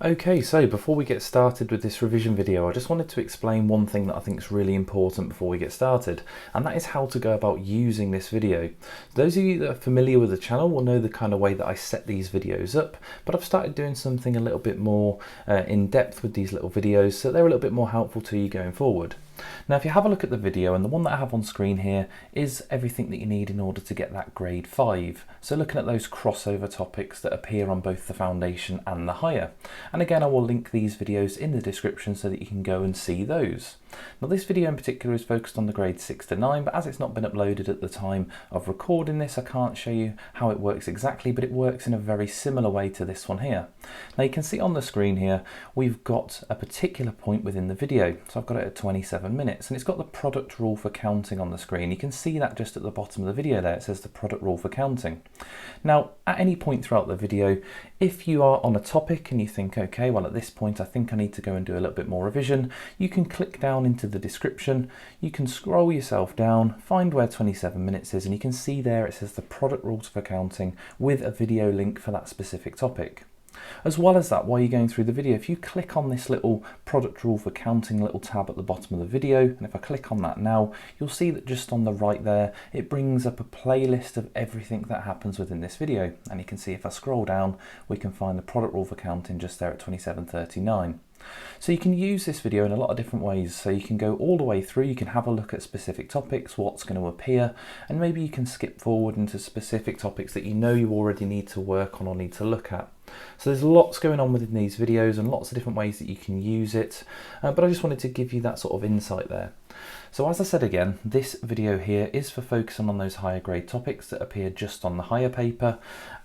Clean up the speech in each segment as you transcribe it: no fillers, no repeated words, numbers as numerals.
Okay, so before we get started with this revision video, I just wanted to explain one thing that I think is really important before we get started, and that is how to go about using this video. Those of you that are familiar with the channel will know the kind of way that I set these videos up, but I've started doing something a little bit more in depth with these little videos, so they're a little bit more helpful to you going forward. Now, if you have a look at the video, and the one that I have on screen here is everything that you need in order to get that grade 5. So looking at those crossover topics that appear on both the foundation and the higher. And again, I will link these videos in the description so that you can go and see those. Now, this video in particular is focused on the grades 6 to 9, but as it's not been uploaded at the time of recording this, I can't show you how it works exactly, but it works in a very similar way to this one here. Now, you can see on the screen here, we've got a particular point within the video. So I've got it at 27 minutes, and it's got the product rule for counting on the screen. You can see that just at the bottom of the video there, it says the product rule for counting. Now, at any point throughout the video, if you are on a topic and you think, okay, well, at this point, I think I need to go and do a little bit more revision, you can click down into the description, you can scroll yourself down, find where 27 minutes is, and you can see there it says the product rules for counting with a video link for that specific topic. As well as that, while you're going through the video, if you click on this little product rule for counting little tab at the bottom of the video, and if I click on that now, you'll see that just on the right there, it brings up a playlist of everything that happens within this video. And you can see if I scroll down, we can find the product rule for counting just there at 27:39. So you can use this video in a lot of different ways. So you can go all the way through, you can have a look at specific topics, what's going to appear, and maybe you can skip forward into specific topics that you know you already need to work on or need to look at. So there's lots going on within these videos and lots of different ways that you can use it, but I just wanted to give you that sort of insight there. So as I said again, this video here is for focusing on those higher grade topics that appear just on the higher paper,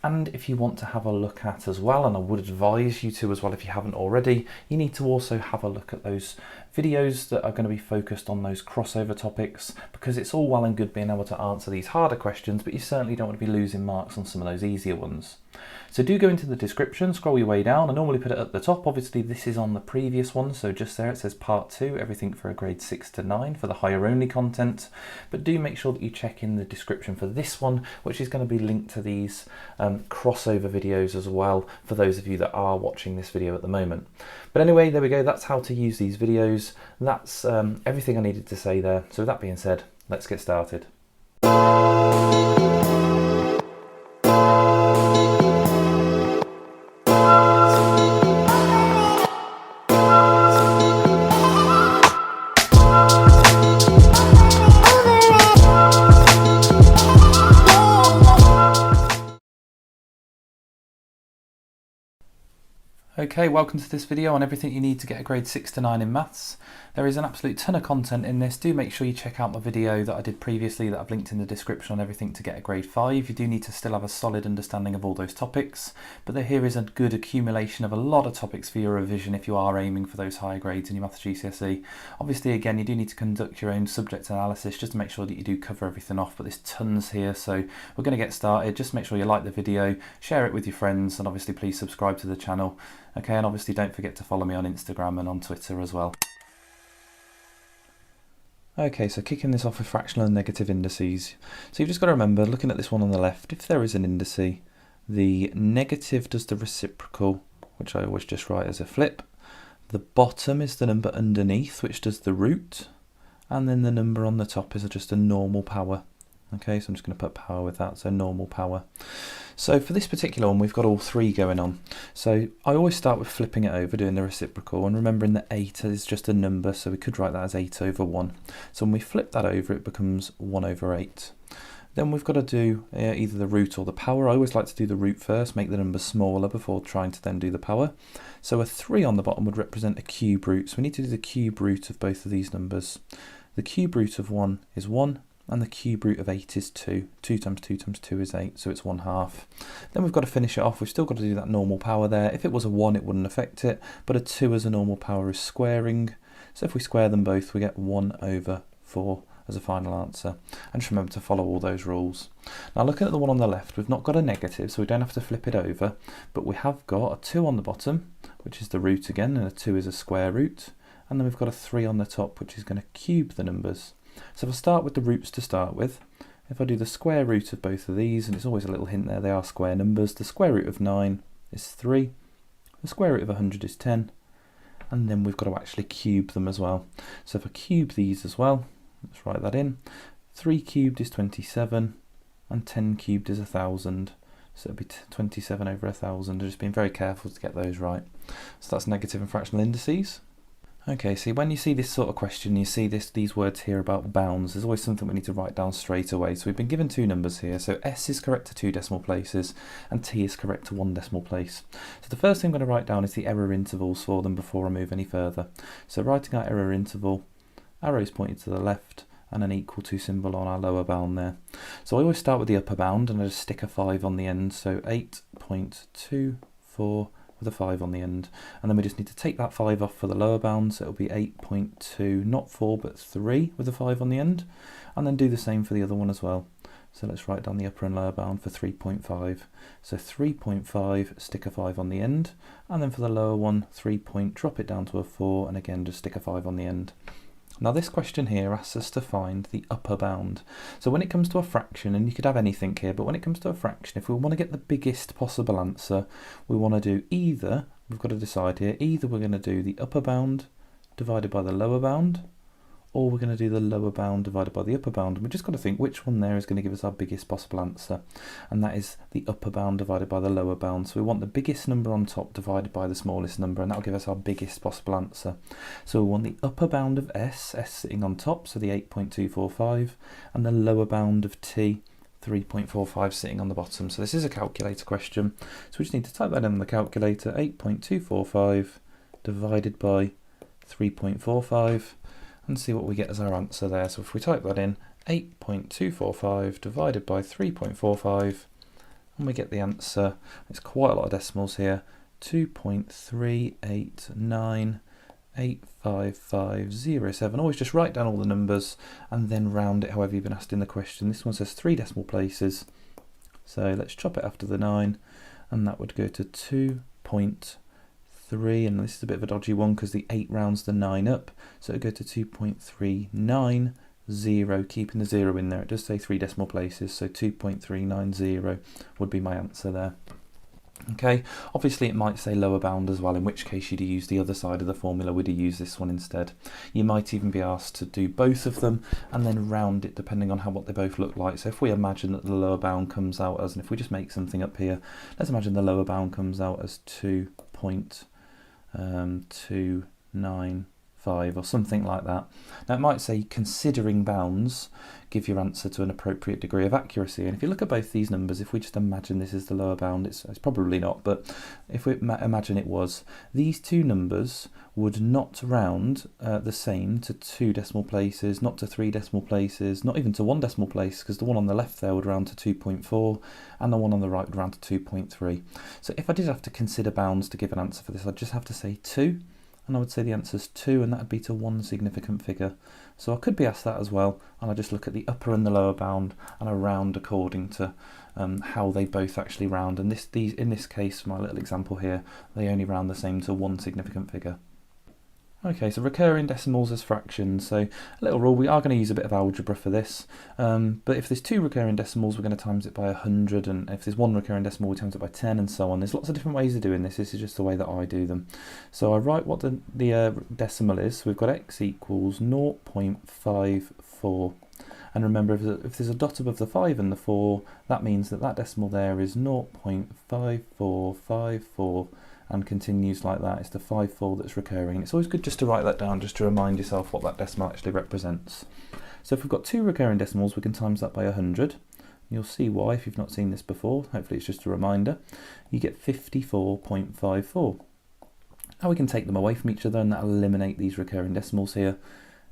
and if you want to have a look at as well, and I would advise you to as well if you haven't already, you need to also have a look at those videos that are going to be focused on those crossover topics, because it's all well and good being able to answer these harder questions, but you certainly don't want to be losing marks on some of those easier ones. So do go into the description, scroll your way down. I normally put it at the top. Obviously this is on the previous one, so just there it says part 2, everything for a grade 6 to 9 for the higher only content, but do make sure that you check in the description for this one, which is going to be linked to these crossover videos as well for those of you that are watching this video at the moment. But anyway, there we go, that's how to use these videos. That's everything I needed to say there. So with that being said, let's get started. Okay, welcome to this video on everything you need to get a grade 6 to 9 in maths. There is an absolute ton of content in this. Do make sure you check out my video that I did previously that I've linked in the description on everything to get a grade 5. You do need to still have a solid understanding of all those topics, but here is a good accumulation of a lot of topics for your revision if you are aiming for those higher grades in your maths GCSE. Obviously, again, you do need to conduct your own subject analysis just to make sure that you do cover everything off, but there's tons here, so we're going to get started. Just make sure you like the video, share it with your friends, and obviously please subscribe to the channel. Okay, and obviously don't forget to follow me on Instagram and on Twitter as well. Okay, so kicking this off with fractional and negative indices. So you've just got to remember, looking at this one on the left, if there is an indice, the negative does the reciprocal, which I always just write as a flip. The bottom is the number underneath, which does the root, and then the number on the top is just a normal power. Okay, so I'm just going to put power with that, so normal power. So for this particular one, we've got all three going on. So I always start with flipping it over, doing the reciprocal, and remembering that 8 is just a number, so we could write that as 8 over 1. So when we flip that over, it becomes 1 over 8. Then we've got to do either the root or the power. I always like to do the root first, make the number smaller before trying to then do the power. So a 3 on the bottom would represent a cube root, so we need to do the cube root of both of these numbers. The cube root of 1 is 1. And the cube root of 8 is 2. 2 times 2 times 2 is 8, so it's 1/2. Then we've got to finish it off. We've still got to do that normal power there. If it was a 1, it wouldn't affect it, but a 2 as a normal power is squaring. So if we square them both, we get 1 over 4 as a final answer. And just remember to follow all those rules. Now looking at the one on the left, we've not got a negative, so we don't have to flip it over, but we have got a 2 on the bottom, which is the root again, and a 2 is a square root. And then we've got a 3 on the top, which is going to cube the numbers. So if I start with the roots to start with, if I do the square root of both of these, and it's always a little hint there, they are square numbers, the square root of 9 is 3, The square root of 100 is 10. And then we've got to actually cube them as well. So if I cube these as well, let's write that in. 3 cubed is 27, and 10 cubed is 1,000. So it'll be 27 over 1,000. I've just been very careful to get those right. So that's negative and fractional indices. Okay, so when you see this sort of question, you see these words here about bounds, there's always something we need to write down straight away. So we've been given two numbers here, so S is correct to 2 decimal places and T is correct to 1 decimal place. So the first thing I'm going to write down is the error intervals for them before I move any further. So writing our error interval, arrows pointing to the left, and an equal to symbol on our lower bound there. So I always start with the upper bound and I just stick a 5 on the end, so 8.24 with a 5 on the end, and then we just need to take that 5 off for the lower bound, so it'll be 8.2, not 4 but 3 with a 5 on the end, and then do the same for the other one as well. So let's write down the upper and lower bound for 3.5. So 3.5, stick a 5 on the end, and then for the lower one, drop it down to a 4, and again just stick a 5 on the end. Now this question here asks us to find the upper bound. So when it comes to a fraction, and you could have anything here, but when it comes to a fraction, if we want to get the biggest possible answer, we want to do either, we've got to decide here, either we're going to do the upper bound divided by the lower bound, or we're going to do the lower bound divided by the upper bound. And we've just got to think which one there is going to give us our biggest possible answer. And that is the upper bound divided by the lower bound. So we want the biggest number on top divided by the smallest number, and that will give us our biggest possible answer. So we want the upper bound of S sitting on top, so the 8.245, and the lower bound of T, 3.45 sitting on the bottom. So this is a calculator question. So we just need to type that in on the calculator, 8.245 divided by 3.45. and see what we get as our answer there. So if we type that in, 8.245 divided by 3.45, and we get the answer. It's quite a lot of decimals here, 2.3898557. Always just write down all the numbers and then round it however you've been asked in the question. This one says 3 decimal places, so let's chop it after the 9, and that would go to 2.3, and this is a bit of a dodgy one because the 8 rounds the 9 up, so it would go to 2.390, keeping the 0 in there. It does say 3 decimal places, so 2.390 would be my answer there. Okay, obviously it might say lower bound as well, in which case you'd use the other side of the formula, would you use this one instead? You might even be asked to do both of them and then round it depending on what they both look like. So if we imagine that the lower bound comes out as, and if we just make something up here, let's imagine the lower bound comes out as 2.295 or something like that. Now it might say considering bounds, give your answer to an appropriate degree of accuracy. And if you look at both these numbers, if we just imagine this is the lower bound, it's probably not, but if we imagine it was, these two numbers would not round the same to 2 decimal places, not to 3 decimal places, not even to 1 decimal place, because the one on the left there would round to 2.4 and the one on the right would round to 2.3. So if I did have to consider bounds to give an answer for this, I'd just have to say 2. And I would say the answer is 2, and that would be to 1 significant figure. So I could be asked that as well, and I just look at the upper and the lower bound and I round according to how they both actually round. And in this case, my little example here, they only round the same to 1 significant figure. Okay, so recurring decimals as fractions. So a little rule, we are going to use a bit of algebra for this, but if there's 2 recurring decimals, we're going to times it by 100, and if there's 1 recurring decimal, we times it by 10, and so on. There's lots of different ways of doing this. This is just the way that I do them. So I write what the decimal is. So we've got x equals 0.54. And remember, if there's a dot above the 5 and the 4, that means that decimal there is 0.5454, and continues like that. It's the 54 that's recurring. And it's always good just to write that down, just to remind yourself what that decimal actually represents. So if we've got 2 recurring decimals, we can times that by 100. You'll see why if you've not seen this before. Hopefully it's just a reminder. You get 54.54. Now we can take them away from each other, and that'll eliminate these recurring decimals here.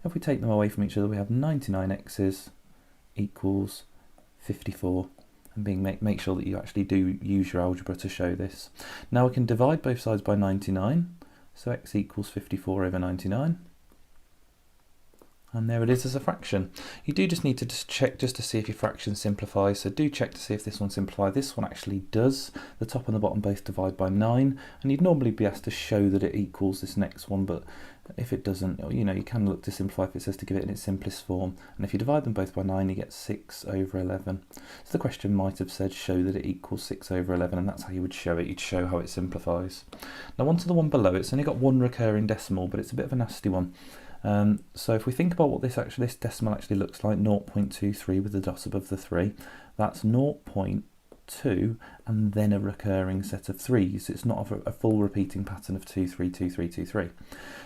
If we take them away from each other, we have 99x's equals 54. And make sure that you actually do use your algebra to show this. Now we can divide both sides by 99, so x equals 54 over 99. And there it is as a fraction. You do just need to check just to see if your fraction simplifies. So do check to see if this one simplifies. This one actually does. The top and the bottom both divide by 9. And you'd normally be asked to show that it equals this next one. But if it doesn't, you know, you can look to simplify if it says to give it in its simplest form. And if you divide them both by 9, you get 6 over 11. So the question might have said show that it equals 6 over 11. And that's how you would show it. You'd show how it simplifies. Now on to the one below. It's only got one recurring decimal, but it's a bit of a nasty one. So if we think about what this decimal actually looks like, 0.23 with the dot above the 3, that's 0.2 and then a recurring set of 3s. It's not a full repeating pattern of 2, 3, 2, 3, 2, 3.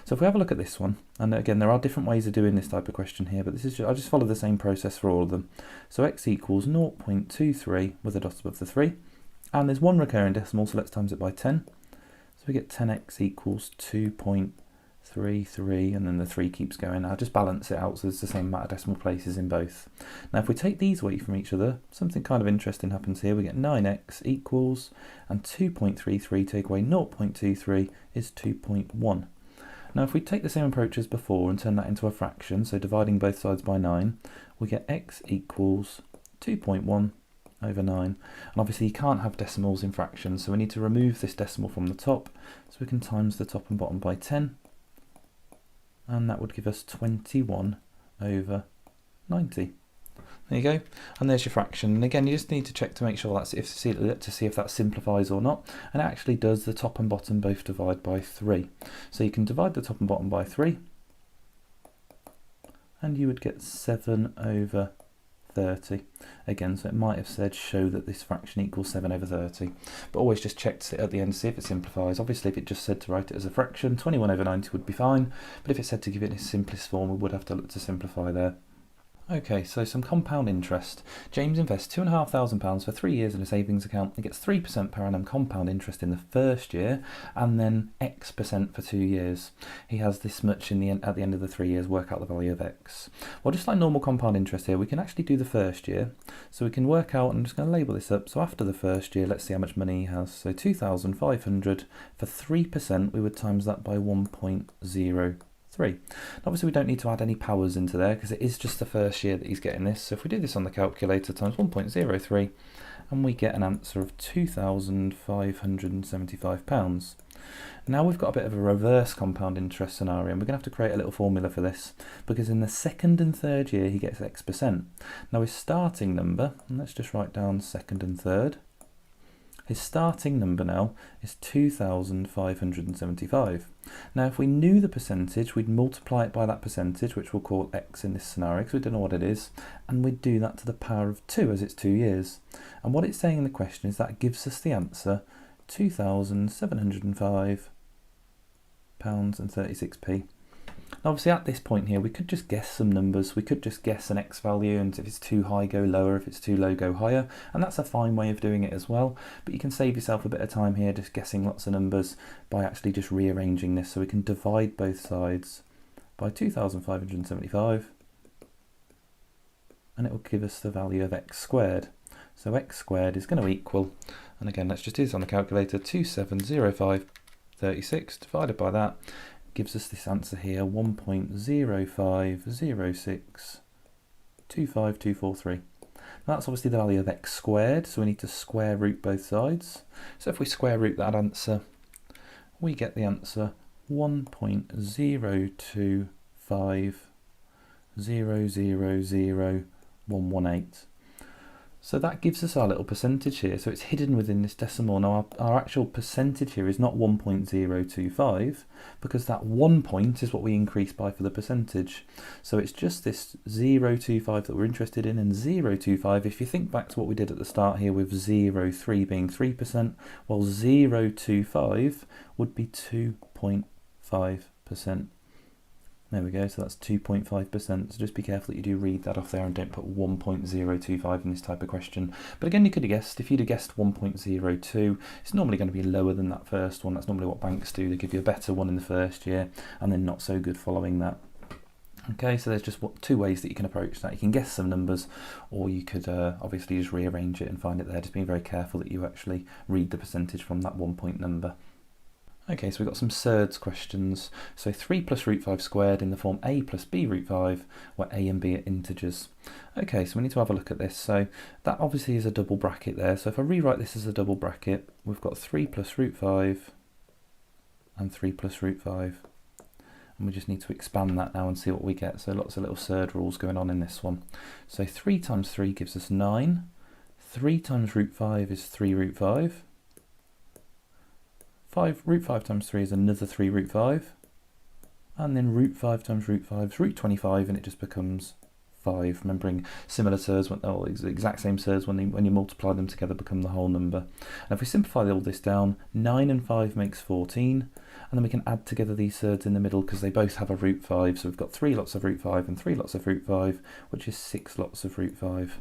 So if we have a look at this one, and again there are different ways of doing this type of question here, but this is I just follow the same process for all of them. So x equals 0.23 with a dot above the 3, and there's one recurring decimal, so let's times it by 10. So we get 10x equals 2.33, and then the 3 keeps going. I'll just balance it out so there's the same amount of decimal places in both. Now if we take these away from each other, something kind of interesting happens here. We get 9x equals, and 2.33 take away 0.23 is 2.1. Now if we take the same approach as before and turn that into a fraction, so dividing both sides by 9, we get x equals 2.1 over 9. And obviously you can't have decimals in fractions, so we need to remove this decimal from the top, so we can times the top and bottom by 10. And that would give us 21 over 90. There you go, and there's your fraction. And again, you just need to check to make sure to see if that simplifies or not. And it actually does. The top and bottom both divide by 3. So you can divide the top and bottom by 3, and you would get 7 over 30. Again, so it might have said show that this fraction equals 7 over 30. But always just check at the end to see if it simplifies. Obviously, if it just said to write it as a fraction, 21 over 90 would be fine. But if it said to give it in its simplest form, we would have to look to simplify there. Okay, so some compound interest. James invests £2,500 for 3 years in a savings account. He gets 3% per annum compound interest in the first year, and then X% for 2 years. He has this much at the end of the 3 years. Work out the value of X. Well, just like normal compound interest here, we can actually do the first year. So we can work out, I'm just going to label this up. So after the first year, let's see how much money he has. So 2,500 for 3%, we would times that by 1.03. Obviously we don't need to add any powers into there because it is just the first year that he's getting this. So if we do this on the calculator times 1.03, and we get an answer of £2,575. Now we've got a bit of a reverse compound interest scenario, and we're going to have to create a little formula for this, because in the second and third year he gets X%. Now his starting number, and let's just write down second and third, his starting number now is 2,575. Now if we knew the percentage, we'd multiply it by that percentage, which we'll call x in this scenario because we don't know what it is, and we'd do that to the power of 2 as it's 2 years. And what it's saying in the question is that gives us the answer £2,705.36. Obviously at this point here we could just guess some numbers. We could just guess an x value, and if it's too high go lower, if it's too low go higher, and that's a fine way of doing it as well. But you can save yourself a bit of time here just guessing lots of numbers by actually just rearranging this. So we can divide both sides by 2,575, and it will give us the value of x squared. So x squared is going to equal, and again let's just do this on the calculator, 2705.36 divided by that gives us this answer here, 1.050625243. That's obviously the value of x squared, so we need to square root both sides. So if we square root that answer, we get the answer 1.025000118. So that gives us our little percentage here. So it's hidden within this decimal. Now our actual percentage here is not 1.025, because that 1 point is what we increase by for the percentage. So it's just this 0.25 that we're interested in, and 0.25, if you think back to what we did at the start here with 0.3 being 3%, well 0.25 would be 2.5%. There we go, so that's 2.5%. So just be careful that you do read that off there and don't put 1.025 in this type of question. But again, you could have guessed, if you'd have guessed 1.02, it's normally going to be lower than that first one. That's normally what banks do. They give you a better one in the first year and then not so good following that. Okay, so there's just two ways that you can approach that. You can guess some numbers, or you could obviously just rearrange it and find it there. Just being very careful that you actually read the percentage from that 1 point number. Okay, so we've got some Surds questions. So 3 plus root 5 squared in the form a plus b root 5, where a and b are integers. Okay, so we need to have a look at this. So that obviously is a double bracket there. So if I rewrite this as a double bracket, we've got 3 plus root 5 and 3 plus root 5. And we just need to expand that now and see what we get. So lots of little Surd rules going on in this one. So 3 times 3 gives us 9. 3 times root 5 is 3 root 5. Root 5 times 3 is another 3 root 5. And then root 5 times root 5 is root 25, and it just becomes 5. Remembering similar surds, the exact same surds, when you multiply them together, become the whole number. And if we simplify all this down, 9 and 5 makes 14. And then we can add together these surds in the middle because they both have a root 5. So we've got 3 lots of root 5 and 3 lots of root 5, which is 6 lots of root 5.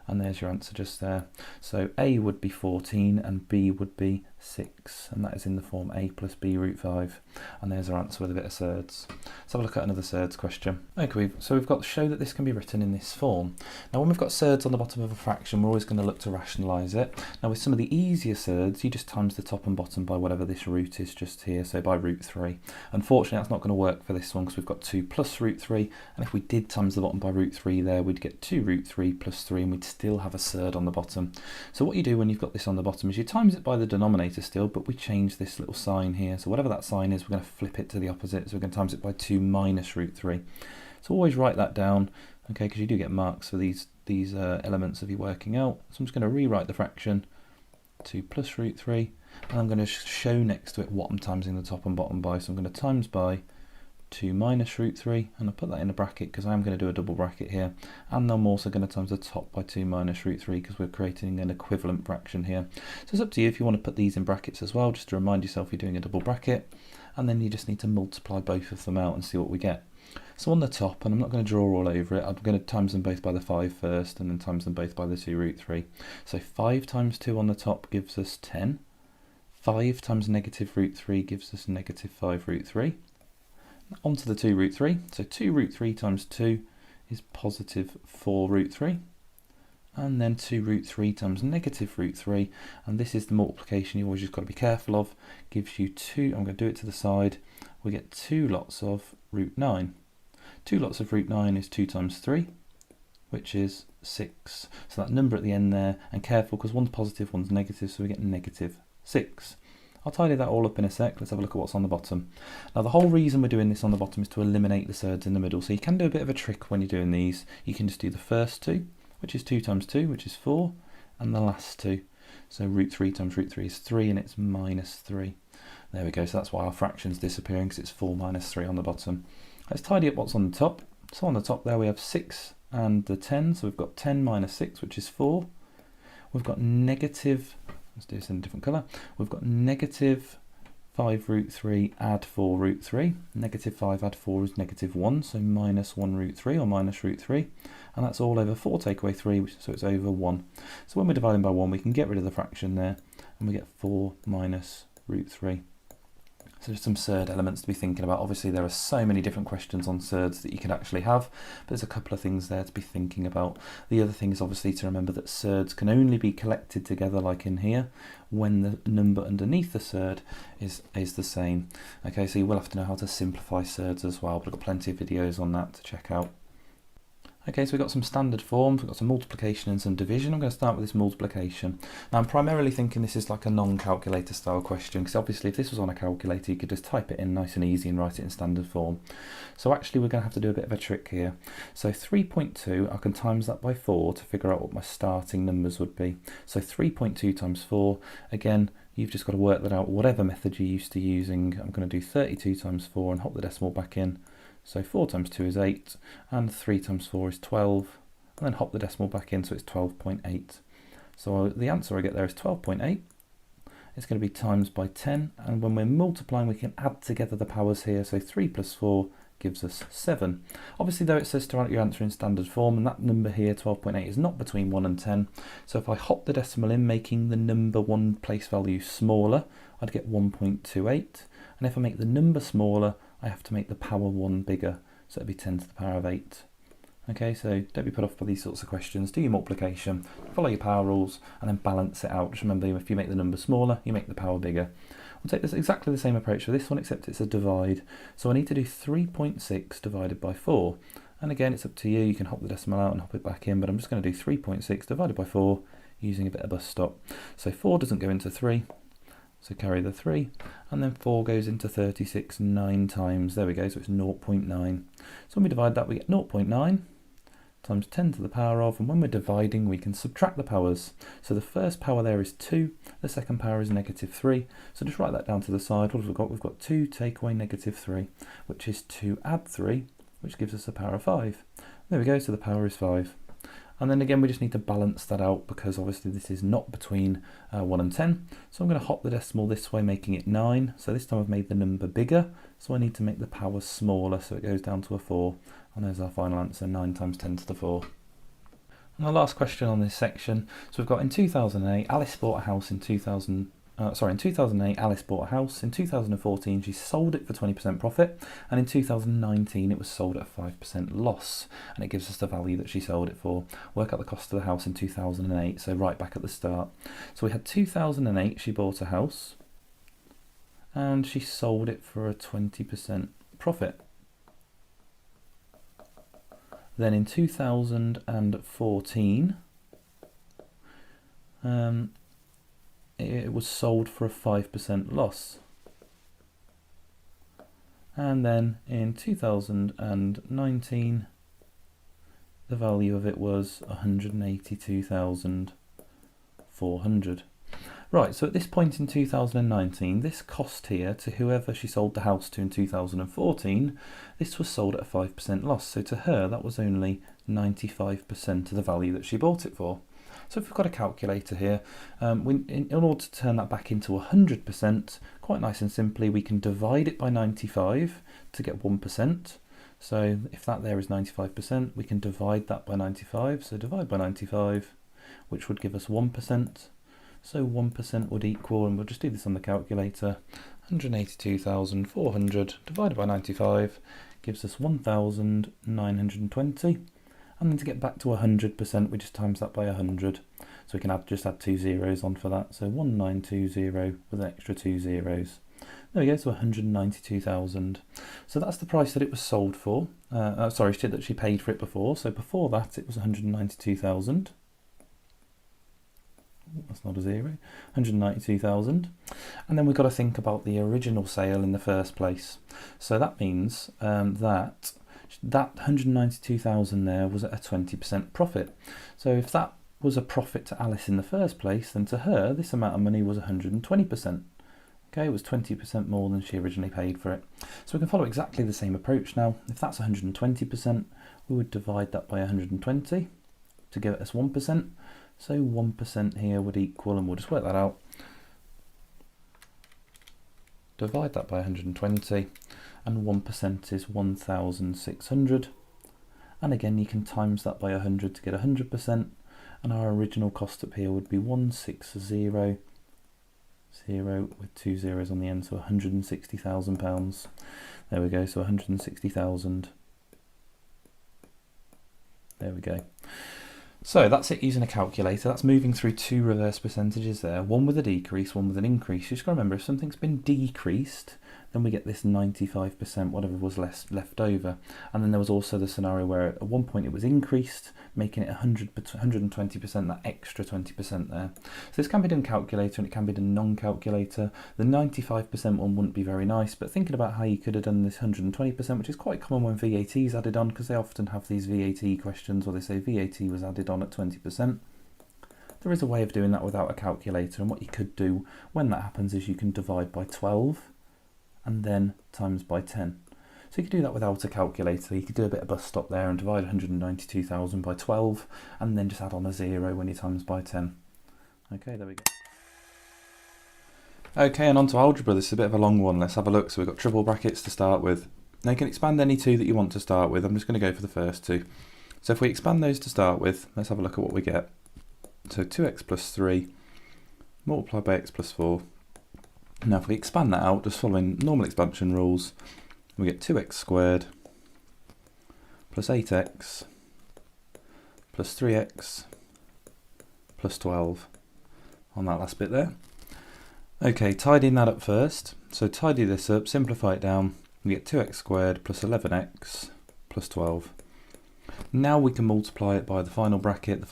And there's your answer just there. So A would be 14 and B would be 6, and that is in the form a plus b root 5. And there's our answer with a bit of Surds. Let's have a look at another Surds question. Okay, so we've got to show that this can be written in this form. Now when we've got Surds on the bottom of a fraction, we're always going to look to rationalise it. Now with some of the easier Surds, you just times the top and bottom by whatever this root is just here, so by root 3. Unfortunately that's not going to work for this one because we've got 2 plus root 3, and if we did times the bottom by root 3 there, we'd get 2 root 3 plus 3, and we'd still have a Surd on the bottom. So what you do when you've got this on the bottom is you times it by the denominator still, but we change this little sign here. So whatever that sign is, we're going to flip it to the opposite. So we're going to times it by 2 minus root 3. So always write that down, okay, because you do get marks for these elements of your working out. So I'm just going to rewrite the fraction 2 plus root 3, and I'm going to show next to it what I'm timesing the top and bottom by. So I'm going to times by 2 minus root 3, and I'll put that in a bracket because I'm going to do a double bracket here, and I'm also going to times the top by 2 minus root 3 because we're creating an equivalent fraction here. So it's up to you if you want to put these in brackets as well, just to remind yourself you're doing a double bracket, and then you just need to multiply both of them out and see what we get. So on the top, and I'm not going to draw all over it, I'm going to times them both by the 5 first, and then times them both by the 2 root 3. So 5 times 2 on the top gives us 10. 5 times negative root 3 gives us negative 5 root 3. Onto the 2 root 3, so 2 root 3 times 2 is positive 4 root 3, and then 2 root 3 times negative root 3, and this is the multiplication you always just got to be careful of, gives you 2, I'm going to do it to the side, we get 2 lots of root 9. 2 lots of root 9 is 2 times 3, which is 6. So that number at the end there, and careful because one's positive, one's negative, so we get negative 6. I'll tidy that all up in a sec. Let's have a look at what's on the bottom. Now the whole reason we're doing this on the bottom is to eliminate the surds in the middle. So you can do a bit of a trick when you're doing these. You can just do the first 2, which is 2 times 2, which is 4, and the last 2. So root 3 times root 3 is 3, and it's minus 3. There we go. So that's why our fraction's disappearing, because it's 4 minus 3 on the bottom. Let's tidy up what's on the top. So on the top there we have 6 and the 10. So we've got 10 minus 6, which is 4. We've got negative... Let's do this in a different colour. We've got negative 5 root 3 add 4 root 3. Negative 5 add 4 is negative 1, so minus 1 root 3 or minus root 3. And that's all over 4 take away 3, so it's over 1. So when we're dividing by 1, we can get rid of the fraction there, and we get 4 minus root 3. So there's some surd elements to be thinking about. Obviously there are so many different questions on surds that you could actually have, but there's a couple of things there to be thinking about. The other thing is obviously to remember that surds can only be collected together, like in here, when the number underneath the surd is the same. Okay, so you will have to know how to simplify surds as well, but I've got plenty of videos on that to check out. Okay, so we've got some standard forms, we've got some multiplication and some division. I'm going to start with this multiplication. Now I'm primarily thinking this is like a non-calculator style question, because obviously if this was on a calculator you could just type it in nice and easy and write it in standard form. So actually we're going to have to do a bit of a trick here. So 3.2, I can times that by 4 to figure out what my starting numbers would be. So 3.2 times 4, again, you've just got to work that out, whatever method you're used to using. I'm going to do 32 times 4 and hop the decimal back in. So 4 times 2 is 8, and 3 times 4 is 12, and then hop the decimal back in, so it's 12.8. So the answer I get there is 12.8. It's going to be times by 10, and when we're multiplying we can add together the powers here, so 3 plus 4 gives us 7. Obviously though it says to write your answer in standard form, and that number here, 12.8, is not between 1 and 10, so if I hop the decimal in, making the number one place value smaller, I'd get 1.28, and if I make the number smaller, I have to make the power 1 bigger, so it'd be 10 to the power of 8. Okay, so don't be put off by these sorts of questions. Do your multiplication, follow your power rules, and then balance it out. Just remember, if you make the number smaller, you make the power bigger. We'll take this exactly the same approach for this one, except it's a divide. So I need to do 3.6 divided by 4. And again, it's up to you. You can hop the decimal out and hop it back in, but I'm just going to do 3.6 divided by 4 using a bit of bus stop. So 4 doesn't go into 3, so carry the 3, and then 4 goes into 36 9 times. There we go, so it's 0.9. So when we divide that, we get 0.9 times 10 to the power of, and when we're dividing, we can subtract the powers. So the first power there is 2, the second power is negative 3. So just write that down to the side. What have we got? We've got 2 take away negative 3, which is 2 add 3, which gives us a power of 5. There we go, so the power is 5. And then again, we just need to balance that out because obviously this is not between 1 and 10. So I'm going to hop the decimal this way, making it 9. So this time I've made the number bigger, so I need to make the power smaller, so it goes down to a 4. And there's our final answer, 9 times 10 to the 4. And the last question on this section, so we've got in 2008, Alice bought a house in 2008 Alice bought a house. In 2014 she sold it for 20% profit, and in 2019 it was sold at a 5% loss, and it gives us the value that she sold it for. Work out the cost of the house in 2008, so right back at the start. So we had 2008 she bought a house and she sold it for a 20% profit. Then in 2014 it was sold for a 5% loss. And then in 2019 the value of it was 182,400. Right, so at this point in 2019, this cost here to whoever she sold the house to in 2014, this was sold at a 5% loss. So to her, that was only 95% of the value that she bought it for. So if we've got a calculator here, in order to turn that back into 100%, quite nice and simply, we can divide it by 95 to get 1%. So if that there is 95%, we can divide that by 95. So divide by 95, which would give us 1%. So 1% would equal, and we'll just do this on the calculator, 182,400 divided by 95 gives us 1,920. And then to get back to 100%, we just times that by 100. So we can just add 2 zeros on for that. So 1920 with an extra 2 zeros. There we go, so 192,000. So that's the price that it was sold for. Sorry, that she paid for it before. So before that, it was 192,000. That's not a zero, 192,000. And then we've got to think about the original sale in the first place. So that means that 192,000 there was at a 20% profit. So if that was a profit to Alice in the first place, then to her, this amount of money was 120%. Okay, it was 20% more than she originally paid for it. So we can follow exactly the same approach now. If that's 120%, we would divide that by 120 to give us 1%. So 1% here would equal, and we'll just work that out. Divide that by 120, and 1% is 1,600. And again, you can times that by 100 to get 100%, and our original cost up here would be 1,600, with 2 zeros on the end, so £160,000. There we go, so 160,000. There we go. So that's it using a calculator. That's moving through two reverse percentages there, one with a decrease, one with an increase. You just got to remember, if something's been decreased, then we get this 95%, whatever was left over. And then there was also the scenario where at one point it was increased, making it 120%, that extra 20% there. So this can be done calculator and it can be done non-calculator. The 95% one wouldn't be very nice, but thinking about how you could have done this 120%, which is quite common when VAT is added on, because they often have these VAT questions where they say VAT was added on at 20%. There is a way of doing that without a calculator, and what you could do when that happens is you can divide by 12 and then times by 10. So you could do that without a calculator. You could do a bit of bus stop there and divide 192,000 by 12 and then just add on a 0 when you times by 10. Okay, there we go. Okay, and on to algebra. This is a bit of a long one. Let's have a look. So we've got triple brackets to start with. Now you can expand any two that you want to start with. I'm just going to go for the first two. So if we expand those to start with, let's have a look at what we get. So 2x plus 3 multiplied by x plus 4. Now if we expand that out, just following normal expansion rules, we get 2x squared plus 8x plus 3x plus 12 on that last bit there. Okay, tidying that up first. So tidy this up, simplify it down. We get 2x squared plus 11x plus 12. Now we can multiply it by the final bracket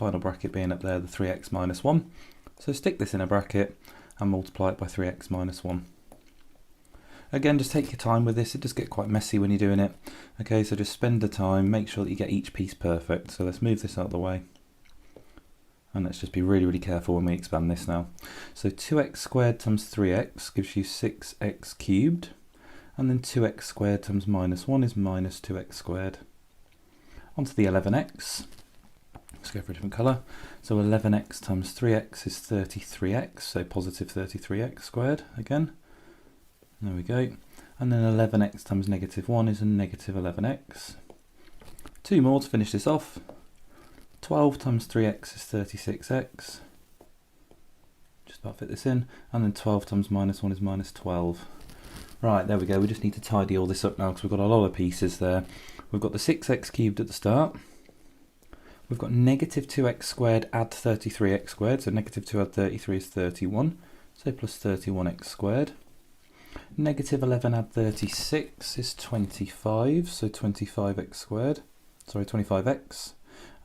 being up there, the 3x minus 1. So stick this in a bracket and multiply it by 3x minus 1. Again, just take your time with this, it does get quite messy when you're doing it. Okay, so just spend the time, make sure that you get each piece perfect. So let's move this out of the way. And let's just be really, really careful when we expand this now. So 2x squared times 3x gives you 6x cubed. And then 2x squared times minus 1 is minus 2x squared. Onto the 11x. Let's go for a different colour. So 11x times 3x is 33x, so positive 33x squared again. There we go. And then 11x times negative 1 is a negative 11x. Two more to finish this off. 12 times 3x is 36x. Just about fit this in. And then 12 times minus 1 is minus 12. Right, there we go. We just need to tidy all this up now because we've got a lot of pieces there. We've got the 6x cubed at the start. We've got negative 2x squared add 33x squared. So negative 2 add 33 is 31. So plus 31x squared. Negative 11 add 36 is 25. So 25x squared. Sorry, 25x.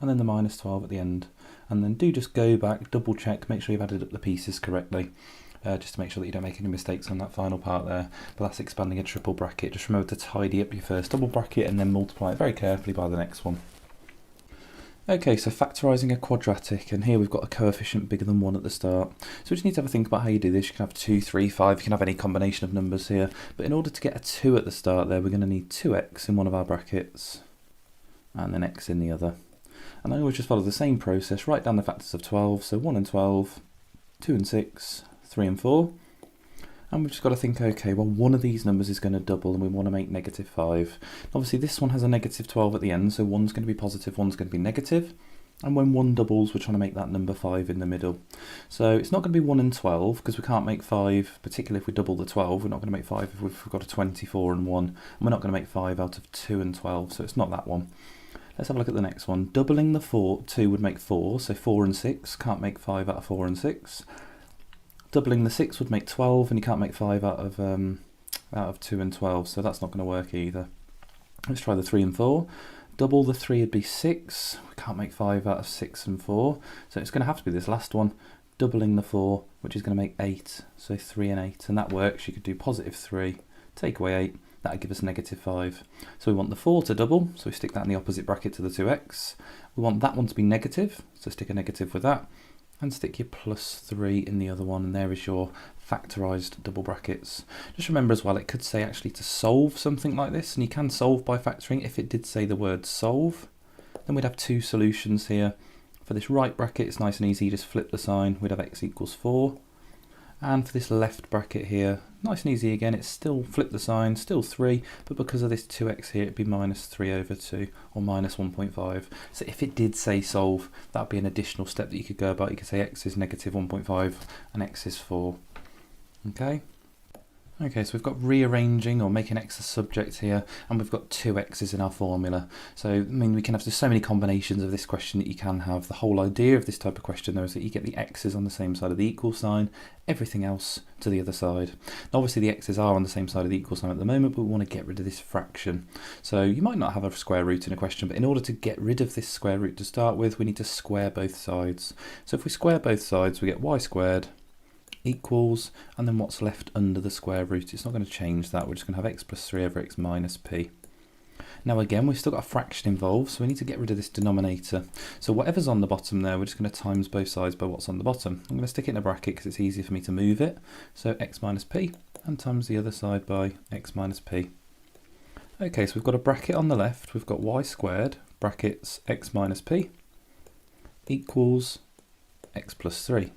And then the minus 12 at the end. And then do just go back, double check, make sure you've added up the pieces correctly. Just to make sure that you don't make any mistakes on that final part there. But that's expanding a triple bracket. Just remember to tidy up your first double bracket and then multiply it very carefully by the next one. Okay, so factorising a quadratic, and here we've got a coefficient bigger than 1 at the start. So we just need to have a think about how you do this. You can have 2, 3, 5, you can have any combination of numbers here. But in order to get a 2 at the start there, we're going to need 2x in one of our brackets and then x in the other. And then we'll just follow the same process, write down the factors of 12, so 1 and 12, 2 and 6, 3 and 4. And we've just got to think, okay, well, one of these numbers is going to double and we want to make negative 5. Obviously, this one has a negative 12 at the end, so one's going to be positive, one's going to be negative. And when one doubles, we're trying to make that number 5 in the middle. So it's not going to be 1 and 12, because we can't make 5, particularly if we double the 12. We're not going to make 5 if we've got a 24 and 1. And we're not going to make 5 out of 2 and 12, so it's not that one. Let's have a look at the next one. Doubling the 2 would make 4, so 4 and 6. Can't make 5 out of 4 and 6. Doubling the 6 would make 12, and you can't make 5 out of 2 and 12, so that's not going to work either. Let's try the 3 and 4. Double the 3 would be 6. We can't make 5 out of 6 and 4, so it's going to have to be this last one. Doubling the 4, which is going to make 8, so 3 and 8, and that works. You could do positive 3, take away 8, that would give us negative 5. So we want the 4 to double, so we stick that in the opposite bracket to the 2x. We want that one to be negative, so stick a negative with that. And stick your plus 3 in the other one, and there is your factorised double brackets. Just remember as well, it could say actually to solve something like this, and you can solve by factoring. If it did say the word solve, then we'd have two solutions here. For this right bracket, it's nice and easy, just flip the sign, we'd have x equals 4. And for this left bracket here, nice and easy again, it's still flip the sign, still 3, but because of this 2x here, it'd be minus 3 over 2, or minus 1.5. So if it did say solve, that would be an additional step that you could go about. You could say x is negative 1.5 and x is 4. Okay? Okay, so we've got rearranging or making x a subject here, and we've got two x's in our formula. So, I mean, we can have so many combinations of this question that you can have. The whole idea of this type of question, though, is that you get the x's on the same side of the equal sign, everything else to the other side. Now, obviously, the x's are on the same side of the equal sign at the moment, but we want to get rid of this fraction. So you might not have a square root in a question, but in order to get rid of this square root to start with, we need to square both sides. So if we square both sides, we get y squared equals, and then what's left under the square root, it's not going to change that, we're just going to have x plus 3 over x minus p. Now again, we've still got a fraction involved, so we need to get rid of this denominator. So whatever's on the bottom there, we're just going to times both sides by what's on the bottom. I'm going to stick it in a bracket because it's easier for me to move it. So x minus p, and times the other side by x minus p. Okay, so we've got a bracket on the left, we've got y squared, brackets x minus p, equals x plus 3.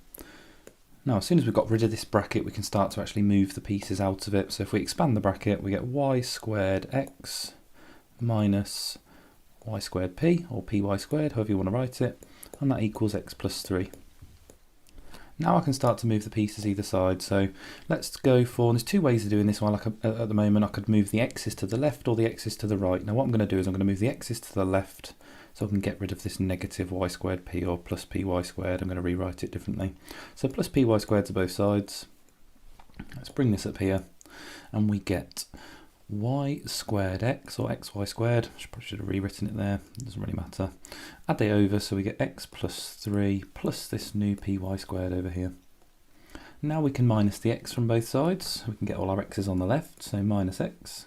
Now, as soon as we've got rid of this bracket, we can start to actually move the pieces out of it. So if we expand the bracket, we get y squared x minus y squared p, or py squared, however you want to write it, and that equals x plus 3. Now I can start to move the pieces either side. So let's go for, there's two ways of doing this one. At the moment, I could move the x's to the left or the x's to the right. Now what I'm going to do is I'm going to move the x's to the left, so I can get rid of this negative y squared p, or plus py squared. I'm going to rewrite it differently. So plus py squared to both sides. Let's bring this up here, and we get y squared x, or xy squared. Probably should have rewritten it there, it doesn't really matter. Add they over, so we get x plus 3 plus this new py squared over here. Now we can minus the x from both sides. We can get all our x's on the left, so minus x.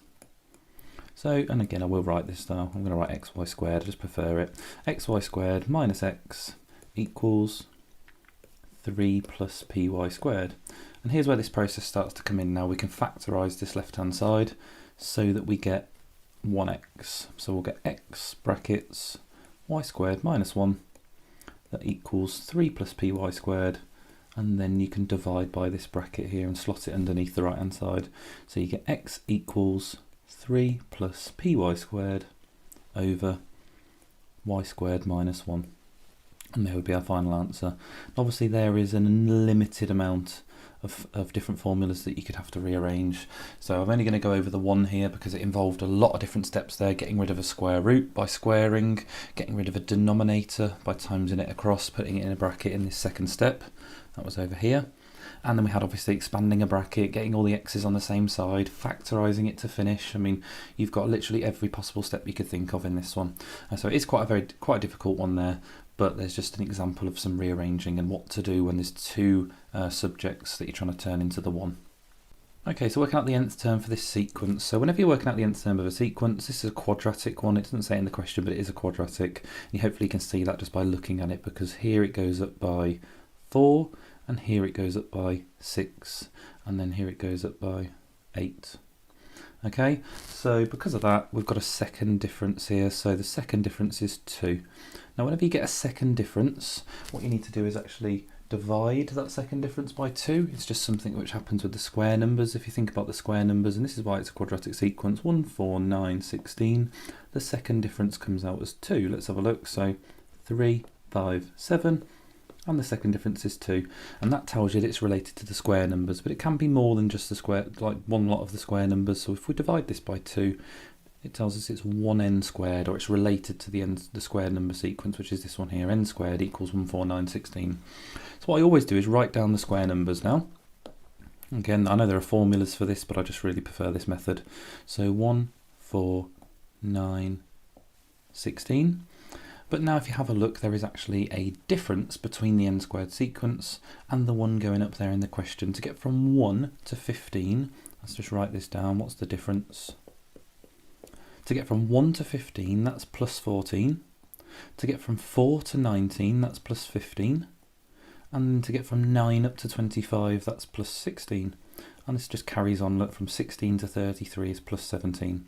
So, and again I will write this now, I'm going to write xy squared, I just prefer it. Xy squared minus x equals 3 plus py squared. And here's where this process starts to come in now. We can factorise this left hand side so that we get 1x. So we'll get x brackets y squared minus 1 that equals 3 plus py squared, and then you can divide by this bracket here and slot it underneath the right hand side. So you get x equals 3 plus py squared over y squared minus 1. And there would be our final answer. Obviously there is an unlimited amount of different formulas that you could have to rearrange. So I'm only going to go over the one here because it involved a lot of different steps there, getting rid of a square root by squaring, getting rid of a denominator by timesing it across, putting it in a bracket in this second step. That was over here. And then we had obviously expanding a bracket, getting all the x's on the same side, factorising it to finish. I mean, you've got literally every possible step you could think of in this one. So it is quite a difficult one there, but there's just an example of some rearranging and what to do when there's two subjects that you're trying to turn into the one. Okay, so working out the nth term for this sequence. So whenever you're working out the nth term of a sequence, this is a quadratic one. It doesn't say it in the question, but it is a quadratic. You hopefully can see that just by looking at it, because here it goes up by 4, and here it goes up by 6, and then here it goes up by 8. Okay, so because of that, we've got a second difference here. So the second difference is 2. Now, whenever you get a second difference, what you need to do is actually divide that second difference by 2. It's just something which happens with the square numbers. If you think about the square numbers, and this is why it's a quadratic sequence, 1, 4, 9, 16, the second difference comes out as 2. Let's have a look. So 3, 5, 7, and the second difference is 2. And that tells you that it's related to the square numbers, but it can be more than just the square, like one lot of the square numbers. So if we divide this by 2, it tells us it's 1n squared, or it's related to the square number sequence, which is this one here, n squared equals 1, 4, 9, 16. So what I always do is write down the square numbers now. Again, I know there are formulas for this, but I just really prefer this method. So 1, 4, 9, 16. But now if you have a look, there is actually a difference between the n squared sequence and the one going up there in the question. To get from 1 to 15, let's just write this down. What's the difference? To get from 1 to 15, that's plus 14. To get from 4 to 19, that's plus 15. And to get from 9 up to 25, that's plus 16. And this just carries on. Look, from 16 to 33 is plus 17.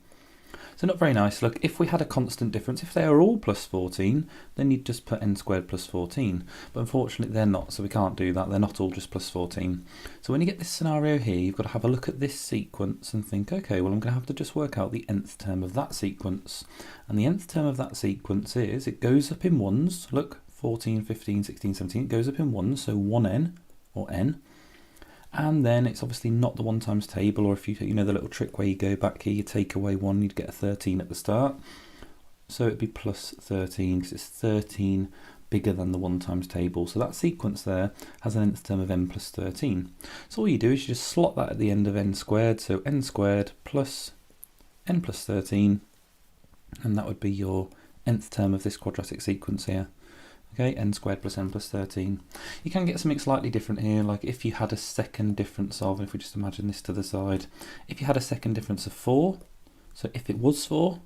So not very nice. Look, if we had a constant difference, if they are all plus 14, then you'd just put n squared plus 14. But unfortunately they're not, so we can't do that. They're not all just plus 14. So when you get this scenario here, you've got to have a look at this sequence and think, okay, well I'm going to have to just work out the nth term of that sequence. And the nth term of that sequence is, it goes up in ones. Look, 14, 15, 16, 17, it goes up in ones, so 1n, or n. And then it's obviously not the 1 times table, or if you know the little trick where you go back here, you take away 1, you'd get a 13 at the start. So it'd be plus 13, because it's 13 bigger than the 1 times table. So that sequence there has an nth term of n plus 13. So all you do is you just slot that at the end of n squared, so n squared plus n plus 13, and that would be your nth term of this quadratic sequence here. Okay, n squared plus n plus 13. You can get something slightly different here, like if you had a second difference of, if we just imagine this to the side, if you had a second difference of 4, so if it was 4,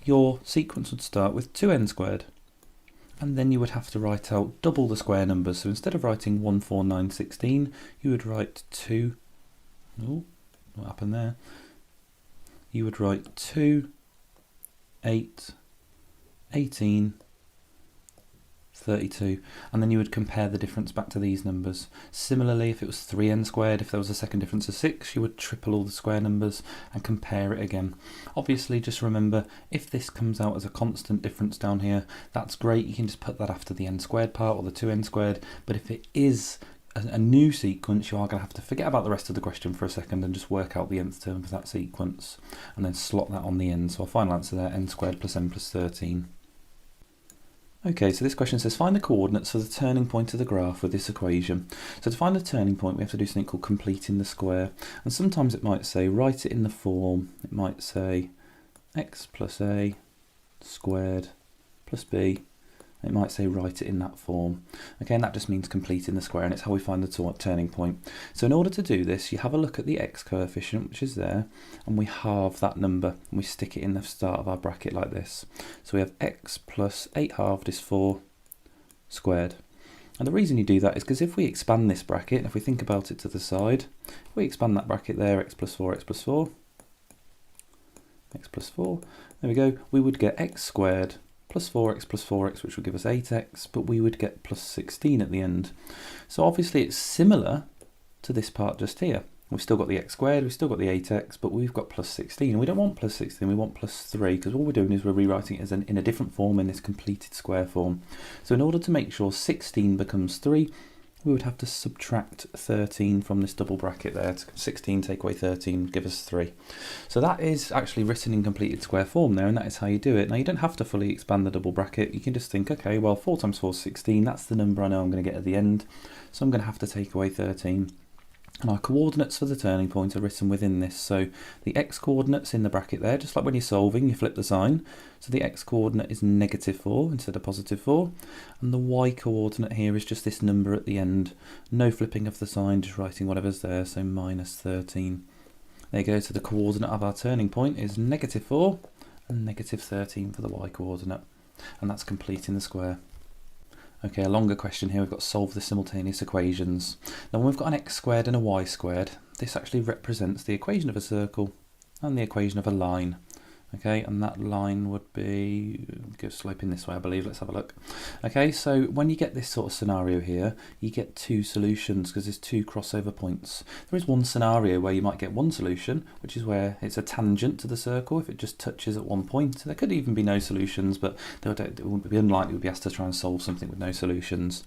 your sequence would start with 2n squared. And then you would have to write out double the square numbers. So instead of writing 1, 4, 9, 16, you would write 2, oh, what happened there? You would write 2, 8, 18, 32, and then you would compare the difference back to these numbers. Similarly, if it was 3n squared, if there was a second difference of 6, you would triple all the square numbers and compare it again. Obviously, just remember, if this comes out as a constant difference down here, that's great, you can just put that after the n squared part, or the 2n squared, but if it is a new sequence, you are going to have to forget about the rest of the question for a second and just work out the nth term of that sequence, and then slot that on the end. So our final answer there, n squared plus n plus 13. Okay, so this question says find the coordinates for the turning point of the graph with this equation. So to find the turning point, we have to do something called completing the square. And sometimes it might say write it in the form. It might say x plus a squared plus b. It might say write it in that form. Okay, and that just means completing the square, and it's how we find the turning point. So in order to do this, you have a look at the x coefficient, which is there, and we halve that number, and we stick it in the start of our bracket like this. So we have x plus 8 halved is 4 squared. And the reason you do that is because if we expand this bracket, and if we think about it to the side, if we expand that bracket there, x plus 4, x plus 4, x plus 4, there we go, we would get x squared plus 4x, which would give us 8x, but we would get plus 16 at the end. So obviously it's similar to this part just here. We've still got the x squared, we've still got the 8x, but we've got plus 16. And we don't want plus 16, we want plus 3, because all we're doing is we're rewriting it as in a different form, in this completed square form. So in order to make sure 16 becomes 3, we would have to subtract 13 from this double bracket there. 16 take away 13, give us 3. So that is actually written in completed square form there, and that is how you do it. Now you don't have to fully expand the double bracket. You can just think, okay, well 4 times 4 is 16, that's the number I know I'm going to get at the end. So I'm going to have to take away 13. And our coordinates for the turning point are written within this. So the x coordinates in the bracket there, just like when you're solving, you flip the sign. So the x coordinate is -4 instead of +4. And the y coordinate here is just this number at the end. No flipping of the sign, just writing whatever's there, so -13. There you go, so the coordinate of our turning point is -4 and -13 for the y coordinate. And that's completing the square. Okay, a longer question here, we've got to solve the simultaneous equations. Now when we've got an x squared and a y squared, this actually represents the equation of a circle and the equation of a line. Okay, and that line would be, go sloping this way I believe, let's have a look. Okay, so when you get this sort of scenario here, you get two solutions because there's two crossover points. There is one scenario where you might get one solution, which is where it's a tangent to the circle if it just touches at one point. There could even be no solutions, but it would be unlikely we'd be asked to try and solve something with no solutions.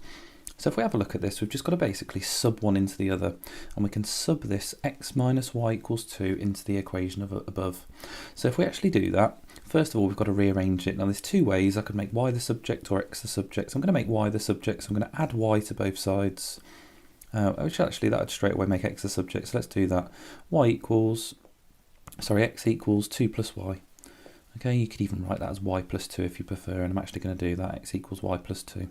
So if we have a look at this, we've just got to basically sub one into the other, and we can sub this x minus y equals 2 into the equation of above. So if we actually do that, first of all we've got to rearrange it. Now there's two ways. I could make y the subject or x the subject. So I'm going to make y the subject, so I'm going to add y to both sides, which actually that would straight away make x the subject, so let's do that. X equals 2 plus y. Okay, you could even write that as y plus 2 if you prefer, and I'm actually going to do that, x equals y plus 2.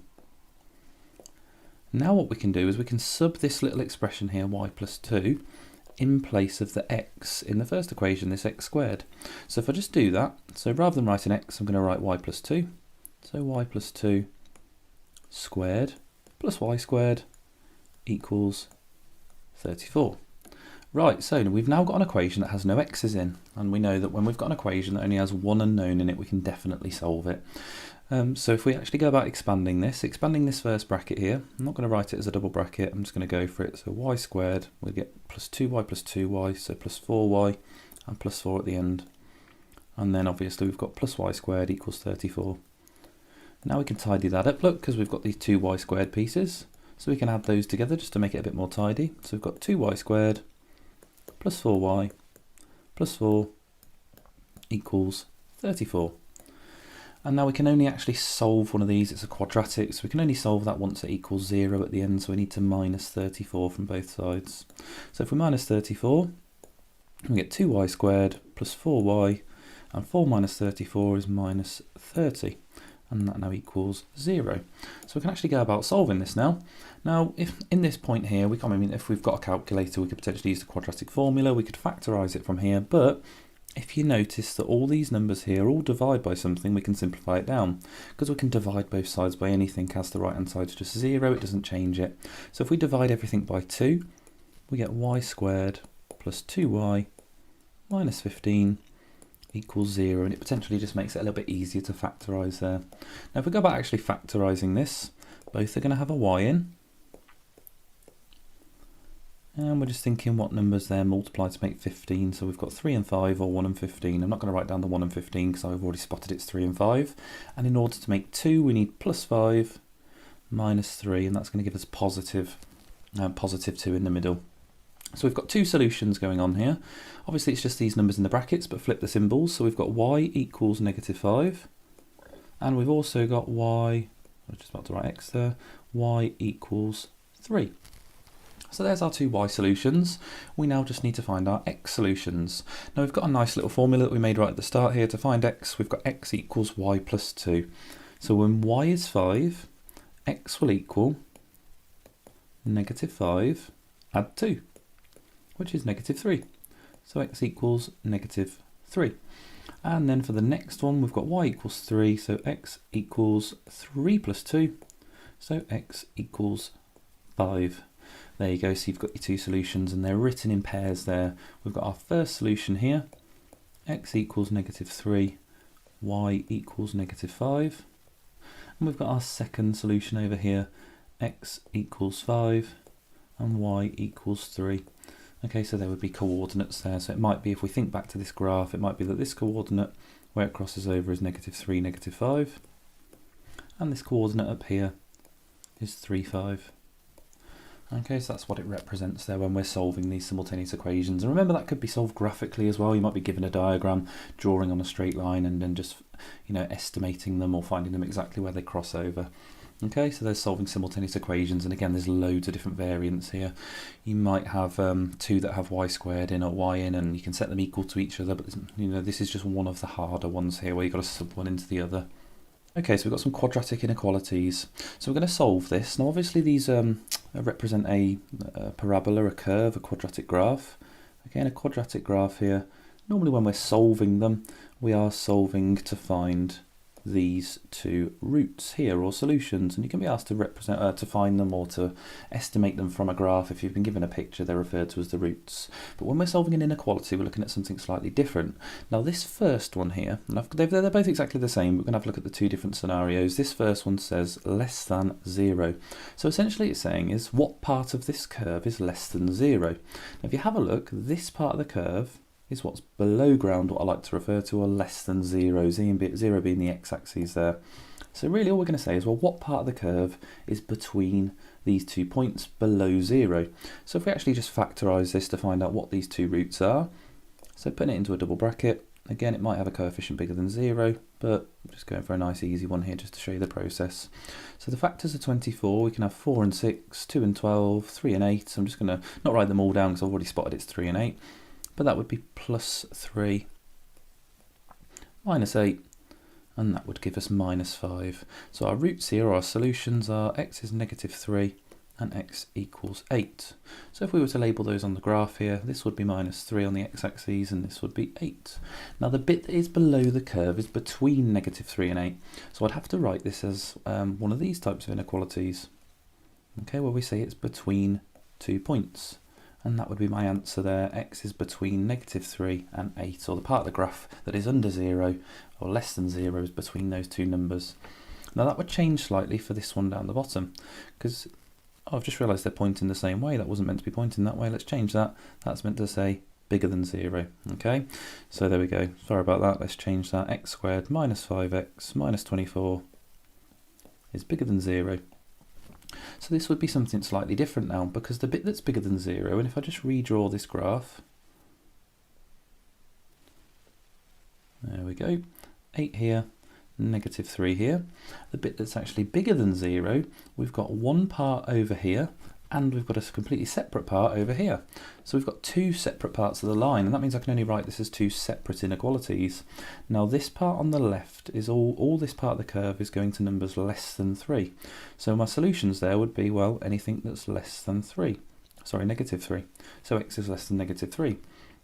Now what we can do is we can sub this little expression here, y plus 2, in place of the x in the first equation, this x squared. So if I just do that, so rather than writing x, I'm going to write y plus 2. So y plus 2 squared plus y squared equals 34. Right, so we've now got an equation that has no x's in, and we know that when we've got an equation that only has one unknown in it, we can definitely solve it. So if we actually go about expanding this first bracket here, I'm not going to write it as a double bracket, I'm just going to go for it. So y squared, we'll get plus 2y, so plus 4y, and plus 4 at the end. And then obviously we've got plus y squared equals 34. Now we can tidy that up, look, because we've got these two y squared pieces. So we can add those together just to make it a bit more tidy. So we've got 2y squared plus 4y plus 4 equals 34. And now we can only actually solve one of these, it's a quadratic, so we can only solve that once it equals 0 at the end, so we need to minus 34 from both sides. So if we minus 34, we get 2y squared plus 4y, and 4 minus 34 is minus 30, and that now equals 0. So we can actually go about solving this now. Now, if in this point here, if we've got a calculator, we could potentially use the quadratic formula, we could factorise it from here, but if you notice that all these numbers here all divide by something, we can simplify it down, because we can divide both sides by anything as the right hand side is just 0, it doesn't change it. So if we divide everything by 2, we get y squared plus 2y minus 15 equals 0, and it potentially just makes it a little bit easier to factorise there. Now if we go about actually factorising this, both are going to have a y in. And we're just thinking what numbers there multiply to make 15. So we've got 3 and 5 or 1 and 15. I'm not going to write down the 1 and 15 because I've already spotted it's 3 and 5. And in order to make 2, we need plus 5 minus 3, and that's going to give us positive 2 in the middle. So we've got two solutions going on here. Obviously it's just these numbers in the brackets, but flip the symbols. So we've got y equals -5, and we've also got y I was just about to write x there, y equals 3. So there's our two y solutions. We now just need to find our x solutions. Now we've got a nice little formula that we made right at the start here. To find x, we've got x equals y plus 2. So when y is 5, x will equal negative 5 add 2, which is negative 3. So x equals negative 3. And then for the next one, we've got y equals 3, so x equals 3 plus 2, so x equals 5. There you go, so you've got your two solutions and they're written in pairs there. We've got our first solution here, x equals negative 3, y equals negative 5. And we've got our second solution over here, x equals 5 and y equals 3. Okay, so there would be coordinates there. So it might be, if we think back to this graph, it might be that this coordinate where it crosses over is negative 3, negative 5. And this coordinate up here is 3, 5. Okay, so that's what it represents there when we're solving these simultaneous equations. And remember, that could be solved graphically as well. You might be given a diagram, drawing on a straight line and then just, estimating them or finding them exactly where they cross over. Okay, so there's solving simultaneous equations, and again, there's loads of different variants here. You might have two that have y squared in or y in, and you can set them equal to each other, but this is just one of the harder ones here where you've got to sub one into the other. Okay, so we've got some quadratic inequalities. So we're going to solve this. Now obviously these represent a parabola, a curve, a quadratic graph. Again, a quadratic graph here. Normally when we're solving them, we are solving to find these two roots here, or solutions, and you can be asked to represent to find them or to estimate them from a graph. If you've been given a picture, they're referred to as the roots. But when we're solving an inequality, we're looking at something slightly different. Now this first one here, and they're both exactly the same. We're going to have a look at the two different scenarios. This first one says less than 0. So essentially it's saying is what part of this curve is less than 0. Now if you have a look, this part of the curve is what's below ground, what I like to refer to, or less than 0, 0 being the x-axis there. So really all we're going to say is, well, what part of the curve is between these 2 points below 0? So if we actually just factorise this to find out what these two roots are, so putting it into a double bracket, again it might have a coefficient bigger than 0, but I'm just going for a nice easy one here just to show you the process. So the factors are 24, we can have 4 and 6, 2 and 12, 3 and 8. So I'm just going to not write them all down because I've already spotted it's 3 and 8. But that would be plus 3 minus 8, and that would give us minus 5. So our roots here, or our solutions, are x is negative 3 and x equals 8. So if we were to label those on the graph here, this would be minus 3 on the x-axis and this would be 8. Now the bit that is below the curve is between negative 3 and 8. So I'd have to write this as one of these types of inequalities, okay, where we say it's between 2 points. And that would be my answer there. X is between negative 3 and 8, or the part of the graph that is under 0 or less than 0 is between those two numbers. Now that would change slightly for this one down the bottom, because I've just realised they're pointing the same way. That wasn't meant to be pointing that way. Let's change that. That's meant to say bigger than 0. Okay, so there we go. Sorry about that. Let's change that. X squared minus 5x minus 24 is bigger than 0. So this would be something slightly different now, because the bit that's bigger than 0, and if I just redraw this graph, there we go, 8 here, negative 3 here. The bit that's actually bigger than 0, we've got one part over here, and we've got a completely separate part over here. So we've got two separate parts of the line, and that means I can only write this as two separate inequalities. Now this part on the left is all this part of the curve is going to numbers less than 3. So my solutions there would be, well, anything that's less than 3. Sorry, negative 3. So x is less than negative 3.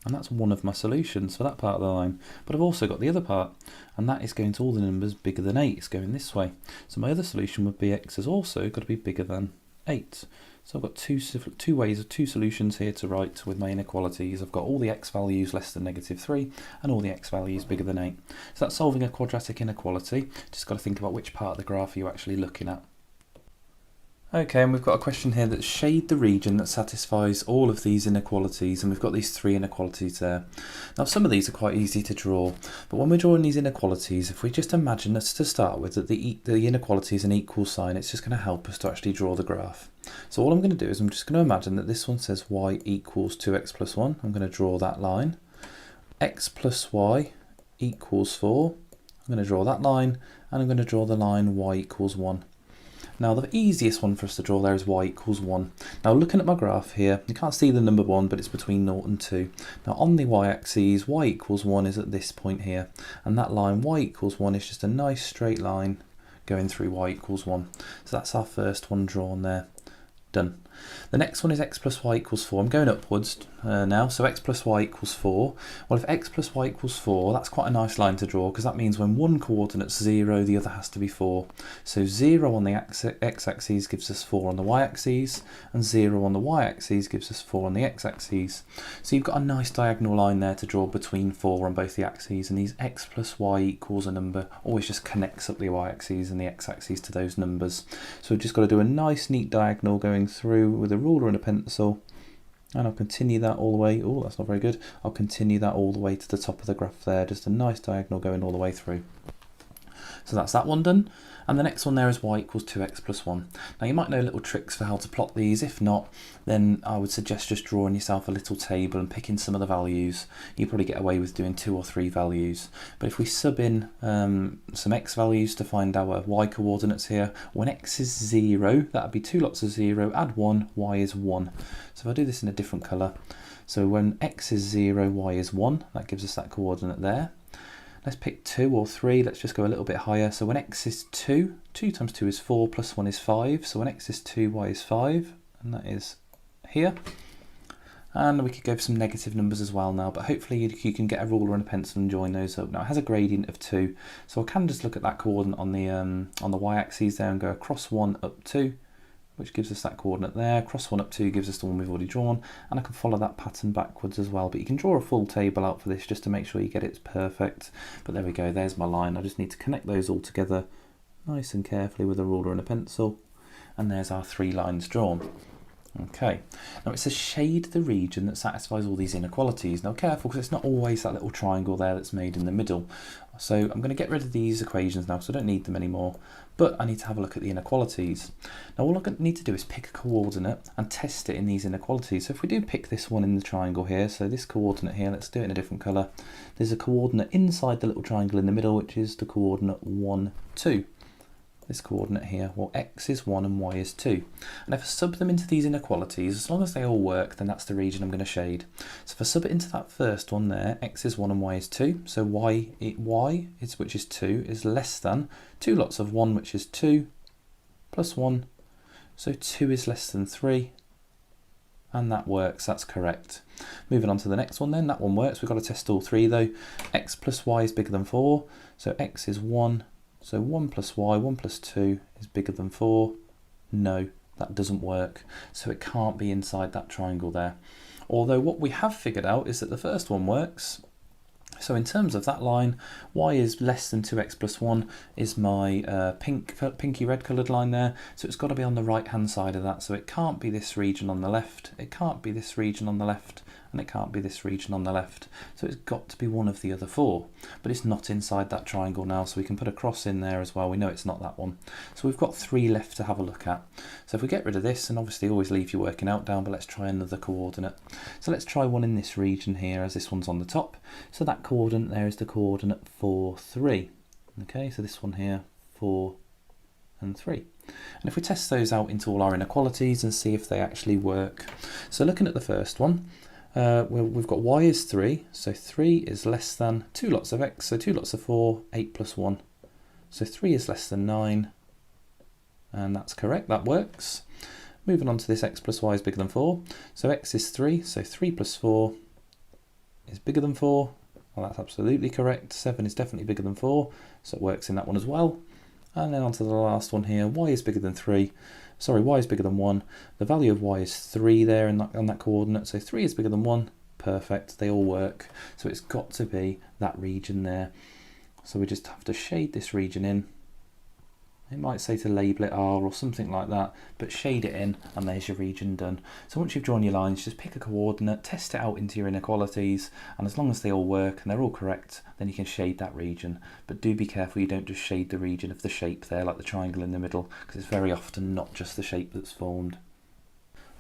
And that's one of my solutions for that part of the line. But I've also got the other part, and that is going to all the numbers bigger than 8. It's going this way. So my other solution would be x has also got to be bigger than 8. So I've got two ways of two solutions here to write with my inequalities. I've got all the x values less than negative 3 and all the x values bigger than 8. So that's solving a quadratic inequality. Just got to think about which part of the graph you're actually looking at. Okay, and we've got a question here that's shade the region that satisfies all of these inequalities, and we've got these three inequalities there. Now some of these are quite easy to draw, but when we're drawing these inequalities, if we just imagine us to start with that the inequality is an equal sign, it's just going to help us to actually draw the graph. So all I'm going to do is I'm just going to imagine that this one says y equals 2x plus 1. I'm going to draw that line. X plus y equals 4. I'm going to draw that line, and I'm going to draw the line y equals 1. Now the easiest one for us to draw there is y equals 1. Now looking at my graph here, you can't see the number 1, but it's between 0 and 2. Now on the y-axis, y equals 1 is at this point here, and that line y equals 1 is just a nice straight line going through y equals 1. So that's our first one drawn there. Done. The next one is x plus y equals 4. I'm going upwards now, so x plus y equals 4. Well, if x plus y equals 4, that's quite a nice line to draw, because that means when one coordinate's 0, the other has to be 4. So 0 on the x-axis gives us 4 on the y-axis, and 0 on the y-axis gives us 4 on the x-axis. So you've got a nice diagonal line there to draw between 4 on both the axes, and these x plus y equals a number always just connects up the y-axis and the x-axis to those numbers. So we've just got to do a nice neat diagonal going through with a ruler and a pencil, and I'll continue that all the way. Oh, that's not very good. I'll continue that all the way to the top of the graph there, just a nice diagonal going all the way through. So that's that one done. And the next one there is y equals 2x plus 1. Now you might know little tricks for how to plot these. If not, then I would suggest just drawing yourself a little table and picking some of the values. You probably get away with doing 2 or 3 values. But if we sub in some x values to find our y coordinates here, when x is 0, that would be 2 lots of 0, add 1, y is 1. So if I do this in a different colour, so when x is 0, y is 1, that gives us that coordinate there. Let's pick 2 or 3, let's just go a little bit higher. So when x is 2, 2 times 2 is 4, plus 1 is 5. So when x is 2, y is 5, and that is here. And we could go for some negative numbers as well now, but hopefully you can get a ruler and a pencil and join those up. Now it has a gradient of 2, so I can just look at that coordinate on the y-axis there and go across 1 up 2, which gives us that coordinate there. Cross 1 up 2 gives us the one we've already drawn, and I can follow that pattern backwards as well. But you can draw a full table out for this just to make sure you get it perfect. But there we go, there's my line. I just need to connect those all together nice and carefully with a ruler and a pencil. And there's our 3 lines drawn. Okay, now it says shade the region that satisfies all these inequalities. Now careful, because it's not always that little triangle there that's made in the middle. So I'm going to get rid of these equations now, so I don't need them anymore. But I need to have a look at the inequalities. Now all I need to do is pick a coordinate and test it in these inequalities. So if we do pick this one in the triangle here, so this coordinate here, let's do it in a different colour. There's a coordinate inside the little triangle in the middle, which is the coordinate 1, 2. This coordinate here, well, x is 1 and y is 2. And if I sub them into these inequalities, as long as they all work, then that's the region I'm going to shade. So if I sub it into that first one there, x is 1 and y is 2, so y which is 2, is less than 2 lots of 1, which is 2, plus 1, so 2 is less than 3, and that works, that's correct. Moving on to the next one then, that one works, we've got to test all 3 though. X plus y is bigger than 4, so x is 1, so 1 plus y, 1 plus 2 is bigger than 4. No, that doesn't work. So it can't be inside that triangle there. Although what we have figured out is that the first one works. So in terms of that line, y is less than 2x plus 1 is my pinky red coloured line there. So it's got to be on the right hand side of that. So it can't be this region on the left. It can't be this region on the left. And it can't be this region on the left. So it's got to be one of the other 4. But it's not inside that triangle now, so we can put a cross in there as well. We know it's not that one. So we've got 3 left to have a look at. So if we get rid of this, and obviously always leave your working out down, but let's try another coordinate. So let's try one in this region here, as this one's on the top. So that coordinate there is the coordinate 4, 3. Okay, so this one here, 4 and 3. And if we test those out into all our inequalities and see if they actually work. So looking at the first one, we've got y is 3, so 3 is less than 2 lots of x, so 2 lots of 4, 8 plus 1. So 3 is less than 9, and that's correct, that works. Moving on to this x plus y is bigger than 4, so x is 3, so 3 plus 4 is bigger than 4. Well, that's absolutely correct. 7 is definitely bigger than 4, so it works in that one as well. And then on to the last one here, y is bigger than 3. Sorry, y is bigger than 1. The value of y is 3 there on that coordinate, so 3 is bigger than 1. Perfect, they all work. So it's got to be that region there. So we just have to shade this region in. It might say to label it R or something like that, but shade it in and there's your region done. So once you've drawn your lines, just pick a coordinate, test it out into your inequalities, and as long as they all work and they're all correct, then you can shade that region. But do be careful you don't just shade the region of the shape there, like the triangle in the middle, because it's very often not just the shape that's formed.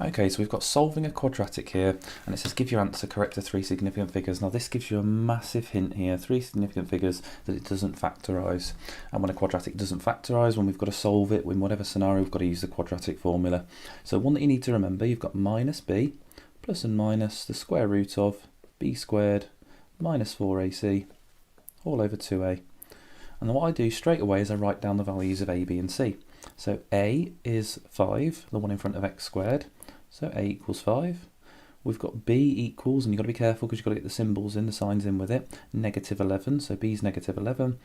Okay, so we've got solving a quadratic here, and it says give your answer correct to 3 significant figures. Now this gives you a massive hint here, 3 significant figures, that it doesn't factorise. And when a quadratic doesn't factorise, when we've got to solve it, in whatever scenario, we've got to use the quadratic formula. So one that you need to remember, you've got minus b, plus and minus the square root of b squared minus 4ac, all over 2a. And then what I do straight away is I write down the values of a, b and c. So a is 5, the one in front of x squared. So a equals 5. We've got b equals, and you've got to be careful because you've got to get the symbols in, the signs in with it, negative 11. So b is negative 11.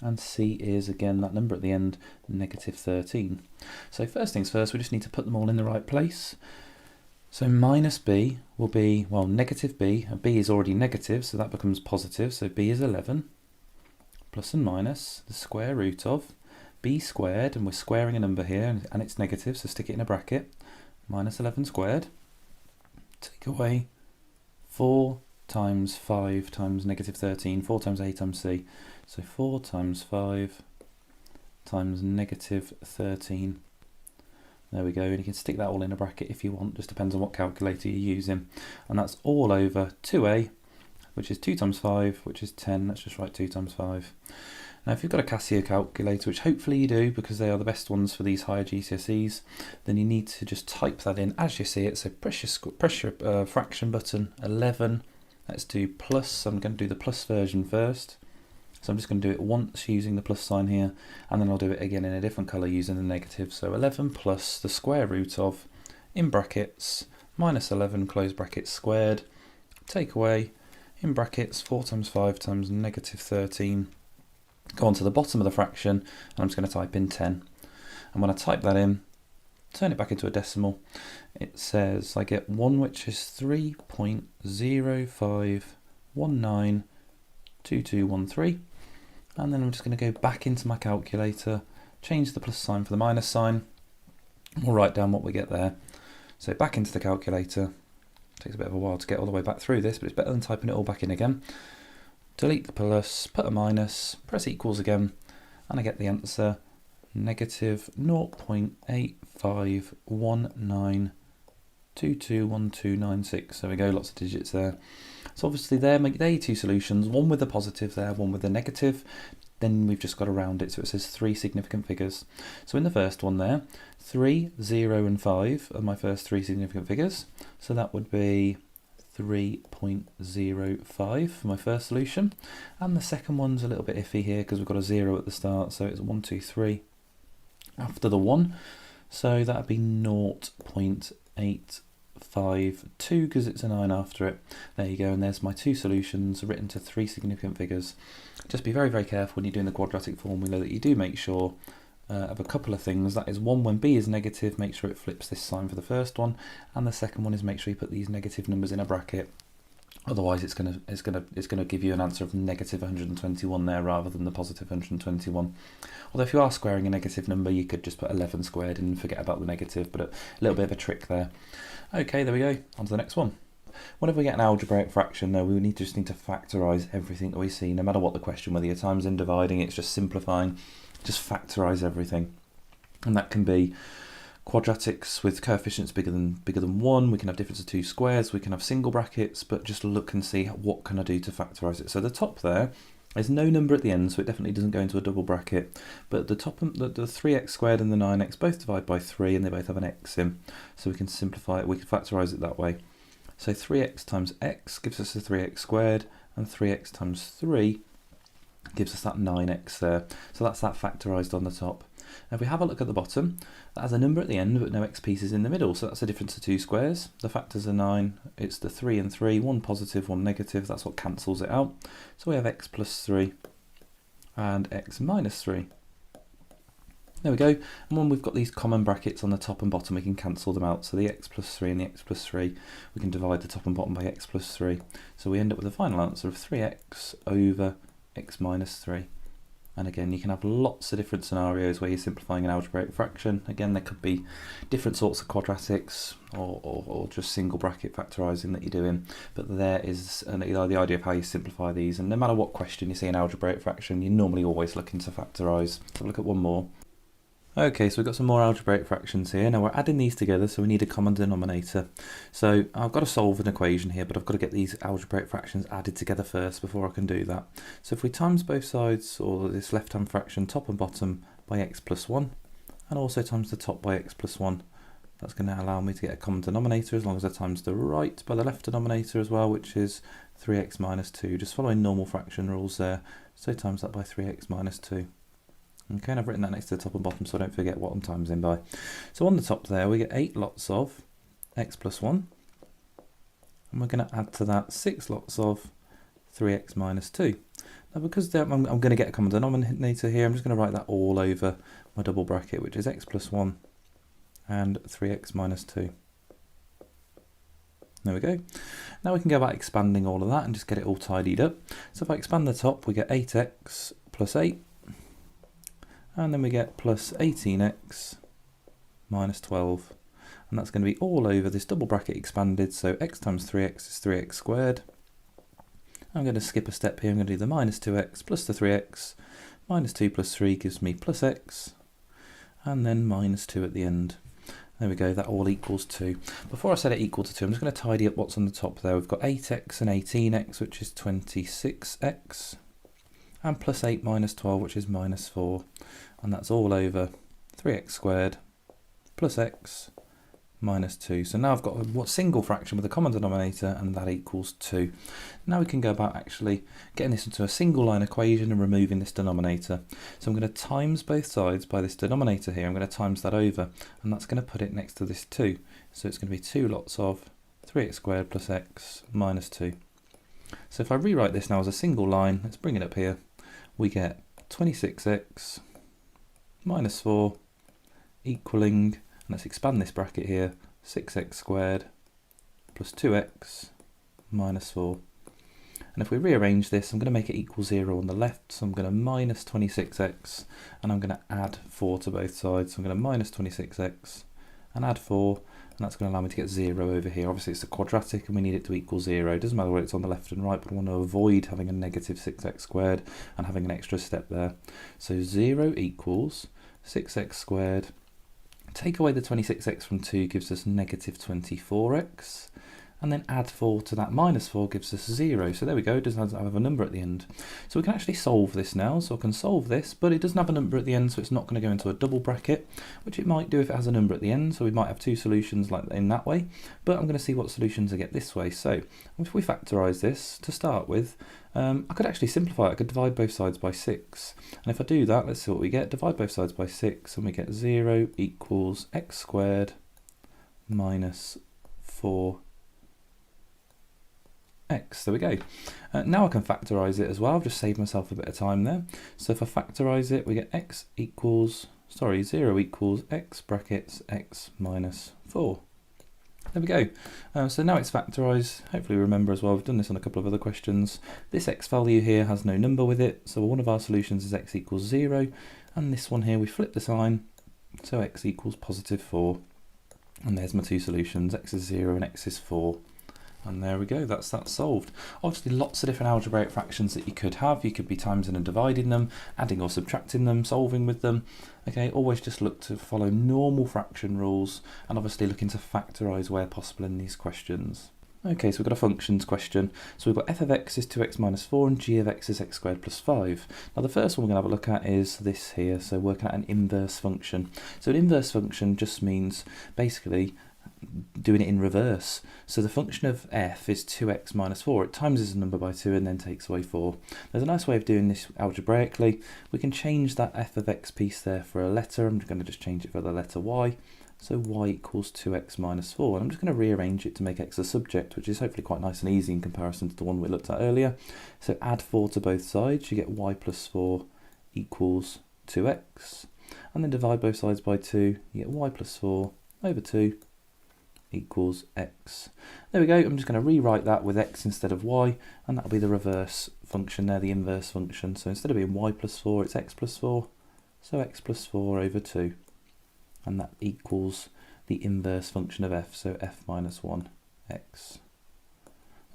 And c is, again, that number at the end, negative 13. So first things first, we just need to put them all in the right place. So minus b will be, well, negative b. And b is already negative, so that becomes positive. So b is 11. Plus and minus the square root of b squared, and we're squaring a number here, and it's negative, so stick it in a bracket, minus 11 squared, take away 4 times 5 times negative 13, 4 times a times c, so 4 times 5 times negative 13. There we go, and you can stick that all in a bracket if you want, just depends on what calculator you're using, and that's all over 2a, which is 2 times 5, which is 10, let's just write 2 times 5. Now if you've got a Casio calculator, which hopefully you do because they are the best ones for these higher GCSEs, then you need to just type that in as you see it. So press your fraction button, 11, let's do plus, I'm going to do the plus version first. So I'm just going to do it once using the plus sign here, and then I'll do it again in a different colour using the negative. So 11 plus the square root of, in brackets, minus 11 close brackets squared, take away, in brackets, 4 times 5 times negative 13, go on to the bottom of the fraction, and I'm just going to type in 10. And when I type that in, turn it back into a decimal, it says I get 1 which is 3.05192213, and then I'm just going to go back into my calculator, change the plus sign for the minus sign, and we'll write down what we get there. So back into the calculator, takes a bit of a while to get all the way back through this, but it's better than typing it all back in again. Delete the plus, put a minus, press equals again, and I get the answer, negative 0.8519221296. There we go, lots of digits there. So obviously there are 2 solutions, one with a positive there, one with a negative. Then we've just got to round it, so it says 3 significant figures. So in the first one there, 3, 0 and 5 are my first 3 significant figures. So that would be 3.05 for my first solution, and the second one's a little bit iffy here because we've got a 0 at the start, so it's 1, 2, 3 after the 1, so that would be 0.852 because it's a 9 after it. There you go, and there's my 2 solutions written to 3 significant figures. Just be very, very careful when you're doing the quadratic formula that you do make sure of a couple of things. That is, one, when b is negative, make sure it flips this sign for the first one, and the second one is make sure you put these negative numbers in a bracket. Otherwise, it's gonna give you an answer of negative 121 there rather than the positive 121. Although if you are squaring a negative number, you could just put 11 squared and forget about the negative, but a little bit of a trick there. Okay, there we go. On to the next one. Whenever we get an algebraic fraction, though, we just need to factorise everything that we see, no matter what the question, whether you're times and dividing, it's just simplifying. Just factorise everything, and that can be quadratics with coefficients bigger than 1. We can have difference of 2 squares. We can have single brackets, but just look and see what can I do to factorise it. So the top there is no number at the end, so it definitely doesn't go into a double bracket. But the top, the 3x squared and the 9x both divide by 3, and they both have an x in, so we can simplify it. We can factorise it that way. So 3x times x gives us a 3x squared, and 3x times 3 gives us that 9x there. So that's that factorised on the top. Now if we have a look at the bottom, that has a number at the end but no x pieces in the middle, so that's a difference of 2 squares. The factors are 9, it's the 3 and 3, one positive, one negative, that's what cancels it out. So we have x plus 3 and x minus 3. There we go, and when we've got these common brackets on the top and bottom, we can cancel them out. So the x plus 3 and the x plus 3, we can divide the top and bottom by x plus 3. So we end up with a final answer of 3x over x minus 3. And again, you can have lots of different scenarios where you're simplifying an algebraic fraction. Again, there could be different sorts of quadratics or just single bracket factorising that you're doing. But there is the idea of how you simplify these. And no matter what question you see in algebraic fraction, you're normally always looking to factorise. So look at one more. Okay, so we've got some more algebraic fractions here. Now we're adding these together, so we need a common denominator. So I've got to solve an equation here, but I've got to get these algebraic fractions added together first before I can do that. So if we times both sides, or this left-hand fraction, top and bottom, by x plus 1, and also times the top by x plus 1, that's going to allow me to get a common denominator as long as I times the right by the left denominator as well, which is 3x minus 2, just following normal fraction rules there. So times that by 3x minus 2. Okay, and I've written that next to the top and bottom so I don't forget what I'm timesing by. So on the top there we get 8 lots of x plus 1, and we're going to add to that 6 lots of 3x minus 2. Now because I'm going to get a common denominator here, I'm just going to write that all over my double bracket, which is x plus 1 and 3x minus 2. There we go. Now we can go about expanding all of that and just get it all tidied up. So if I expand the top, we get 8x plus 8. And then we get plus 18x minus 12. And that's going to be all over this double bracket expanded. So x times 3x is 3x squared. I'm going to skip a step here. I'm going to do the minus 2x plus the 3x. Minus 2 plus 3 gives me plus x. And then minus 2 at the end. There we go, that all equals 2. Before I set it equal to 2, I'm just going to tidy up what's on the top there. We've got 8x and 18x, which is 26x. And plus 8 minus 12, which is minus 4. And that's all over 3x squared plus x minus 2. So now I've got a single fraction with a common denominator, and that equals 2. Now we can go about actually getting this into a single line equation and removing this denominator. So I'm going to times both sides by this denominator here. I'm going to times that over, and that's going to put it next to this 2. So it's going to be 2 lots of 3x squared plus x minus 2. So if I rewrite this now as a single line, let's bring it up here. We get 26x minus 4 equaling, and let's expand this bracket here, 6x squared plus 2x minus 4. And if we rearrange this, I'm going to make it equal 0 on the left, so I'm going to minus 26x, and I'm going to add 4 to both sides. So I'm going to minus 26x and add 4, and that's going to allow me to get 0 over here. Obviously it's a quadratic and we need it to equal 0. It doesn't matter whether it's on the left and right, but I want to avoid having a negative 6x squared and having an extra step there. So 0 equals 6x squared. Take away the 26x from 2 gives us negative 24x. And then add 4 to that minus 4 gives us 0. So there we go, it doesn't have a number at the end. So we can actually solve this now. So I can solve this, but it doesn't have a number at the end, so it's not going to go into a double bracket, which it might do if it has a number at the end. So we might have two solutions like in that way, but I'm going to see what solutions I get this way. So if we factorise this to start with, I could actually simplify it. I could divide both sides by 6. And if I do that, let's see what we get. Divide both sides by 6, and we get 0 equals x squared minus 4 x. There we go. Now I can factorise it as well. I've just saved myself a bit of time there. So if I factorise it, we get 0 equals x brackets x minus 4. There we go. So now it's factorised. Hopefully remember as well, we've done this on a couple of other questions. This x value here has no number with it, so one of our solutions is x equals 0, and this one here we flip the sign, so x equals positive 4. And there's my two solutions, x is 0 and x is 4. And there we go, that's that solved. Obviously lots of different algebraic fractions that you could have. You could be timesing and dividing them, adding or subtracting them, solving with them. Okay, always just look to follow normal fraction rules, and obviously looking to factorise where possible in these questions. Okay, so we've got a functions question. So we've got f of x is 2x minus 4 and g of x is x squared plus 5. Now the first one we're going to have a look at is this here, so working out an inverse function. So an inverse function just means basically doing it in reverse. So the function of f is 2x minus 4. It times a number by 2 and then takes away 4. There's a nice way of doing this algebraically. We can change that f of x piece there for a letter. I'm going to just change it for the letter y. So y equals 2x minus 4. And I'm just going to rearrange it to make x a subject, which is hopefully quite nice and easy in comparison to the one we looked at earlier. So add 4 to both sides. You get y plus 4 equals 2x. And then divide both sides by 2. You get y plus 4 over 2 equals x. There we go. I'm just going to rewrite that with x instead of y, and that'll be the reverse function there, the inverse function. So instead of being y plus 4, it's x plus 4, so x plus 4 over 2, and that equals the inverse function of f, so f minus 1 x.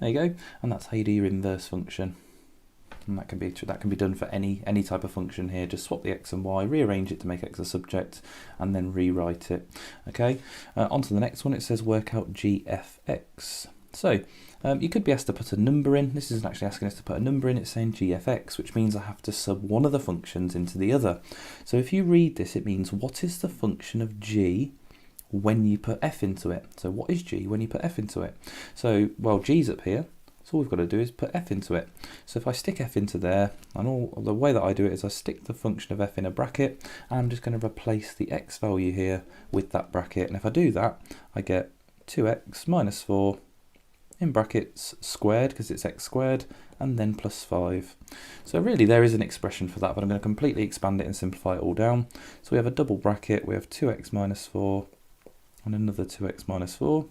There you go, and that's how you do your inverse function. and that can be done for any type of function here. Just swap the x and y, rearrange it to make x a subject, and then rewrite it. Okay, on to the next one. It says work out g(f(x). So you could be asked to put a number in. This isn't actually asking us to put a number in, it's saying g(f(x), which means I have to sub one of the functions into the other. So if you read this, it means what is the function of g when you put f into it? So what is g when you put f into it? So, well, g's up here, so all we've got to do is put f into it. So if I stick f into there, and the way that I do it is I stick the function of f in a bracket, and I'm just going to replace the x value here with that bracket. And if I do that, I get 2x minus 4 in brackets squared, because it's x squared, and then plus 5. So really there is an expression for that, but I'm going to completely expand it and simplify it all down. So we have a double bracket, we have 2x minus 4 and another 2x minus 4.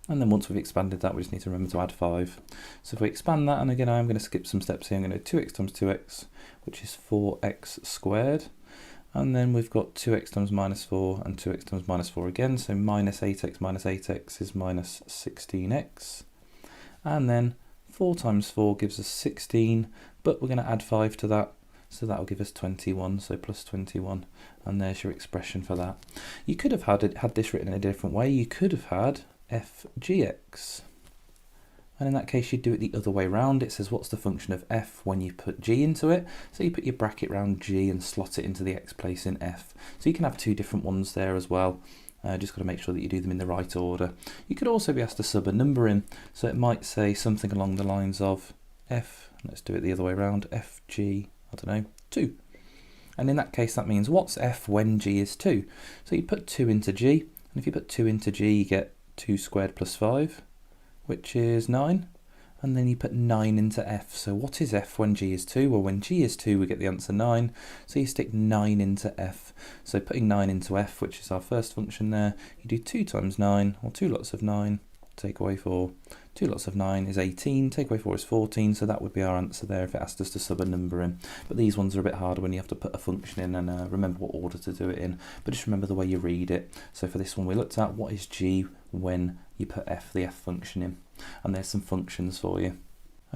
And then once we've expanded that, we just need to remember to add 5. So if we expand that, and again I'm going to skip some steps here, I'm going to do 2x times 2x, which is 4x squared. And then we've got 2x times minus 4 and 2x times minus 4 again, so minus 8x is minus 16x. And then 4 times 4 gives us 16, but we're going to add 5 to that, so that will give us 21, so plus 21. And there's your expression for that. You could have had this written in a different way. You could have had f(gx). And in that case, you'd do it the other way around. It says, what's the function of f when you put g into it? So you put your bracket around g and slot it into the x place in f. So you can have two different ones there as well. Just got to make sure that you do them in the right order. You could also be asked to sub a number in. So it might say something along the lines of f, let's do it the other way around, fg, I don't know, 2. And in that case, that means what's f when g is 2? So you put 2 into g, and if you put 2 into g, you get 2 squared plus 5. Which is 9, and then you put 9 into f. So what is f when g is 2? Well, when g is 2, we get the answer 9, so you stick 9 into f. So putting 9 into f, which is our first function there, you do 2 times 9, or 2 lots of 9, take away 4. 2 lots of 9 is 18, take away 4 is 14, so that would be our answer there if it asked us to sub a number in. But these ones are a bit harder when you have to put a function in and remember what order to do it in, but just remember the way you read it. So for this one we looked at, what is g when you put the f function in? And there's some functions for you.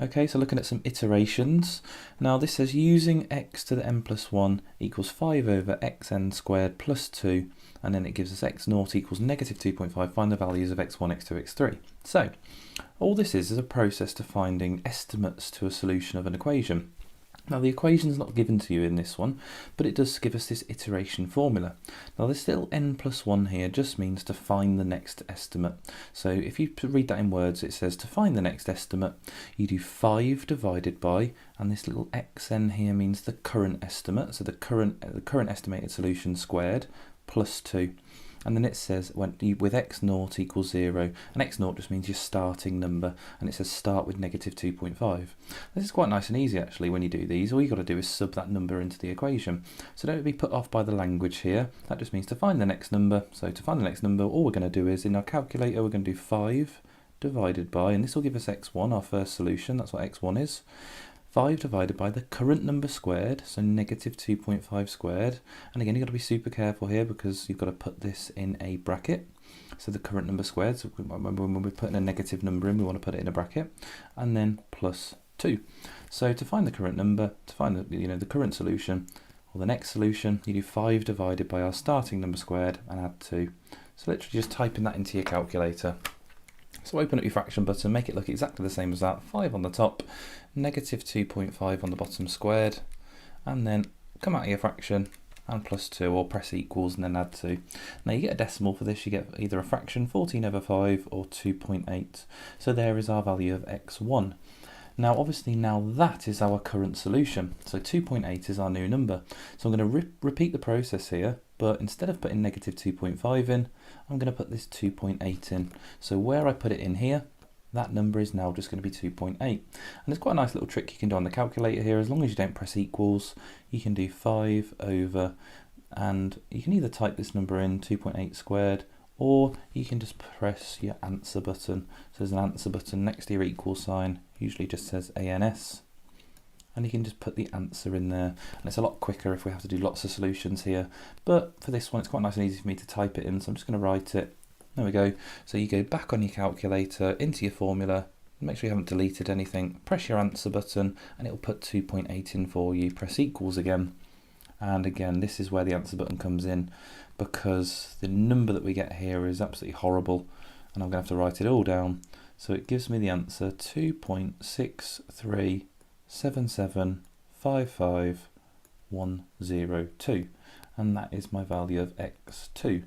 Okay, so looking at some iterations. Now this says using x to the n plus 1 equals 5 over xn squared plus 2, and then it gives us x naught equals negative 2.5, find the values of x1, x2, x3. So all this is a process to finding estimates to a solution of an equation. Now the equation is not given to you in this one, but it does give us this iteration formula. Now this little n plus 1 here just means to find the next estimate. So if you read that in words, it says to find the next estimate, you do 5 divided by, and this little xn here means the current estimate, so the current estimated solution squared, plus 2. And then it says with x naught equals 0, and x naught just means your starting number, and it says start with negative 2.5. This is quite nice and easy actually when you do these. All you've got to do is sub that number into the equation. So don't be put off by the language here. That just means to find the next number. So to find the next number, all we're going to do is in our calculator we're going to do 5 divided by, and this will give us x1, our first solution, that's what x1 is. 5 divided by the current number squared, so negative 2.5 squared. And again, you've got to be super careful here because you've got to put this in a bracket. So the current number squared, so remember when we're putting a negative number in, we want to put it in a bracket. And then plus 2. So to find the current number, to find the current solution, or the next solution, you do 5 divided by our starting number squared and add 2. So literally just typing that into your calculator. So open up your fraction button, make it look exactly the same as that, 5 on the top, negative 2.5 on the bottom squared, and then come out of your fraction and plus 2, or press equals and then add 2. Now you get a decimal for this, you get either a fraction, 14 over 5, or 2.8. So there is our value of x1. Now obviously now that is our current solution, so 2.8 is our new number. So I'm going to repeat the process here, but instead of putting negative 2.5 in, I'm going to put this 2.8 in. So where I put it in here, that number is now just going to be 2.8. And there's quite a nice little trick you can do on the calculator here. As long as you don't press equals, you can do 5 over, and you can either type this number in, 2.8 squared, or you can just press your answer button. So there's an answer button next to your equal sign, usually just says ANS, and you can just put the answer in there. And it's a lot quicker if we have to do lots of solutions here, but for this one it's quite nice and easy for me to type it in, so I'm just going to write it. There we go. So you go back on your calculator, into your formula, make sure you haven't deleted anything, press your answer button and it'll put 2.8 in for you. Press equals again, and again this is where the answer button comes in, because the number that we get here is absolutely horrible and I'm going to have to write it all down. So it gives me the answer 2.6377555102, and that is my value of x2.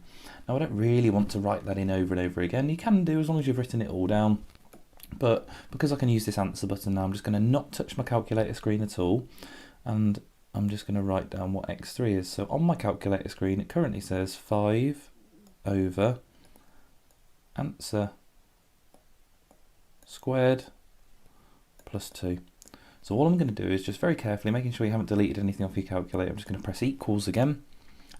Now I don't really want to write that in over and over again. You can do as long as you've written it all down, but because I can use this answer button now, I'm just going to not touch my calculator screen at all, and I'm just going to write down what x3 is. So on my calculator screen it currently says 5 over answer squared plus 2. So all I'm going to do is just very carefully, making sure you haven't deleted anything off your calculator, I'm just going to press equals again,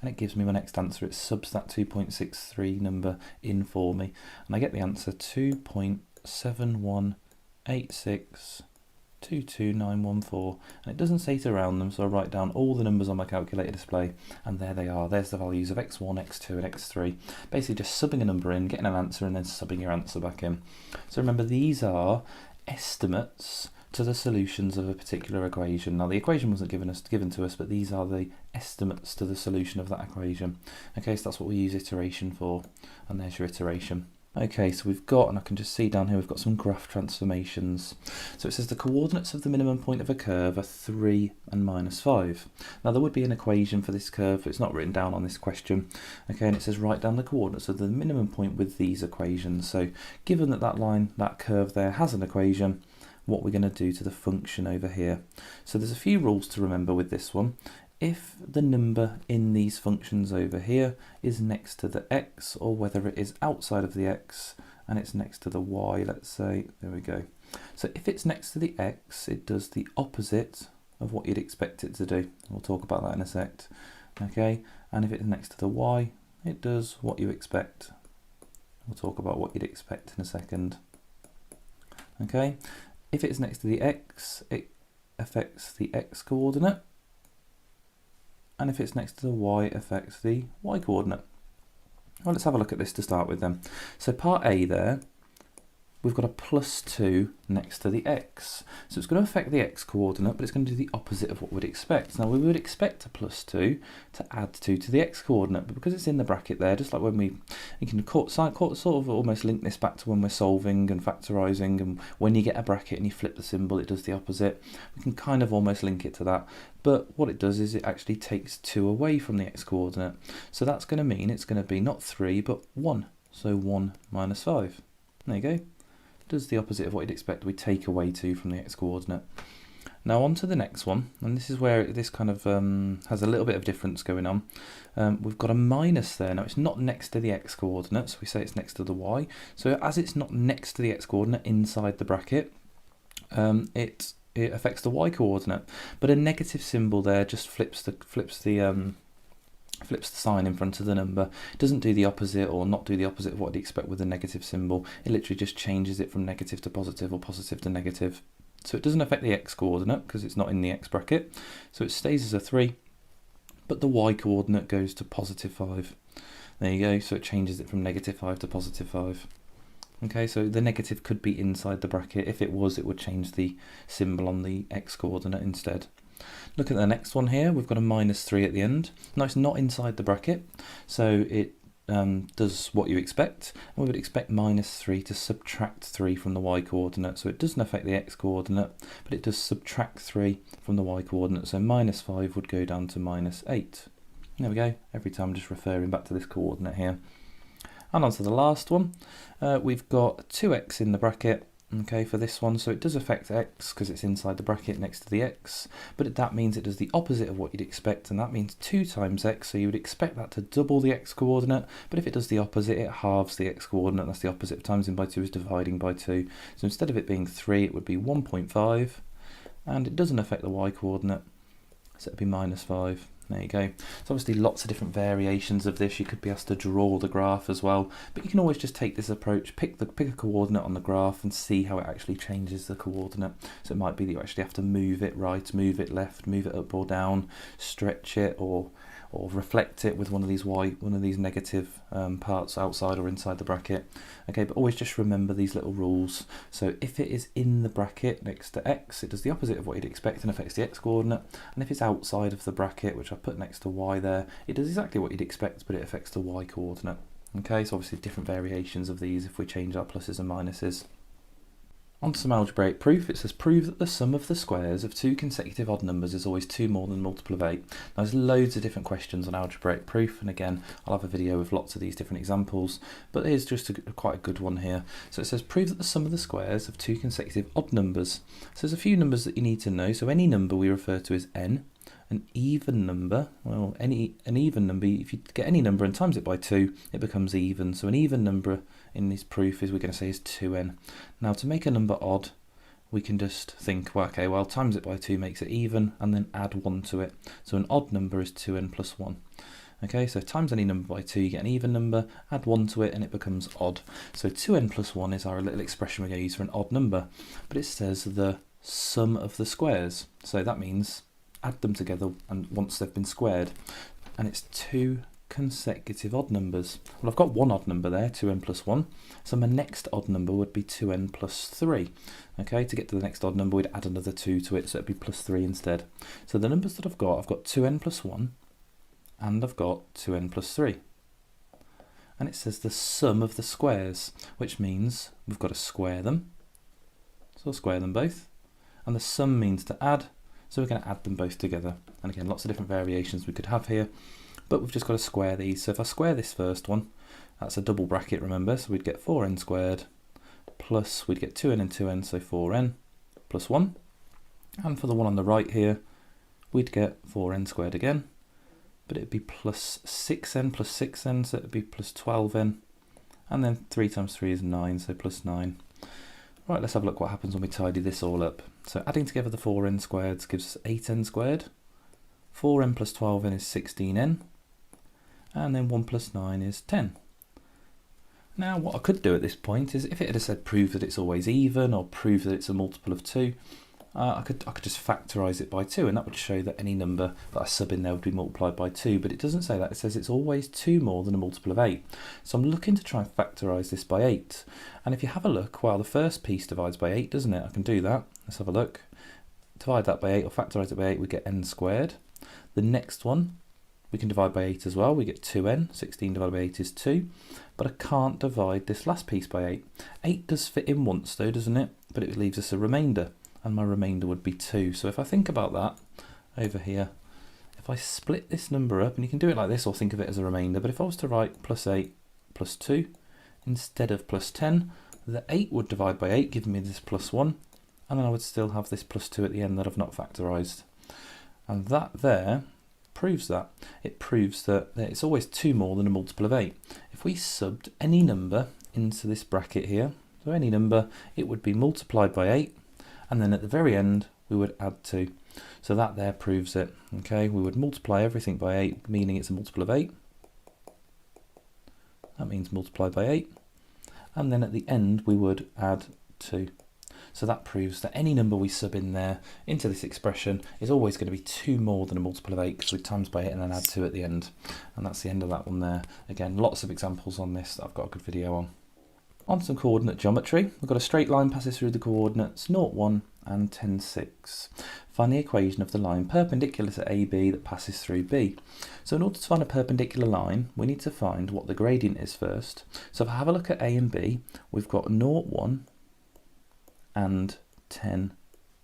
and it gives me my next answer. It subs that 2.63 number in for me, and I get the answer 2.718622914, and it doesn't say to round them, so I write down all the numbers on my calculator display, and there they are. There's the values of x1, x2 and x3, basically just subbing a number in, getting an answer and then subbing your answer back in. So remember, these are estimates to the solutions of a particular equation. Now the equation wasn't given to us, but these are the estimates to the solution of that equation. Okay, so that's what we use iteration for, and there's your iteration. Okay, so we've got, and I can just see down here, we've got some graph transformations. So it says the coordinates of the minimum point of a curve are 3 and -5. Now there would be an equation for this curve, but it's not written down on this question. Okay, and it says write down the coordinates of the minimum point with these equations. So given that that line, that curve there has an equation, what we're going to do to the function over here. So there's a few rules to remember with this one. If the number in these functions over here is next to the x, or whether it is outside of the x and it's next to the y, let's say, there we go. So if it's next to the x, it does the opposite of what you'd expect it to do. We'll talk about that in a sec. Okay, and if it's next to the y, it does what you expect. We'll talk about what you'd expect in a second. Okay, if it's next to the x, it affects the x coordinate. And if it's next to the y, it affects the y coordinate. Well, let's have a look at this to start with then. So part A there, we've got a +2 next to the x. So it's going to affect the x coordinate, but it's going to do the opposite of what we'd expect. Now we would expect a +2 to add 2 to the x coordinate, but because it's in the bracket there, just like when you can sort of almost link this back to when we're solving and factorising, and when you get a bracket and you flip the symbol, it does the opposite. We can kind of almost link it to that. But what it does is it actually takes 2 away from the x coordinate. So that's going to mean it's going to be not 3, but 1. So 1 minus 5. There you go. Does the opposite of what you'd expect. We take away 2 from the x coordinate. Now on to the next one, and this is where this kind of has a little bit of difference going on. We've got a minus there. Now it's not next to the x coordinate, so we say it's next to the y. So as it's not next to the x coordinate inside the bracket, it affects the y coordinate. But a negative symbol there just flips the sign in front of the number. It doesn't do the opposite, or not do the opposite of what you'd expect with a negative symbol. It literally just changes it from negative to positive, or positive to negative. So it doesn't affect the x coordinate because it's not in the x bracket. So it stays as a 3, but the y coordinate goes to +5. There you go. So it changes it from -5 to +5. Okay, so the negative could be inside the bracket. If it was, it would change the symbol on the x coordinate instead. Look at the next one here. We've got a -3 at the end. Now it's not inside the bracket, so it does what you expect. And we would expect -3 to subtract 3 from the y coordinate. So it doesn't affect the x coordinate, but it does subtract 3 from the y coordinate. So -5 would go down to -8. There we go. Every time I'm just referring back to this coordinate here. And on to the last one. We've got 2x in the bracket, okay, for this one. So it does affect x because it's inside the bracket next to the x, but that means it does the opposite of what you'd expect, and that means 2 times x. So you would expect that to double the x coordinate, but if it does the opposite, it halves the x coordinate. That's the opposite of times in by 2 is dividing by 2. So instead of it being 3, it would be 1.5, and it doesn't affect the y coordinate, so it'd be -5. There you go. So obviously lots of different variations of this. You could be asked to draw the graph as well, but you can always just take this approach, pick a coordinate on the graph and see how it actually changes the coordinate. So it might be that you actually have to move it right, move it left, move it up or down, stretch it, or reflect it with one of these negative parts outside or inside the bracket. Okay, but always just remember these little rules. So if it is in the bracket next to x, it does the opposite of what you'd expect and affects the x coordinate. And if it's outside of the bracket, which I put next to y there, it does exactly what you'd expect, but it affects the y coordinate. Okay, so obviously different variations of these if we change our pluses and minuses. On to some algebraic proof. It says prove that the sum of the squares of two consecutive odd numbers is always 2 more than a multiple of 8. Now there's loads of different questions on algebraic proof, and again I'll have a video with lots of these different examples, but here's just quite a good one here. So it says prove that the sum of the squares of two consecutive odd numbers. So there's a few numbers that you need to know. So any number we refer to as n. An even number, well, an even number, if you get any number and times it by 2, it becomes even. So an even number in this proof we're going to say is 2n. Now to make a number odd, we can just think, well, okay, well, times it by 2 makes it even, and then add 1 to it. So an odd number is 2n plus 1. Okay, so times any number by 2, you get an even number, add 1 to it, and it becomes odd. So 2n plus 1 is our little expression we're going to use for an odd number. But it says the sum of the squares. So that means add them together and once they've been squared, and it's 2 consecutive odd numbers. Well, I've got one odd number there, 2n plus 1, so my next odd number would be 2n plus 3. Okay, to get to the next odd number we'd add another 2 to it, so it'd be plus 3 instead. So the numbers that I've got 2n plus 1 and I've got 2n plus 3. And it says the sum of the squares, which means we've got to square them. So I'll square them both. And the sum means to add, so we're going to add them both together. And again, lots of different variations we could have here, but we've just got to square these. So if I square this first one, that's a double bracket, remember, so we'd get 4n squared plus we'd get 2n and 2n, so 4n plus 1. And for the one on the right here, we'd get 4n squared again, but it'd be plus 6n plus 6n, so it'd be plus 12n. And then 3 times 3 is 9, so plus 9. Right, let's have a look what happens when we tidy this all up. So adding together the 4n squareds gives us 8n squared. 4n plus 12n is 16n. And then 1 plus 9 is 10. Now what I could do at this point is, if it had said prove that it's always even, or prove that it's a multiple of 2, I could just factorise it by 2, and that would show that any number that I sub in there would be multiplied by 2, but it doesn't say that. It says it's always 2 more than a multiple of 8. So I'm looking to try and factorise this by 8. And if you have a look, well, the first piece divides by 8, doesn't it? I can do that. Let's have a look. Divide that by 8, or factorise it by 8, we get n squared. The next one, we can divide by 8 as well. We get 2n. 16 divided by 8 is 2. But I can't divide this last piece by 8. 8 does fit in once though, doesn't it? But it leaves us a remainder. And my remainder would be 2. So if I think about that over here, if I split this number up, and you can do it like this or think of it as a remainder, but if I was to write plus 8 plus 2 instead of plus 10, the 8 would divide by 8, giving me this plus 1, and then I would still have this plus 2 at the end that I've not factorised. And that there proves that. It proves that it's always 2 more than a multiple of 8. If we subbed any number into this bracket here, so any number, it would be multiplied by 8, and then at the very end we would add 2. So that there proves it. Okay, we would multiply everything by 8, meaning it's a multiple of 8. That means multiply by 8. And then at the end we would add 2. So that proves that any number we sub in there into this expression is always going to be 2 more than a multiple of 8, because we times by 8 and then add 2 at the end. And that's the end of that one there. Again, lots of examples on this that I've got a good video on. On to some coordinate geometry, we've got a straight line passes through the coordinates 0, 1 and 10, 6. Find the equation of the line perpendicular to AB that passes through B. So in order to find a perpendicular line, we need to find what the gradient is first. So if I have a look at A and B, we've got 0, 1 and 10,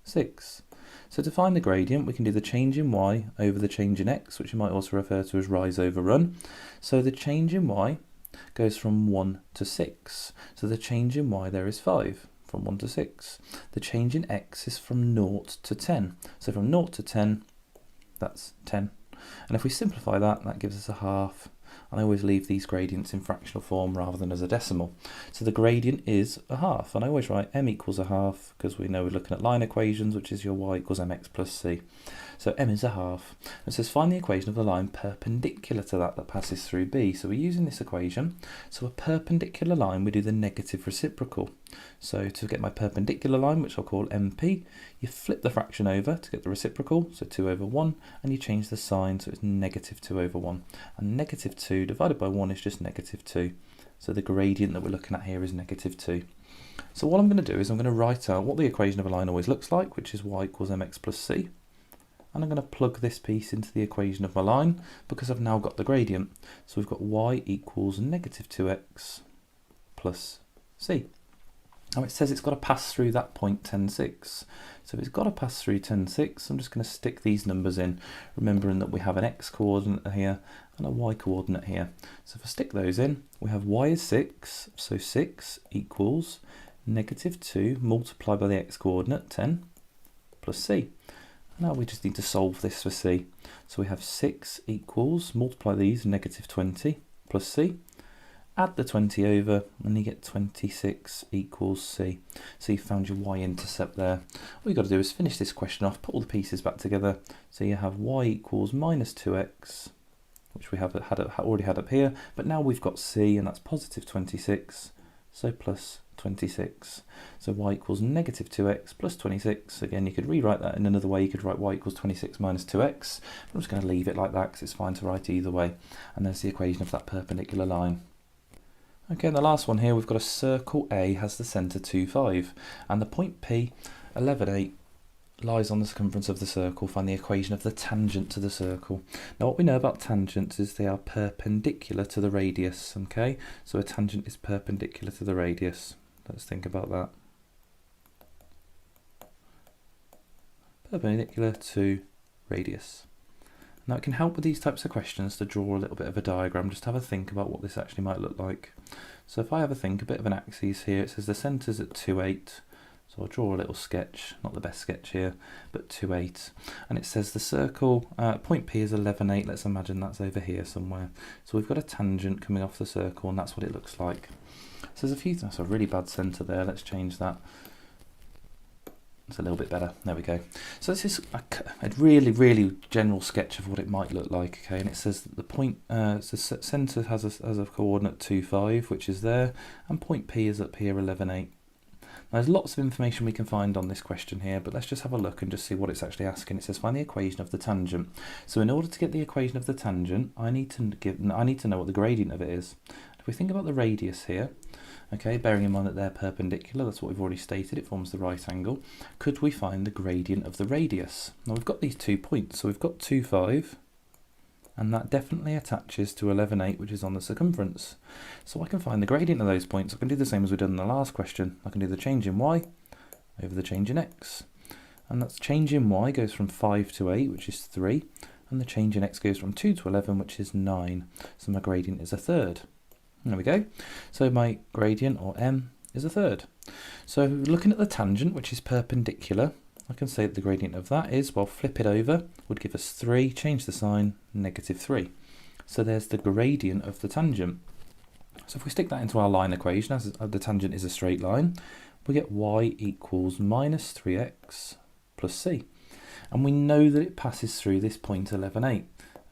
6. So to find the gradient, we can do the change in y over the change in x, which you might also refer to as rise over run. So the change in y goes from 1 to 6. So the change in y there is 5, from 1 to 6. The change in x is from 0 to 10. So from 0 to 10, that's 10. And if we simplify that, that gives us a half. and I always leave these gradients in fractional form rather than as a decimal. So the gradient is a half, and I always write m equals a half because we know we're looking at line equations, which is your y equals mx plus c. So m is a half. It says find the equation of the line perpendicular to that passes through B. So we're using this equation. So a perpendicular line, we do the negative reciprocal. So to get my perpendicular line, which I'll call MP, you flip the fraction over to get the reciprocal, so 2 over 1, and you change the sign, so it's negative 2 over 1. And negative 2 divided by 1 is just negative 2. So the gradient that we're looking at here is negative 2. So what I'm going to do is I'm going to write out what the equation of a line always looks like, which is y equals mx plus c. And I'm going to plug this piece into the equation of my line because I've now got the gradient. So we've got y equals negative 2x plus c. Now it says it's got to pass through that point 10, 6. So it's got to pass through 10, 6. I'm just going to stick these numbers in, remembering that we have an x coordinate here and a y coordinate here. So if I stick those in, we have y is 6, so 6 equals negative 2 multiplied by the x coordinate, 10, plus c. Now we just need to solve this for c. So we have 6 equals, multiply these, negative 20 plus c. Add the 20 over and you get 26 equals c. So you found your y-intercept there. All you've got to do is finish this question off, put all the pieces back together. So you have y equals minus 2x, which we have already had up here, but now we've got c, and that's positive 26, so plus 26. So y equals negative 2x plus 26. Again, you could rewrite that in another way. You could write y equals 26 minus 2x. I'm just going to leave it like that because it's fine to write either way. And there's the equation of that perpendicular line. Okay, and the last one here, we've got a circle A has the centre 2, 5, and the point P, 11, 8, lies on the circumference of the circle. Find the equation of the tangent to the circle. Now what we know about tangents is they are perpendicular to the radius, okay? So a tangent is perpendicular to the radius. Let's think about that. Perpendicular to radius. Now it can help with these types of questions to draw a little bit of a diagram, just have a think about what this actually might look like. So if I have a think, a bit of an axis here, it says the centre's at 2, 8. So I'll draw a little sketch, not the best sketch here, but 2, 8. And it says the circle, point P is 11, 8. Let's imagine that's over here somewhere. So we've got a tangent coming off the circle, and that's what it looks like. So there's a few things, that's a really bad centre there. Let's change that. It's a little bit better. There we go. So this is a really, really general sketch of what it might look like. Okay, and it says that the point, the centre has a coordinate 2, 5, which is there, and point P is up here 11, 8. Now, there's lots of information we can find on this question here, but let's just have a look and just see what it's actually asking. It says find the equation of the tangent. So in order to get the equation of the tangent, I need to know what the gradient of it is. If we think about the radius here, okay, bearing in mind that they're perpendicular, that's what we've already stated, it forms the right angle. Could we find the gradient of the radius? Now we've got these 2 points, so we've got 2, 5, and that definitely attaches to 11, 8, which is on the circumference. So I can find the gradient of those points. I can do the same as we did in the last question. I can do the change in y over the change in x. And that's change in y goes from 5 to 8, which is 3, and the change in x goes from 2 to 11, which is 9. So my gradient is a third. There we go. So my gradient, or m, is a third. So looking at the tangent, which is perpendicular, I can say that the gradient of that is, well, flip it over, would give us 3, change the sign, negative 3. So there's the gradient of the tangent. So if we stick that into our line equation, as the tangent is a straight line, we get y equals minus 3x plus c. And we know that it passes through this point 11, 8.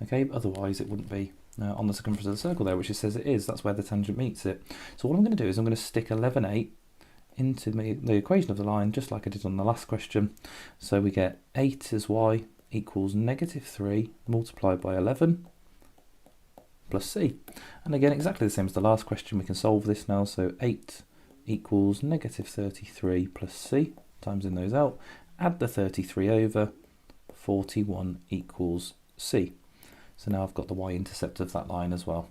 Okay, but otherwise it wouldn't be on the circumference of the circle there, which it says it is. That's where the tangent meets it. So what I'm going to do is I'm going to stick 11, 8 into the equation of the line, just like I did on the last question. So we get 8 as y equals negative 3 multiplied by 11 plus c. And again, exactly the same as the last question, we can solve this now. So 8 equals negative 33 plus c, times in those out, add the 33 over, 41 equals c. So now I've got the y-intercept of that line as well.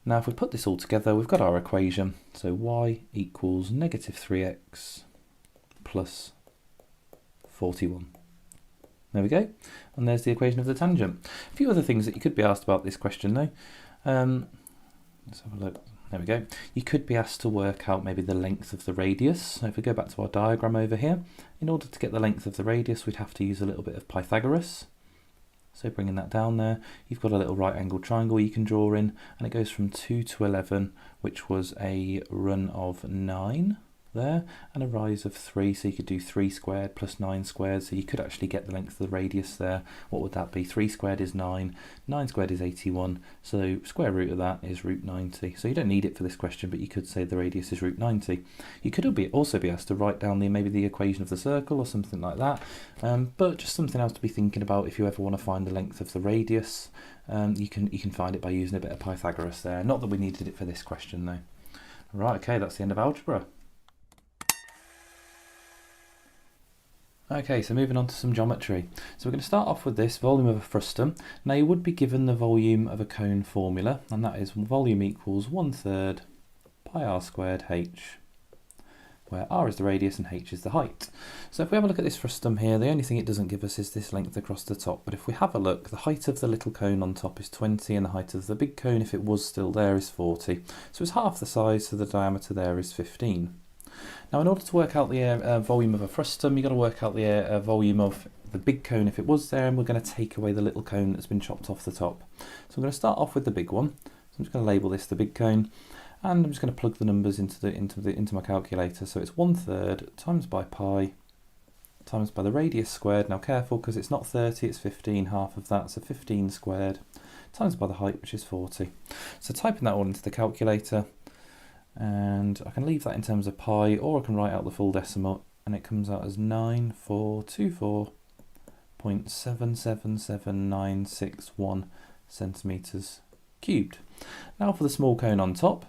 Now if we put this all together, we've got our equation. So y equals negative 3x plus 41. There we go. And there's the equation of the tangent. A few other things that you could be asked about this question though. Let's have a look. There we go. You could be asked to work out maybe the length of the radius. So if we go back to our diagram over here, in order to get the length of the radius, we'd have to use a little bit of Pythagoras. So bringing that down there, you've got a little right angled triangle you can draw in, and it goes from 2 to 11, which was a run of 9 there, and a rise of 3, so you could do 3 squared plus 9 squared, so you could actually get the length of the radius there. What would that be? 3 squared is 9, 9 squared is 81, so square root of that is root 90. So you don't need it for this question, but you could say the radius is root 90. You could also be asked to write down maybe the equation of the circle or something like that, but just something else to be thinking about if you ever want to find the length of the radius. You can find it by using a bit of Pythagoras there. Not that we needed it for this question though. Right, okay, that's the end of algebra. Okay, so moving on to some geometry. So we're going to start off with this volume of a frustum. Now you would be given the volume of a cone formula, and that is volume equals 1/3 pi r squared h, where r is the radius and h is the height. So if we have a look at this frustum here, the only thing it doesn't give us is this length across the top. But if we have a look, the height of the little cone on top is 20, and the height of the big cone, if it was still there, is 40. So it's half the size, so the diameter there is 15. Now in order to work out the volume of a frustum, you've got to work out the volume of the big cone if it was there, and we're going to take away the little cone that's been chopped off the top. So I'm going to start off with the big one. So I'm just going to label this the big cone, and I'm just going to plug the numbers into my calculator. So it's 1/3 times by pi times by the radius squared. Now careful, because it's not 30, it's 15, half of that, so 15 squared, times by the height, which is 40. So typing that all into the calculator, and I can leave that in terms of pi, or I can write out the full decimal, and it comes out as 9424.777961 centimetres cubed. Now for the small cone on top,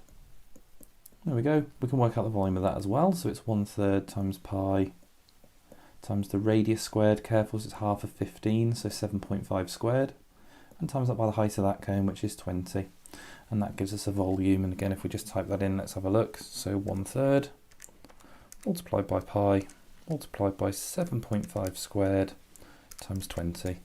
there we go, we can work out the volume of that as well. So it's 1/3 times pi times the radius squared, careful, so it's half of 15, so 7.5 squared, and times that by the height of that cone, which is 20. And that gives us a volume, and again if we just type that in, let's have a look. So 1/3 multiplied by pi multiplied by 7.5 squared times 20,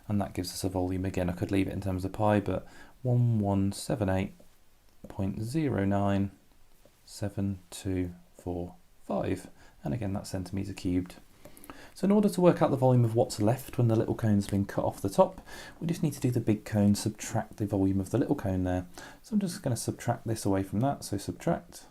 and that gives us a volume. Again, I could leave it in terms of pi, but 1178.09724.5, and again that's centimetre cubed. So in order to work out the volume of what's left when the little cone's been cut off the top, we just need to do the big cone, subtract the volume of the little cone there. So I'm just going to subtract this away from that, so subtract.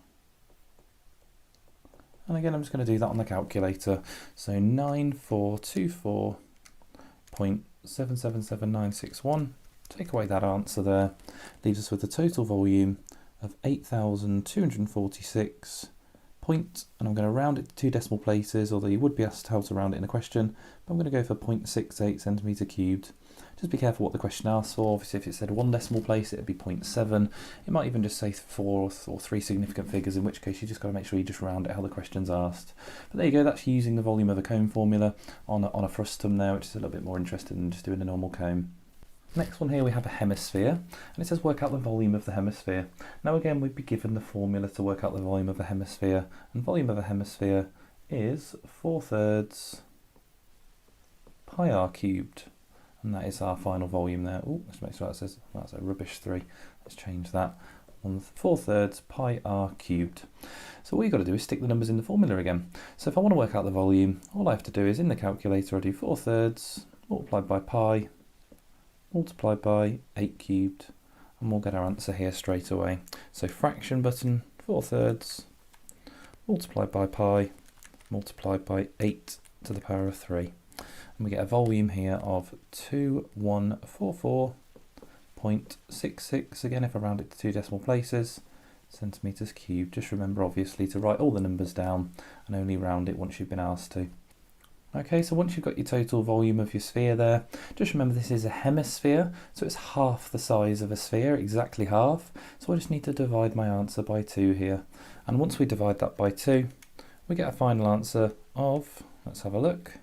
And again, I'm just going to do that on the calculator. So 9424.777961, take away that answer there, leaves us with the total volume of 8,246. And I'm going to round it to 2 decimal places, although you would be asked how to round it in a question, but I'm going to go for 0.68 centimetre cubed. Just be careful what the question asks for. Obviously if it said 1 decimal place, it would be 0.7. It might even just say 4 or 3 significant figures, in which case you just got to make sure you just round it how the question's asked. But there you go, that's using the volume of a cone formula on a frustum there, which is a little bit more interesting than just doing a normal cone. Next one here we have a hemisphere, and it says work out the volume of the hemisphere. Now again we'd be given the formula to work out the volume of a hemisphere, and volume of a hemisphere is 4/3 pi r cubed, and that is our final volume there. Oh, let's make sure that says, that's a rubbish 3, let's change that. 4/3 pi r cubed. So all you've got to do is stick the numbers in the formula again. So if I want to work out the volume, all I have to do is in the calculator I do 4/3 multiplied by pi multiplied by 8 cubed, and we'll get our answer here straight away. So fraction button, 4/3 multiplied by pi multiplied by 8 to the power of 3, and we get a volume here of 2144.66, again if I round it to 2 decimal places, centimetres cubed. Just remember obviously to write all the numbers down and only round it once you've been asked to. Okay, so once you've got your total volume of your sphere there, just remember this is a hemisphere, so it's half the size of a sphere, exactly half. So I just need to divide my answer by 2 here. And once we divide that by 2, we get a final answer of, let's have a look,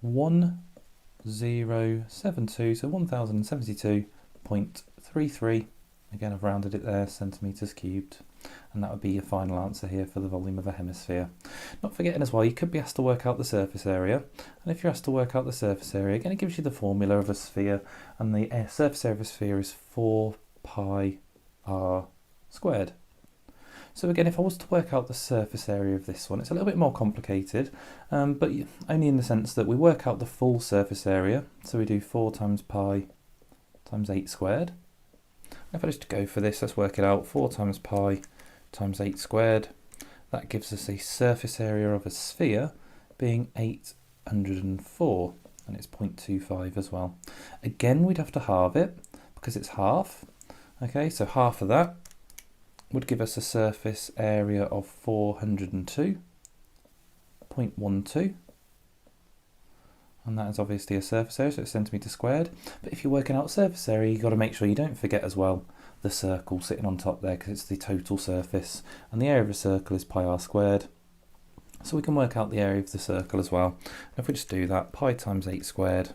1072, so 1072.33. Again, I've rounded it there, centimetres cubed. And that would be your final answer here for the volume of a hemisphere. Not forgetting as well, you could be asked to work out the surface area, and if you're asked to work out the surface area, again it gives you the formula of a sphere, and the surface area of a sphere is 4 pi r squared. So again, if I was to work out the surface area of this one, it's a little bit more complicated, but only in the sense that we work out the full surface area. So we do 4 times pi times 8 squared. If I just go for this, let's work it out. 4 times pi times 8 squared. That gives us a surface area of a sphere being 804, and it's 0.25 as well. Again, we'd have to halve it because it's half. Okay, so half of that would give us a surface area of 402.12. And that is obviously a surface area, so it's centimetre squared. But if you're working out surface area, you've got to make sure you don't forget as well the circle sitting on top there, because it's the total surface. And the area of a circle is pi r squared. So we can work out the area of the circle as well. And if we just do that, pi times 8 squared,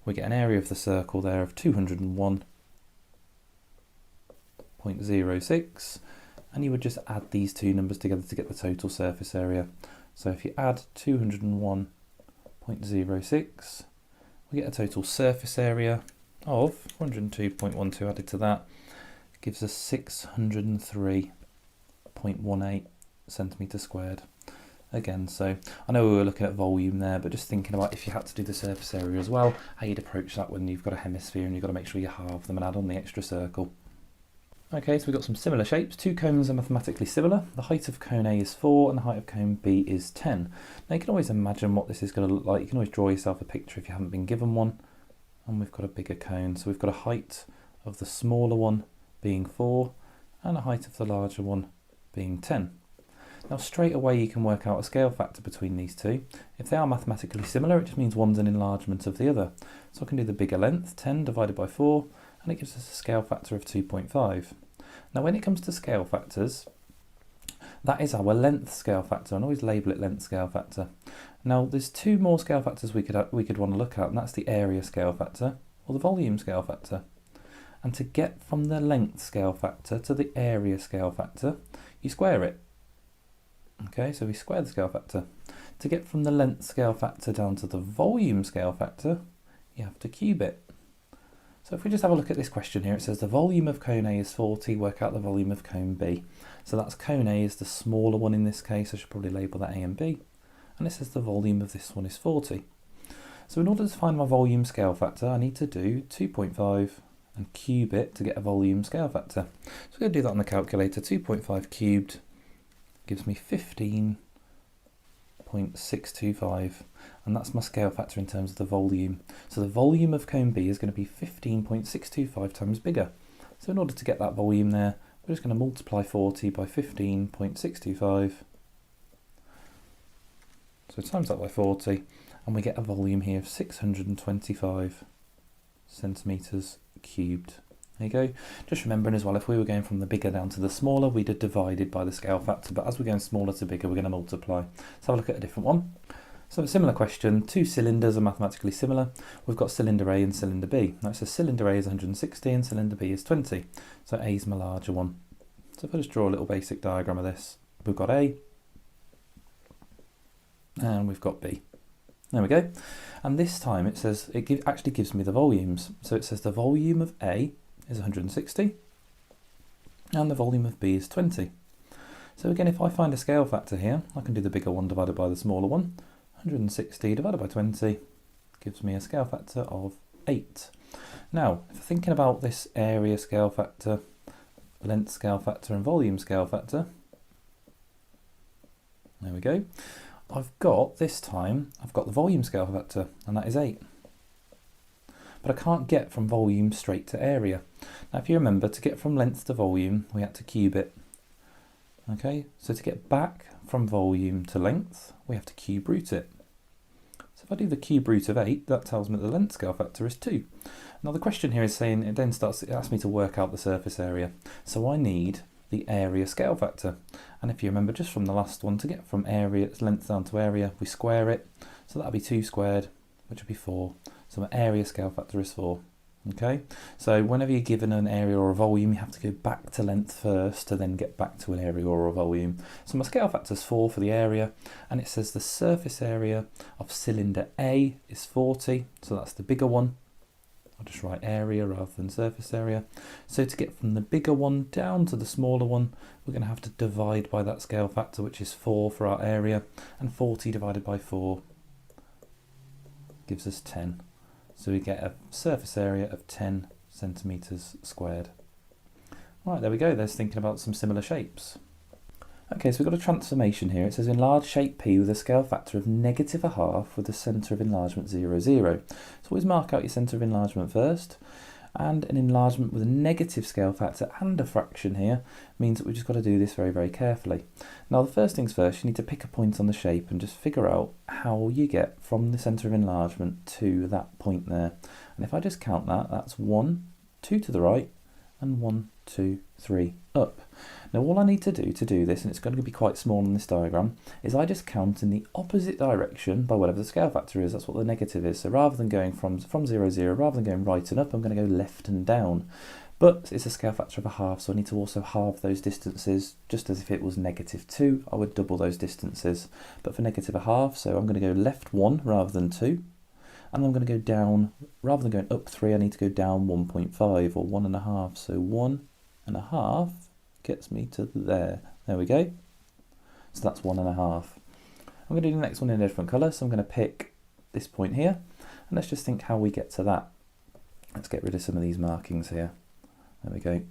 we get an area of the circle there of 201.06. And you would just add these two numbers together to get the total surface area. So if you add 201.06, we get a total surface area of 102.12 added to that, gives us 603.18 centimetre squared. Again, so I know we were looking at volume there, but just thinking about if you had to do the surface area as well, how you'd approach that when you've got a hemisphere and you've got to make sure you halve them and add on the extra circle. Okay, so we've got some similar shapes. Two cones are mathematically similar. The height of cone A is 4 and the height of cone B is 10. Now you can always imagine what this is going to look like. You can always draw yourself a picture if you haven't been given one. And we've got a bigger cone. So we've got a height of the smaller one being 4 and a height of the larger one being 10. Now straight away you can work out a scale factor between these two. If they are mathematically similar, it just means one's an enlargement of the other. So I can do the bigger length, 10 divided by 4, and it gives us a scale factor of 2.5. Now when it comes to scale factors, that is our length scale factor, and always label it length scale factor. Now there's two more scale factors we could want to look at, and that's the area scale factor or the volume scale factor. And to get from the length scale factor to the area scale factor, you square it. Okay, so we square the scale factor. To get from the length scale factor down to the volume scale factor, you have to cube it. So if we just have a look at this question here, it says the volume of cone A is 40, work out the volume of cone B. So that's cone A is the smaller one in this case, I should probably label that A and B. And it says the volume of this one is 40. So in order to find my volume scale factor, I need to do 2.5 and cube it to get a volume scale factor. So we're going to do that on the calculator. 2.5 cubed gives me 15.625, and that's my scale factor in terms of the volume. So the volume of cone B is going to be 15.625 times bigger. So in order to get that volume there, we're just going to multiply 40 by 15.625. So times that by 40, and we get a volume here of 625 centimetres cubed. There you go. Just remembering as well, if we were going from the bigger down to the smaller, we'd have divided by the scale factor, but as we're going smaller to bigger, we're going to multiply. Let's have a look at a different one. So a similar question, two cylinders are mathematically similar. We've got cylinder A and cylinder B. Now it says cylinder A is 160 and cylinder B is 20. So A is my larger one. So if I just draw a little basic diagram of this, we've got A and we've got B. There we go. And this time it says, actually gives me the volumes. So it says the volume of A is 160 and the volume of B is 20. So again, if I find a scale factor here, I can do the bigger one divided by the smaller one. 160 divided by 20 gives me a scale factor of 8. Now, if I'm thinking about this area scale factor, length scale factor and volume scale factor, there we go. This time, I've got the volume scale factor, and that is 8. But I can't get from volume straight to area. Now if you remember, to get from length to volume, we had to cube it. Okay, so to get back from volume to length, we have to cube root it. So if I do the cube root of 8, that tells me that the length scale factor is 2. Now the question here is saying, it asks me to work out the surface area. So I need the area scale factor. And if you remember just from the last one, to get from area length down to area, we square it. So that'll be 2 squared, which will be 4. So my area scale factor is 4. Okay, so whenever you're given an area or a volume, you have to go back to length first to then get back to an area or a volume. So my scale factor is 4 for the area, and it says the surface area of cylinder A is 40, so that's the bigger one. I'll just write area rather than surface area. So to get from the bigger one down to the smaller one, we're going to have to divide by that scale factor, which is 4 for our area, and 40 divided by 4 gives us 10. So we get a surface area of 10 centimetres squared. Right, there we go, there's thinking about some similar shapes. Okay, so we've got a transformation here. It says enlarge shape P with a scale factor of -1/2 with the centre of enlargement 0, 0. So always mark out your centre of enlargement first. And an enlargement with a negative scale factor and a fraction here means that we've just got to do this very, very carefully. Now, the first things first, you need to pick a point on the shape and just figure out how you get from the centre of enlargement to that point there. And if I just count that, that's 1, 2 to the right, and 1, 2, 3 up. Now all I need to do this, and it's going to be quite small on this diagram, is I just count in the opposite direction by whatever the scale factor is. That's what the negative is. So rather than going from 0, 0, rather than going right and up, I'm going to go left and down. But it's a scale factor of 1/2, so I need to also halve those distances, just as if it was -2, I would double those distances. But for -1/2, so I'm going to go left 1 rather than 2. And I'm going to go down, rather than going up 3, I need to go down 1.5 or 1.5. So 1.5 gets me to there. There we go. So that's 1.5. I'm going to do the next one in a different colour, so I'm going to pick this point here. And let's just think how we get to that. Let's get rid of some of these markings here. There we go.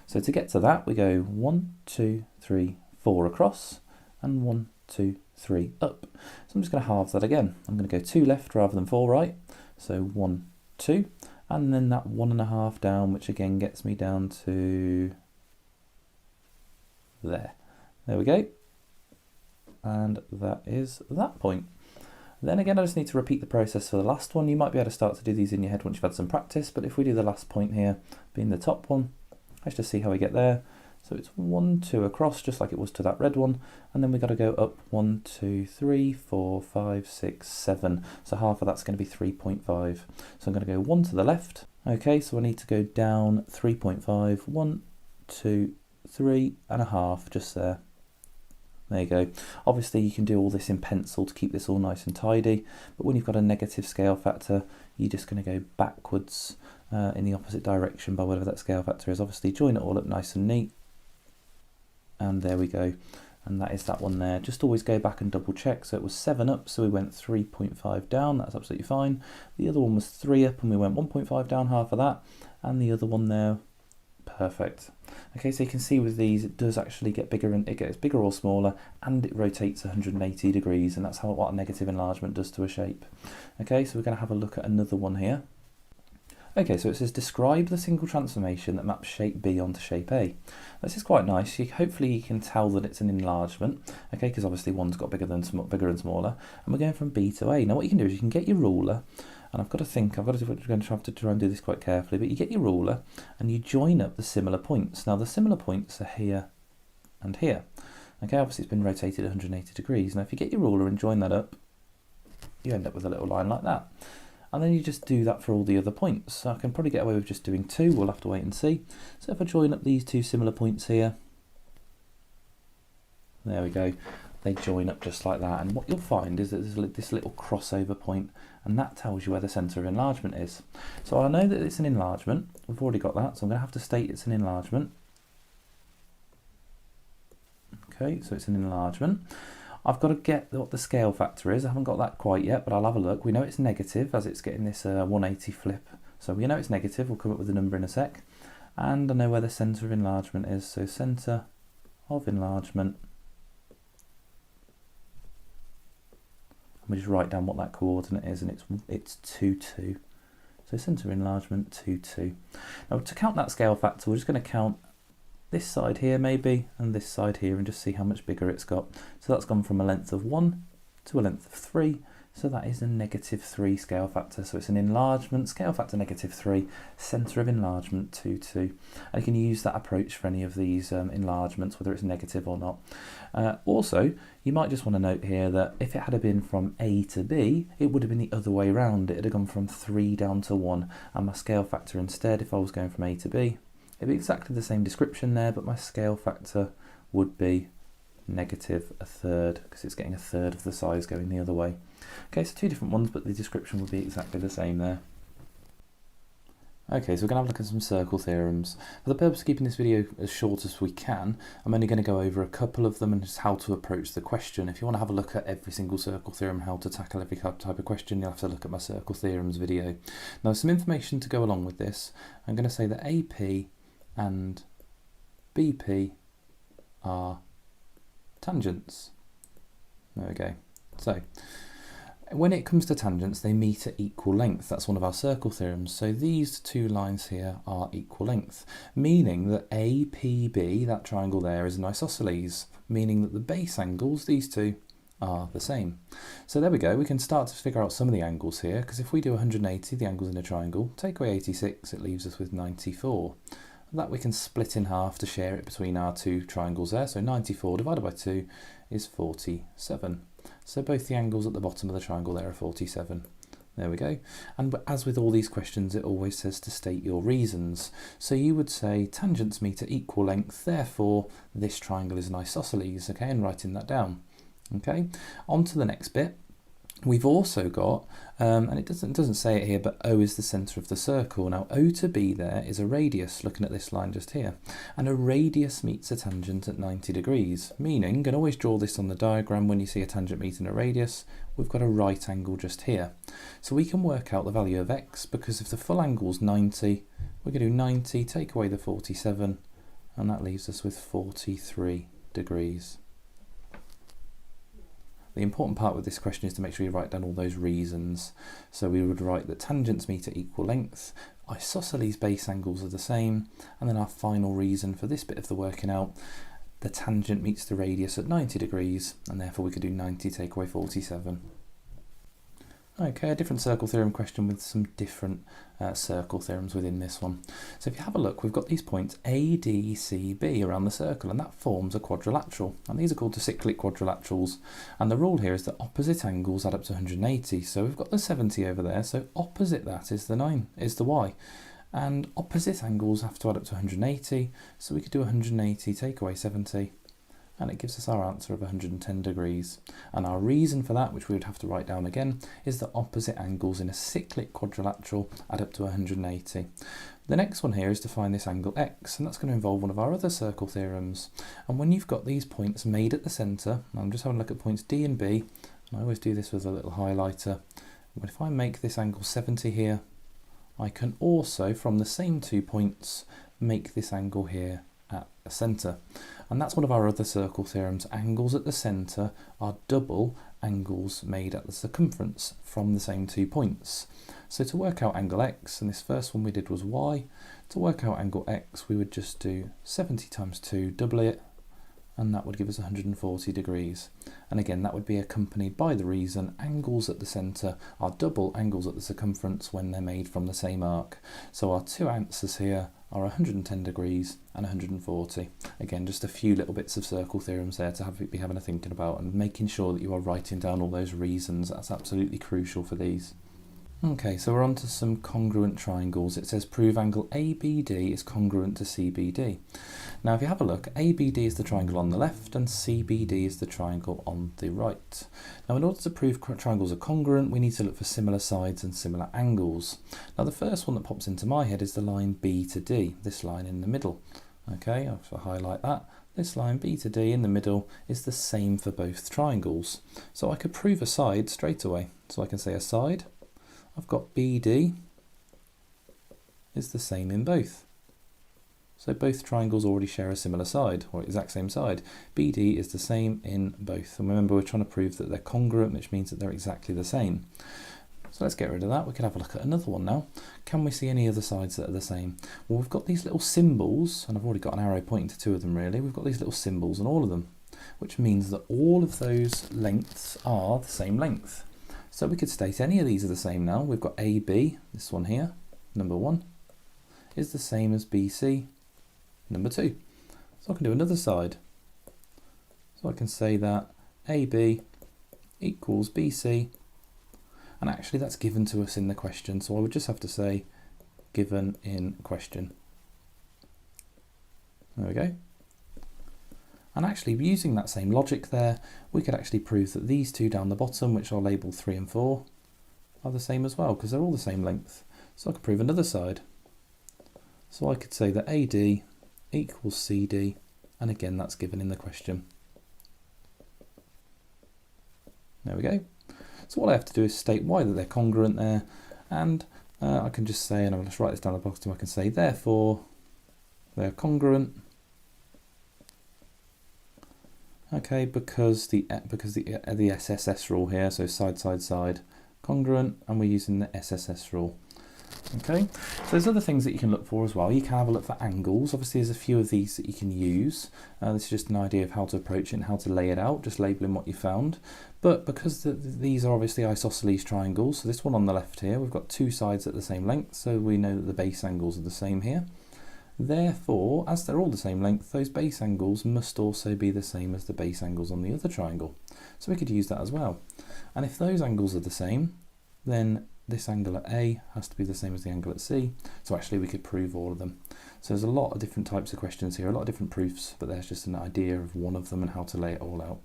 So to get to that, we go 1, 2, 3, 4 across, and 1, 2, 3 up. So I'm just going to halve that again. I'm going to go 2 left rather than 4 right. So 1, 2, and then that 1.5 down, which again gets me down to there. There we go. And that is that point. Then again, I just need to repeat the process for the last one. You might be able to start to do these in your head once you've had some practice, but if we do the last point here, being the top one, let's just see how we get there. So it's 1, 2 across, just like it was to that red one, and then we've got to go up 1, 2, 3, 4, 5, 6, 7. So half of that's going to be 3.5. So I'm going to go 1 to the left. Okay, so I need to go down 3.5, 1, 2, 3.5, just there. There you go. Obviously you can do all this in pencil to keep this all nice and tidy, but when you've got a negative scale factor, you're just going to go backwards in the opposite direction by whatever that scale factor is. Obviously join it all up nice and neat, and there we go. And that is that one there. Just always go back and double check. So it was 7 up, so we went 3.5 down. That's absolutely fine. The other one was 3 up, and we went 1.5 down, half of that. And the other one there, perfect. Okay, so you can see with these, it does actually get bigger, and it gets bigger or smaller, and it rotates 180 degrees, and that's what a negative enlargement does to a shape. Okay, so we're going to have a look at another one here. Okay, so it says describe the single transformation that maps shape B onto shape A. This is quite nice. Hopefully you can tell that it's an enlargement, okay, because obviously one's got bigger and smaller, and we're going from B to A. Now what you can do is you can get your ruler, and we're going to have to try and do this quite carefully, but you get your ruler and you join up the similar points. Now the similar points are here and here. Okay, obviously it's been rotated 180 degrees. Now if you get your ruler and join that up, you end up with a little line like that. And then you just do that for all the other points. So I can probably get away with just doing 2, we'll have to wait and see. So if I join up these 2 similar points here, there we go, they join up just like that. And what you'll find is that there's this little crossover point, and that tells you where the centre of enlargement is. So I know that it's an enlargement, we've already got that, so I'm going to have to state it's an enlargement. Okay, so it's an enlargement. I've got to get what the scale factor is. I haven't got that quite yet, but I'll have a look. We know it's negative as it's getting this 180 flip. So we know it's negative. We'll come up with the number in a sec. And I know where the centre of enlargement is. So centre of enlargement. And we just write down what that coordinate is, and it's 2, 2. So centre of enlargement 2, 2. Now to count that scale factor, we're just going to count this side here maybe, and this side here, and just see how much bigger it's got. So that's gone from a length of 1 to a length of 3, so that is a -3 scale factor. So it's an enlargement, scale factor -3, centre of enlargement 2, 2. And you can use that approach for any of these enlargements, whether it's negative or not. Also, you might just want to note here that if it had been from A to B, it would have been the other way around. It would have gone from 3 down to 1, and my scale factor instead, if I was going from A to B, it'd be exactly the same description there, but my scale factor would be -1/3, because it's getting 1/3 of the size going the other way. Okay, so 2 different ones, but the description would be exactly the same there. Okay, so we're going to have a look at some circle theorems. For the purpose of keeping this video as short as we can, I'm only going to go over a couple of them and just how to approach the question. If you want to have a look at every single circle theorem, how to tackle every type of question, you'll have to look at my circle theorems video. Now, some information to go along with this. I'm going to say that AP and BP are tangents. There we go. So, when it comes to tangents, they meet at equal length. That's one of our circle theorems. So these two lines here are equal length, meaning that APB, that triangle there, is an isosceles, meaning that the base angles, these two, are the same. So there we go. We can start to figure out some of the angles here, because if we do 180, the angles in a triangle, take away 86, it leaves us with 94. That we can split in half to share it between our two triangles there. So 94 divided by 2 is 47. So both the angles at the bottom of the triangle there are 47. There we go. And as with all these questions, it always says to state your reasons. So you would say tangents meet at equal length, therefore this triangle is an isosceles, okay, and writing that down. Okay, on to the next bit. We've also got, and it doesn't say it here, but O is the centre of the circle. Now O to B there is a radius, looking at this line just here. And a radius meets a tangent at 90 degrees, meaning, you can always draw this on the diagram when you see a tangent meeting a radius, we've got a right angle just here. So we can work out the value of x, because if the full angle is 90, we're going to do 90, take away the 47, and that leaves us with 43 degrees. The important part with this question is to make sure you write down all those reasons. So we would write that tangents meet at equal length, isosceles base angles are the same, and then our final reason for this bit of the working out, the tangent meets the radius at 90 degrees, and therefore we could do 90 take away 47. Okay, a different circle theorem question with some different circle theorems within this one. So if you have a look, we've got these points A, D, C, B around the circle, and that forms a quadrilateral. And these are called the cyclic quadrilaterals. And the rule here is that opposite angles add up to 180. So we've got the 70 over there, so opposite that is the y. And opposite angles have to add up to 180, so we could do 180 take away 70. And it gives us our answer of 110 degrees. And our reason for that, which we would have to write down again, is that opposite angles in a cyclic quadrilateral add up to 180. The next one here is to find this angle x, and that's going to involve one of our other circle theorems. And when you've got these points made at the centre, I'm just having a look at points D and B, and I always do this with a little highlighter. But if I make this angle 70 here, I can also, from the same 2 points, make this angle here at the centre. And that's one of our other circle theorems. Angles at the centre are double angles made at the circumference from the same 2 points. So to work out angle x, and this first one we did was y, to work out angle x we would just do 70 times 2, double it, and that would give us 140 degrees. And again, that would be accompanied by the reason angles at the centre are double angles at the circumference when they're made from the same arc. So our two answers here are 110 degrees and 140. Again, just a few little bits of circle theorems there to be having a thinking about, and making sure that you are writing down all those reasons. That's absolutely crucial for these. Okay, so we're on to some congruent triangles. It says prove angle ABD is congruent to CBD. Now if you have a look, ABD is the triangle on the left and CBD is the triangle on the right. Now in order to prove triangles are congruent, we need to look for similar sides and similar angles. Now the first one that pops into my head is the line B to D, this line in the middle. Okay, I'll highlight that. This line B to D in the middle is the same for both triangles. So I could prove a side straight away. So I can say a side, I've got BD is the same in both. So both triangles already share a similar side, or exact same side. BD is the same in both. And remember, we're trying to prove that they're congruent, which means that they're exactly the same. So let's get rid of that. We can have a look at another one now. Can we see any other sides that are the same? Well, we've got these little symbols, and I've already got an arrow pointing to 2 of them really. We've got these little symbols on all of them, which means that all of those lengths are the same length. So we could state any of these are the same now. We've got AB, this one here, number 1, is the same as BC, number 2. So I can do another side. So I can say that AB equals BC, and actually that's given to us in the question, so I would just have to say given in question. There we go. And actually, using that same logic there, we could actually prove that these two down the bottom, which are labelled 3 and 4, are the same as well, because they're all the same length. So I could prove another side. So I could say that AD equals CD, and again that's given in the question. There we go. So what I have to do is state why that they're congruent there, and I can just say, and I'll just write this down at the bottom, I can say therefore they're congruent, okay, because the SSS rule here, so side side side, congruent, and we're using the SSS rule. Okay, so there's other things that you can look for as well. You can have a look for angles. Obviously there's a few of these that you can use. This is just an idea of how to approach it and how to lay it out, just labelling what you found. But because these are obviously isosceles triangles, so this one on the left here, we've got two sides at the same length, so we know that the base angles are the same here. Therefore, as they're all the same length, those base angles must also be the same as the base angles on the other triangle. So we could use that as well. And if those angles are the same, then this angle at A has to be the same as the angle at C, so actually we could prove all of them. So there's a lot of different types of questions here, a lot of different proofs, but there's just an idea of one of them and how to lay it all out.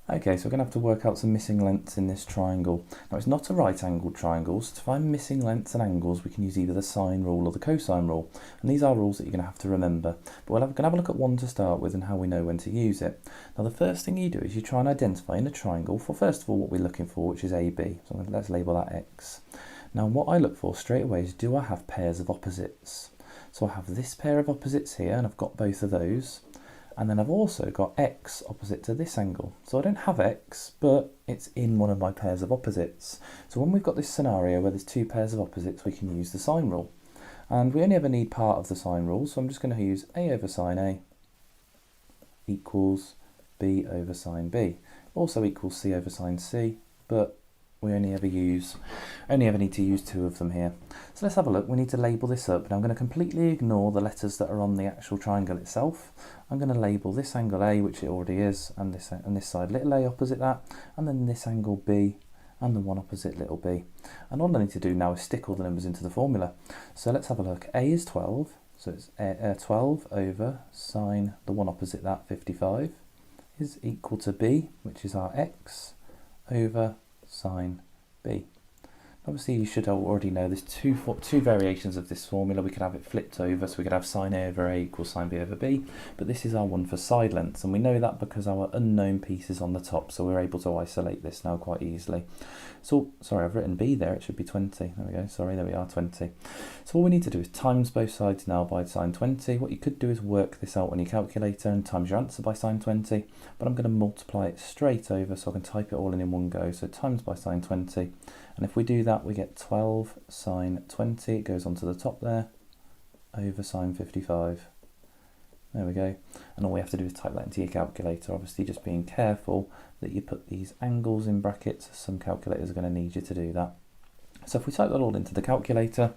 Okay, so we're going to have to work out some missing lengths in this triangle. Now it's not a right angled triangle, so to find missing lengths and angles we can use either the sine rule or the cosine rule. And these are rules that you're going to have to remember. But we're going to have a look at one to start with and how we know when to use it. Now the first thing you do is you try and identify in a triangle for first of all what we're looking for, which is AB. So let's label that X. Now what I look for straight away is, do I have pairs of opposites? So I have this pair of opposites here and I've got both of those. And then I've also got X opposite to this angle. So I don't have X, but it's in one of my pairs of opposites. So when we've got this scenario where there's two pairs of opposites, we can use the sine rule. And we only ever need part of the sine rule, so I'm just going to use A over sine A equals B over sine B. Also equals C over sine C, but we only ever need to use two of them here. So let's have a look. We need to label this up. Now I'm going to completely ignore the letters that are on the actual triangle itself. I'm going to label this angle A, which it already is, and this side little a opposite that, and then this angle B and the one opposite little b. And all I need to do now is stick all the numbers into the formula. So let's have a look. A is 12, so it's 12 over sine the one opposite that, 55, is equal to B, which is our X, over sine B. Obviously you should already know there's two variations of this formula. We could have it flipped over, so we could have sine A over A equals sine B over B, but this is our one for side lengths, and we know that because our unknown piece is on the top, so we're able to isolate this now quite easily. So, sorry, I've written B there, it should be 20. There we go, sorry, there we are, 20. So all we need to do is times both sides now by sine 20. What you could do is work this out on your calculator and times your answer by sine 20, but I'm going to multiply it straight over so I can type it all in one go. So times by sine 20. And if we do that, we get 12 sine 20, it goes onto the top there, over sine 55. There we go. And all we have to do is type that into your calculator, obviously just being careful that you put these angles in brackets. Some calculators are going to need you to do that. So if we type that all into the calculator,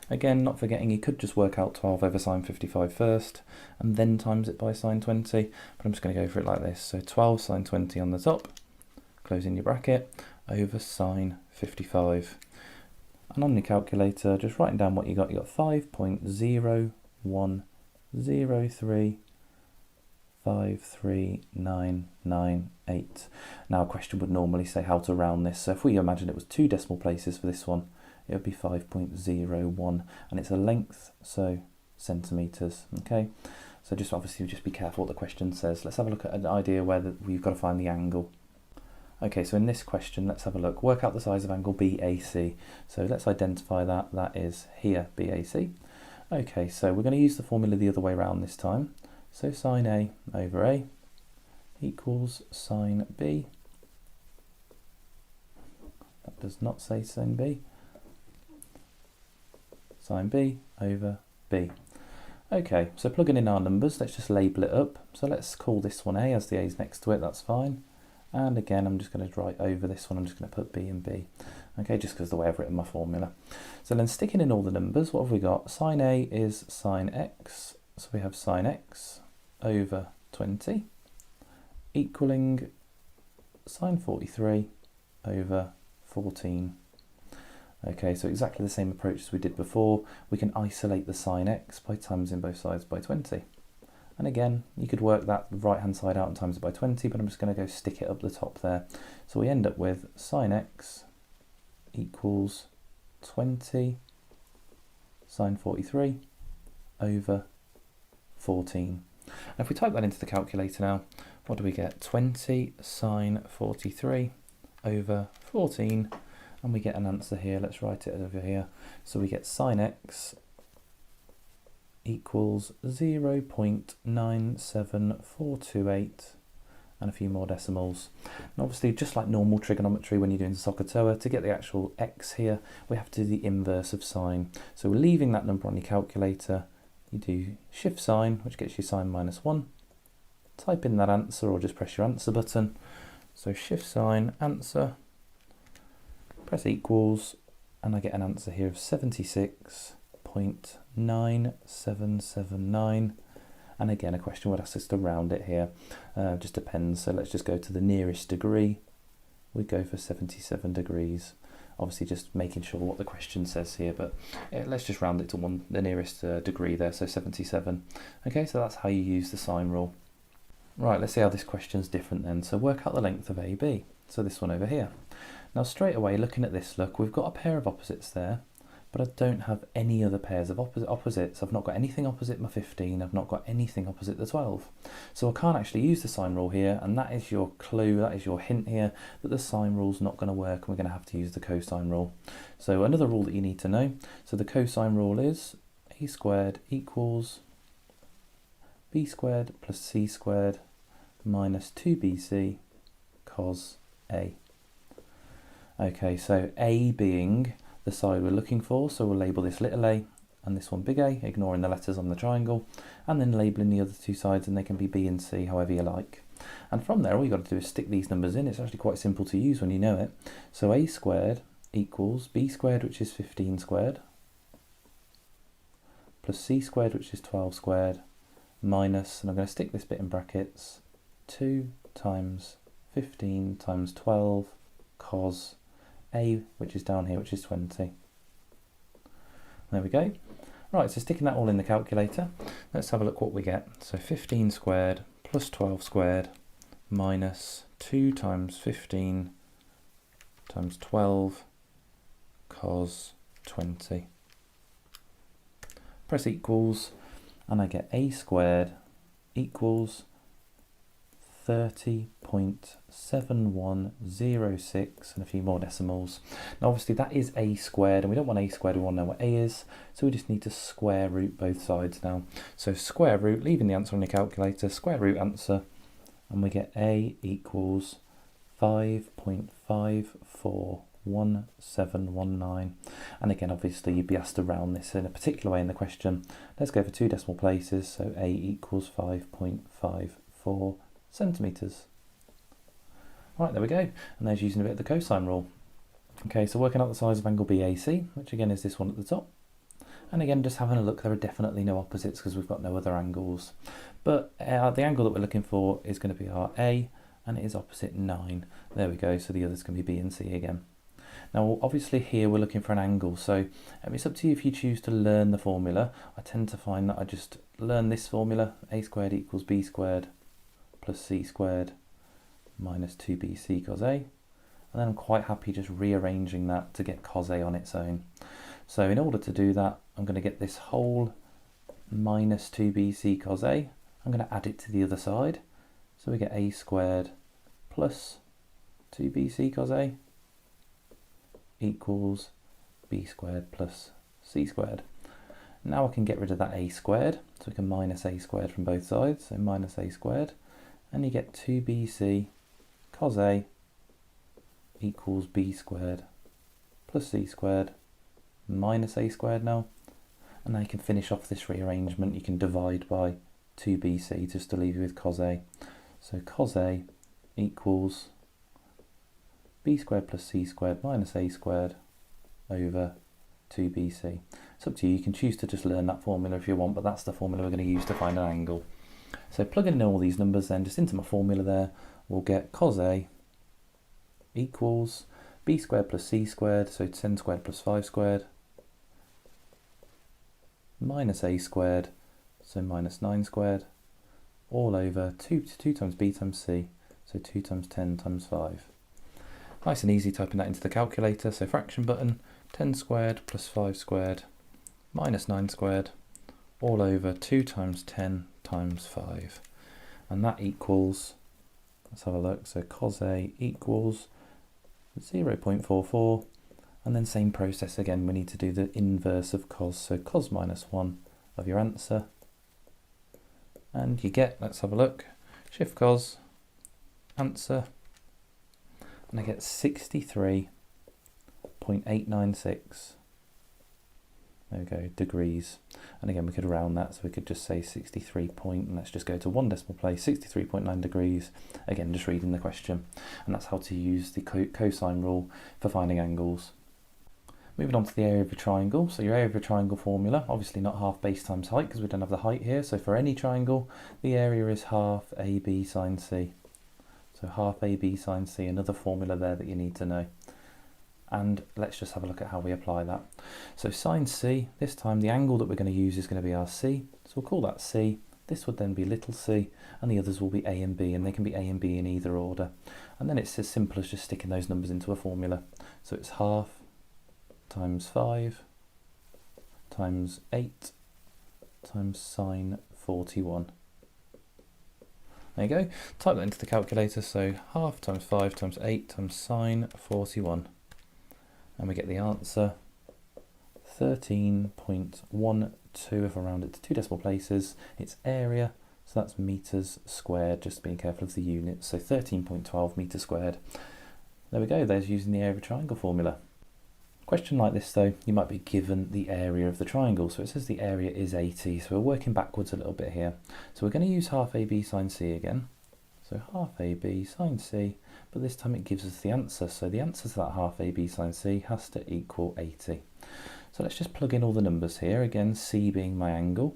again, not forgetting you could just work out 12 over sine 55 first, and then times it by sine 20, but I'm just going to go for it like this. So 12 sine 20 on the top, closing your bracket, over sine 55. And on your calculator, just writing down what you got 5.01033539998. Now a question would normally say how to round this, so if we imagine it was 2 decimal places for this one, it would be 5.01, and it's a length, so centimetres. Okay, so just obviously just be careful what the question says. Let's have a look at an idea where we've got to find the angle. Okay, so in this question, let's have a look. Work out the size of angle BAC. So let's identify that. That is here, BAC. Okay, so we're going to use the formula the other way around this time. So sine A over A equals sine B. That does not say sine B. Sine B over B. Okay, so plugging in our numbers, let's just label it up. So let's call this one A, as the A is next to it, that's fine. And again, I'm just going to write over this one, I'm just going to put B and B. Okay, just because of the way I've written my formula. So then sticking in all the numbers, what have we got? Sine A is sine X, so we have sine X over 20, equaling sine 43 over 14. Okay, so exactly the same approach as we did before. We can isolate the sine X by timesing both sides by 20. And again, you could work that right hand side out and times it by 20, but I'm just going to go stick it up the top there. So we end up with sine X equals 20 sine 43 over 14. And if we type that into the calculator now, what do we get? 20 sine 43 over 14, and we get an answer here. Let's write it over here. So we get sine x equals 0.97428 and a few more decimals. And obviously, just like normal trigonometry when you're doing SOHCAHTOA, to get the actual x here, we have to do the inverse of sine. So we're leaving that number on your calculator. You do shift sine, which gets you sine minus 1. Type in that answer or just press your answer button. So shift sine, answer, press equals, and I get an answer here of 76.9779. And again, a question would ask us to round it here. Just depends. So let's just go to the nearest degree. We go for 77 degrees. Obviously just making sure what the question says here, but let's just round it to the nearest degree there, so 77. Okay, so that's how you use the sine rule. Right, let's see how this question's different then. So work out the length of AB. So this one over here. Now straight away, looking at this, look, we've got a pair of opposites there, but I don't have any other pairs of opposites. I've not got anything opposite my 15, I've not got anything opposite the 12. So I can't actually use the sine rule here, and that is your clue, that is your hint here, that the sine rule's not going to work, and we're going to have to use the cosine rule. So another rule that you need to know, so the cosine rule is a squared equals b squared plus c squared minus 2bc cos a. Okay, so a being the side we're looking for, so we'll label this little a and this one big A, ignoring the letters on the triangle, and then labelling the other two sides, and they can be B and C, however you like. And from there, all you've got to do is stick these numbers in. It's actually quite simple to use when you know it. So a squared equals b squared, which is 15 squared, plus c squared, which is 12 squared, minus, and I'm going to stick this bit in brackets, 2 times 15 times 12 cos A, which is down here, which is 20. There we go. Right, so sticking that all in the calculator, let's have a look what we get. So 15 squared plus 12 squared minus 2 times 15 times 12 cos 20. Press equals, and I get a squared equals 30.7106 and a few more decimals. Now obviously that is a squared, and we don't want a squared, we want to know what a is, so we just need to square root both sides now. So square root, leaving the answer on your calculator, square root answer, and we get a equals 5.541719. And again, obviously you'd be asked to round this in a particular way in the question. Let's go for 2 decimal places, so a equals 5.54 centimetres. Right, there we go, and there's using a bit of the cosine rule. Okay, so working out the size of angle BAC, which again is this one at the top, and again just having a look, there are definitely no opposites because we've got no other angles, but the angle that we're looking for is going to be our A, and it is opposite 9. There we go, so the others can be B and C again. Now obviously here we're looking for an angle, so it's up to you if you choose to learn the formula. I tend to find that I just learn this formula, a squared equals b squared plus c squared minus 2bc cos A, and then I'm quite happy just rearranging that to get cos A on its own. So in order to do that, I'm going to get this whole minus 2bc cos A, I'm going to add it to the other side, so we get a squared plus 2bc cos A equals b squared plus c squared. Now I can get rid of that a squared, so we can minus a squared from both sides, so minus a squared, and you get 2bc cos A equals b squared plus c squared minus a squared now. And now you can finish off this rearrangement. You can divide by 2bc just to leave you with cos A. So cos A equals b squared plus c squared minus a squared over 2bc. It's up to you. You can choose to just learn that formula if you want, but that's the formula we're going to use to find an angle. So plugging in all these numbers then just into my formula there, we'll get cos A equals b squared plus c squared, so 10 squared plus 5 squared, minus a squared, so minus 9 squared, all over 2 times b times c, so 2 times 10 times 5. Nice and easy typing that into the calculator, so fraction button, 10 squared plus 5 squared minus 9 squared all over 2 times 10 times 5. And that equals, let's have a look, so cos A equals 0.44, and then same process again, we need to do the inverse of cos, so cos minus 1 of your answer, and you get, let's have a look, shift cos, answer, and I get 63.896. There we go, degrees. And again, we could round that, so we could just say 63 point, and let's just go to one decimal place, 63.9 degrees. Again, just reading the question. And that's how to use the cosine rule for finding angles. Moving on to the area of a triangle. So your area of a triangle formula, obviously not half base times height, because we don't have the height here. So for any triangle, the area is half AB sine C. So half AB sine C, another formula there that you need to know. And let's just have a look at how we apply that. So sine C, this time the angle that we're going to use is going to be our C. So we'll call that C. This would then be little c, and the others will be A and B, and they can be A and B in either order. And then it's as simple as just sticking those numbers into a formula. So it's half times 5 times 8 times sine 41. There you go. Type that into the calculator. So half times 5 times 8 times sine 41. And we get the answer 13.12. If I round it to 2 decimal places, it's area, so that's meters squared, just being careful of the units, so 13.12 meters squared. There we go, there's using the area of a triangle formula. Question like this though, you might be given the area of the triangle, so it says the area is 80, so we're working backwards a little bit here. So we're going to use half AB sine C again, so half AB sine C, but this time it gives us the answer, so the answer to that half AB sine C has to equal 80. So let's just plug in all the numbers here, again C being my angle,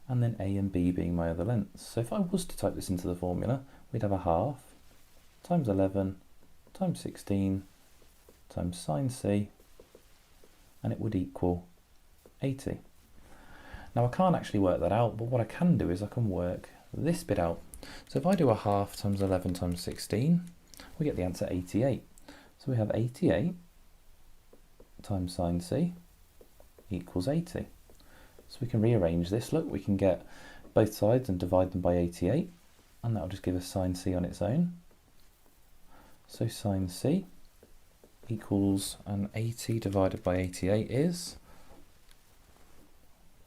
and then A and B being my other lengths. So if I was to type this into the formula, we'd have a half times 11 times 16 times sine C, and it would equal 80. Now I can't actually work that out, but what I can do is I can work this bit out. So if I do a half times 11 times 16, we get the answer 88. So we have 88 times sine C equals 80. So we can rearrange this. Look, we can get both sides and divide them by 88, and that will just give us sine C on its own. So sine C equals, and 80 divided by 88 is,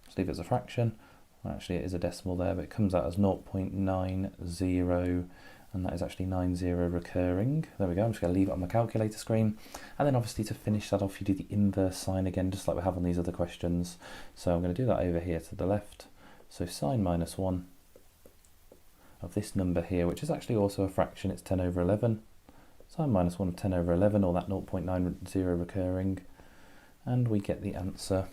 let's leave it as a fraction. Well, actually it is a decimal there, but it comes out as 0.90, and that is actually 90 recurring. There we go, I'm just going to leave it on my calculator screen. And then obviously to finish that off, you do the inverse sign again, just like we have on these other questions. So I'm going to do that over here to the left. So sine minus 1 of this number here, which is actually also a fraction, it's 10 over 11. Sine minus 1 of 10 over 11, or that 0.90 recurring. And we get the answer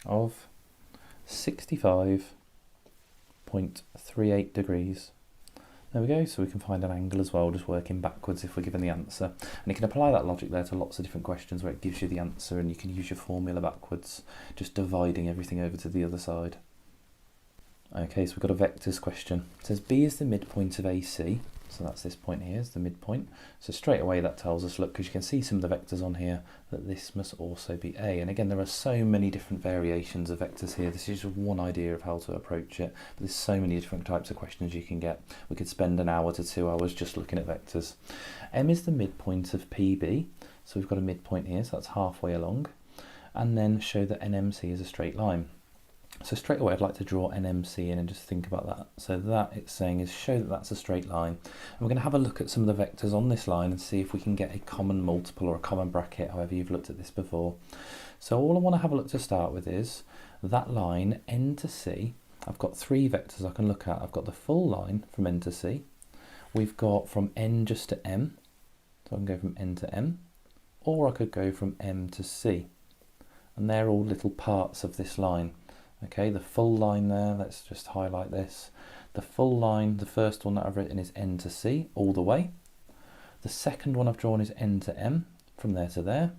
of 65.38 degrees. There we go, so we can find an angle as well, just working backwards if we're given the answer. And you can apply that logic there to lots of different questions where it gives you the answer and you can use your formula backwards, just dividing everything over to the other side. Okay, so we've got a vectors question. It says B is the midpoint of AC. So that's this point here, is the midpoint. So straight away that tells us, look, because you can see some of the vectors on here, that this must also be A. And again, there are so many different variations of vectors here. This is just one idea of how to approach it. But there's so many different types of questions you can get. We could spend an hour to 2 hours just looking at vectors. M is the midpoint of PB. So we've got a midpoint here, so that's halfway along. And then show that NMC is a straight line. So straight away I'd like to draw NMC in and just think about that. So that it's saying is show that that's a straight line. And we're going to have a look at some of the vectors on this line and see if we can get a common multiple or a common bracket, however you've looked at this before. So all I want to have a look to start with is that line N to C. I've got 3 vectors I can look at. I've got the full line from N to C. We've got from N just to M. So I can go from N to M. Or I could go from M to C. And they're all little parts of this line. Okay, the full line there, let's just highlight this. The full line, the first one that I've written is N to C, all the way. The second one I've drawn is N to M, from there to there.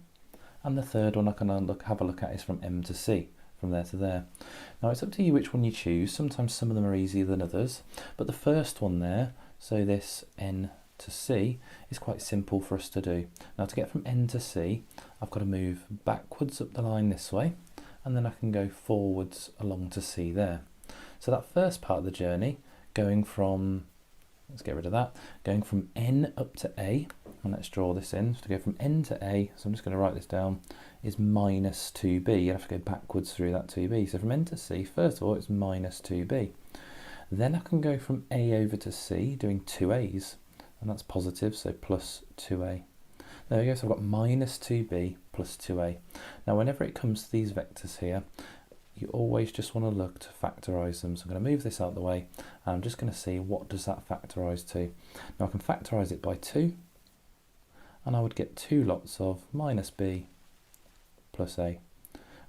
And the third one I can have a look at is from M to C, from there to there. Now it's up to you which one you choose. Sometimes some of them are easier than others. But the first one there, so this N to C is quite simple for us to do. Now to get from N to C, I've got to move backwards up the line this way, and then I can go forwards along to C there. So that first part of the journey, going from, let's get rid of that, going from N up to A, and let's draw this in. So to go from N to A, so I'm just going to write this down, is minus 2b. You have to go backwards through that 2b. So from N to C, first of all, it's minus 2b. Then I can go from A over to C, doing 2a's, and that's positive, so plus 2a. There we go, so I've got minus 2b plus 2a. Now whenever it comes to these vectors here, you always just want to look to factorise them. So I'm going to move this out of the way, and I'm just going to see what does that factorise to. Now I can factorise it by 2, and I would get 2 lots of minus b plus a.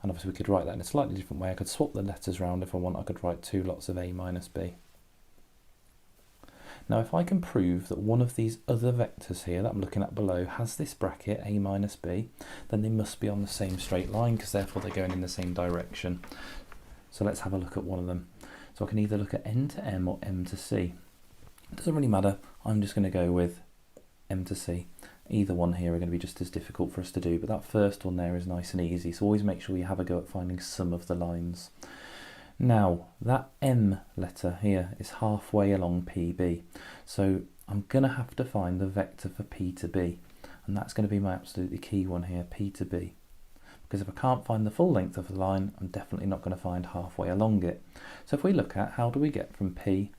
And obviously we could write that in a slightly different way. I could swap the letters around if I want. I could write 2 lots of a minus b. Now if I can prove that one of these other vectors here that I'm looking at below has this bracket a minus b, then they must be on the same straight line, because therefore they're going in the same direction. So let's have a look at one of them. So I can either look at n to m or m to c. It doesn't really matter. I'm just going to go with m to c. Either one here are going to be just as difficult for us to do, but that first one there is nice and easy. So always make sure you have a go at finding some of the lines. Now that M letter here is halfway along PB, so I'm going to have to find the vector for P to B, and that's going to be my absolutely key one here, P to B, because if I can't find the full length of the line, I'm definitely not going to find halfway along it. So if we look at how do we get from P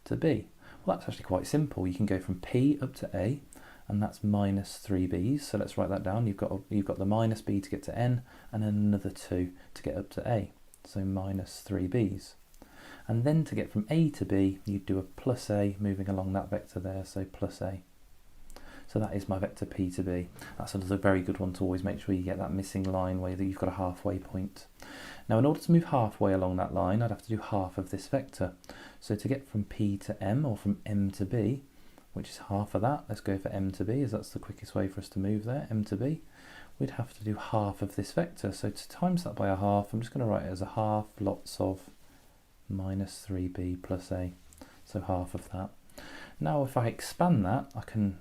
to B, well that's actually quite simple. You can go from P up to A, and that's minus 3b's, so let's write that down. You've got the minus b to get to n, and then another 2 to get up to a, so minus 3b's. And then to get from a to b, you'd do a plus a moving along that vector there, so plus a. So that is my vector P to B. That's another very good one to always make sure you get that missing line where you've got a halfway point. Now in order to move halfway along that line, I'd have to do half of this vector. So to get from P to M, or from M to B, which is half of that, let's go for M to B, as that's the quickest way for us to move there, M to B, we'd have to do half of this vector. So to times that by a half, I'm just going to write it as a half lots of minus 3b plus a, so half of that. Now if I expand that, I can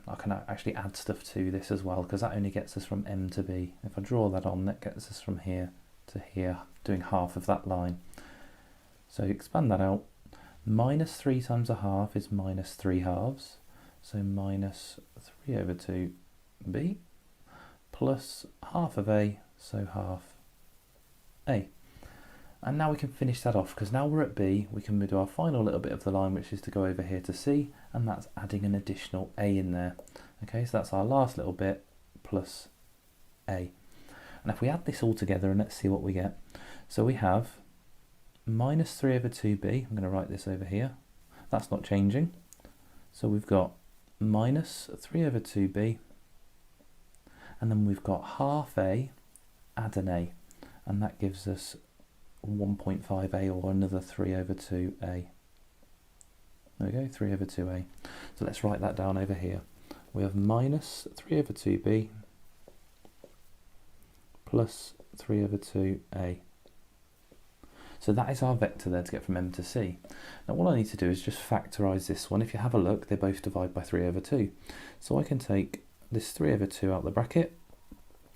actually add stuff to this as well, because that only gets us from M to B. If I draw that on, that gets us from here to here, doing half of that line. So expand that out, minus 3 times a half is minus 3 halves, so minus 3 over 2b, plus half of a, so half a. And now we can finish that off, because now we're at B, we can do our final little bit of the line, which is to go over here to C, and that's adding an additional a in there. Okay, so that's our last little bit, plus a. And if we add this all together, and let's see what we get. So we have minus 3 over 2b, I'm going to write this over here, that's not changing. So we've got minus 3 over 2b, and then we've got half a, add an a, and that gives us 1.5a, or another 3 over 2a. There we go, 3 over 2a. So let's write that down over here. We have minus 3 over 2b plus 3 over 2a. So that is our vector there to get from M to C. Now all I need to do is just factorise this one. If you have a look, they both divide by 3 over 2. So I can take this 3 over 2 out the bracket,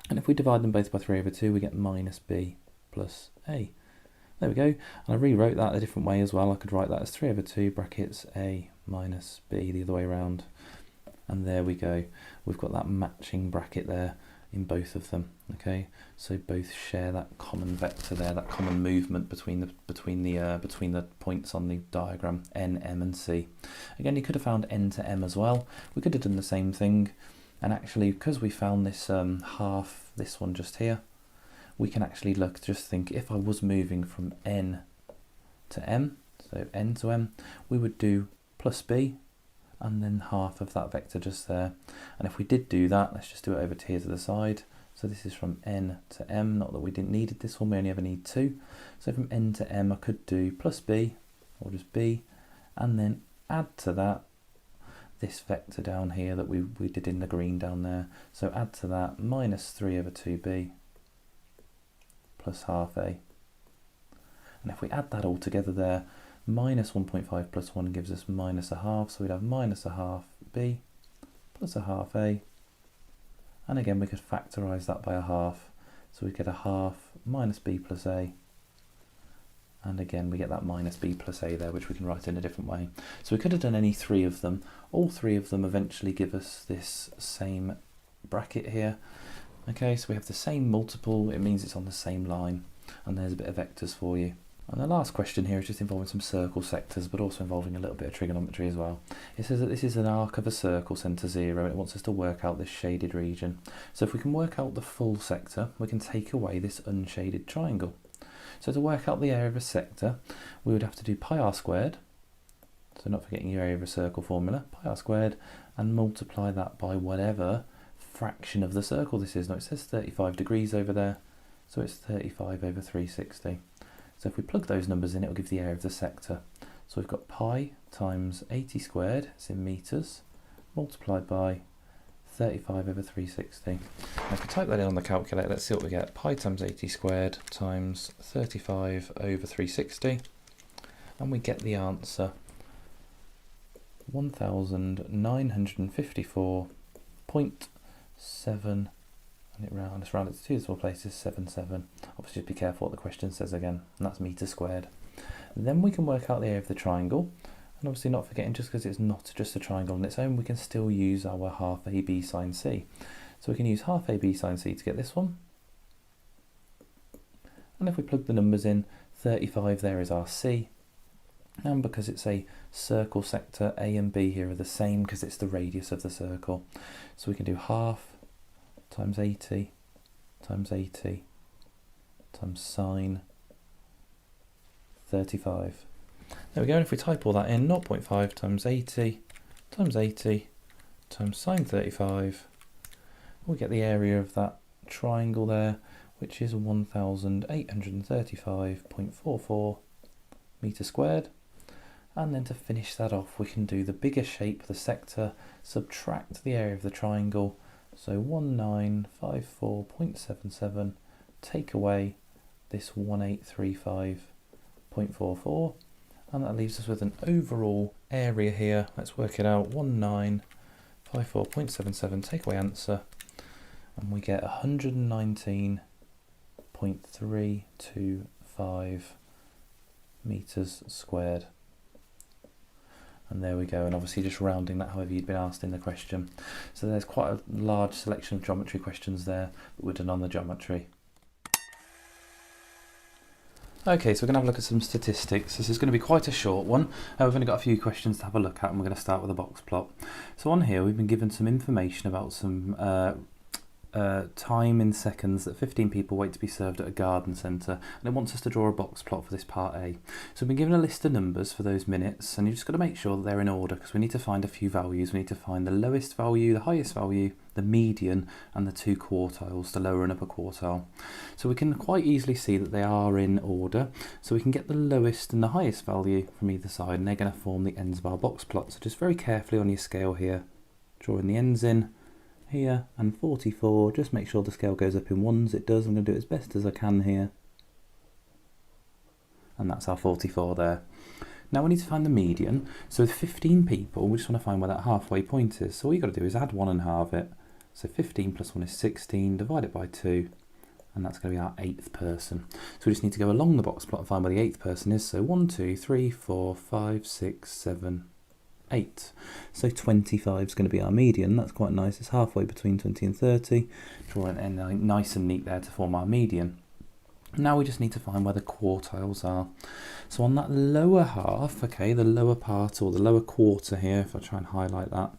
and if we divide them both by 3 over 2, we get minus b plus a. There we go, and I rewrote that a different way as well. I could write that as 3 over 2 brackets a minus b, the other way around. And there we go. We've got that matching bracket there in both of them. Okay, so both share that common vector there, that common movement between the points on the diagram, n, m, and c. Again, you could have found n to m as well. We could have done the same thing, and actually, because we found this half, this one just here, we can actually look, just think, if I was moving from n to m, so n to m, we would do plus b, and then half of that vector just there. And if we did do that, let's just do it over to here to the side. So this is from n to m, not that we didn't need this one, we only ever need 2. So from n to m, I could do plus b, or just b, and then add to that this vector down here that we did in the green down there. So add to that minus 3 over 2b plus half a. And if we add that all together there, minus 1.5 plus 1 gives us minus a half, so we'd have minus a half b plus a half a, and again we could factorise that by a half, so we get a half minus b plus a, and again we get that minus b plus a there, which we can write in a different way. So we could have done any three of them. All three of them eventually give us this same bracket here. Okay, so we have the same multiple, it means it's on the same line, and there's a bit of vectors for you. And the last question here is just involving some circle sectors, but also involving a little bit of trigonometry as well. It says that this is an arc of a circle centre 0, and it wants us to work out this shaded region. So if we can work out the full sector, we can take away this unshaded triangle. So to work out the area of a sector, we would have to do pi r squared, so not forgetting your area of a circle formula, pi r squared, and multiply that by whatever fraction of the circle this is. Now it says 35 degrees over there, so it's 35 over 360. So if we plug those numbers in, it will give the area of the sector. So we've got pi times 80 squared, it's in metres, multiplied by 35 over 360. Now if we type that in on the calculator, let's see what we get. Pi times 80 squared times 35 over 360, and we get the answer 1954.7, and let's round it to two decimal places, 77. Obviously just be careful what the question says again, and that's metres squared. Then we can work out the area of the triangle, and obviously not forgetting, just because it's not just a triangle on its own, we can still use our half AB sine C. So we can use half AB sine C to get this one, and if we plug the numbers in, 35 there is our C, and because it's a circle sector, A and B here are the same because it's the radius of the circle. So we can do half times 80 times 80 times sine 35. There we go, and if we type all that in, 0.5 times 80 times 80 times sine 35, we get the area of that triangle there, which is 1835.44 metres squared. And then to finish that off, we can do the bigger shape, the sector, subtract the area of the triangle, so 1954.77, take away this 1835.44, and that leaves us with an overall area here. Let's work it out, 1954.77, take away answer, and we get 119.325 metres squared. And there we go, and obviously just rounding that however you'd been asked in the question. So there's quite a large selection of geometry questions there that were done on the geometry. Okay, so we're going to have a look at some statistics. This is going to be quite a short one. We've only got a few questions to have a look at, and we're going to start with a box plot. So on here we've been given some information about some time in seconds that 15 people wait to be served at a garden centre, and it wants us to draw a box plot for this part A. So we've been given a list of numbers for those minutes, and you've just got to make sure that they're in order, because we need to find a few values. We need to find the lowest value, the highest value, the median, and the two quartiles, the lower and upper quartile. So we can quite easily see that they are in order, so we can get the lowest and the highest value from either side, and they're going to form the ends of our box plot. So just very carefully on your scale here, drawing the ends in here, and 44, just make sure the scale goes up in ones. It does. I'm going to do it as best as I can here, and that's our 44 there. Now we need to find the median. So with 15 people, we just want to find where that halfway point is. So all you've got to do is add 1 and halve it. So 15 plus 1 is 16, divide it by 2, and that's going to be our 8th person. So we just need to go along the box plot and find where the 8th person is. So 1, 2, 3, 4, 5, 6, 7, 8. So 25 is going to be our median. That's quite nice. It's halfway between 20 and 30. Draw an end nice and neat there to form our median. Now we just need to find where the quartiles are. So on that lower half, okay, the lower part or the lower quarter here, if I try and highlight that,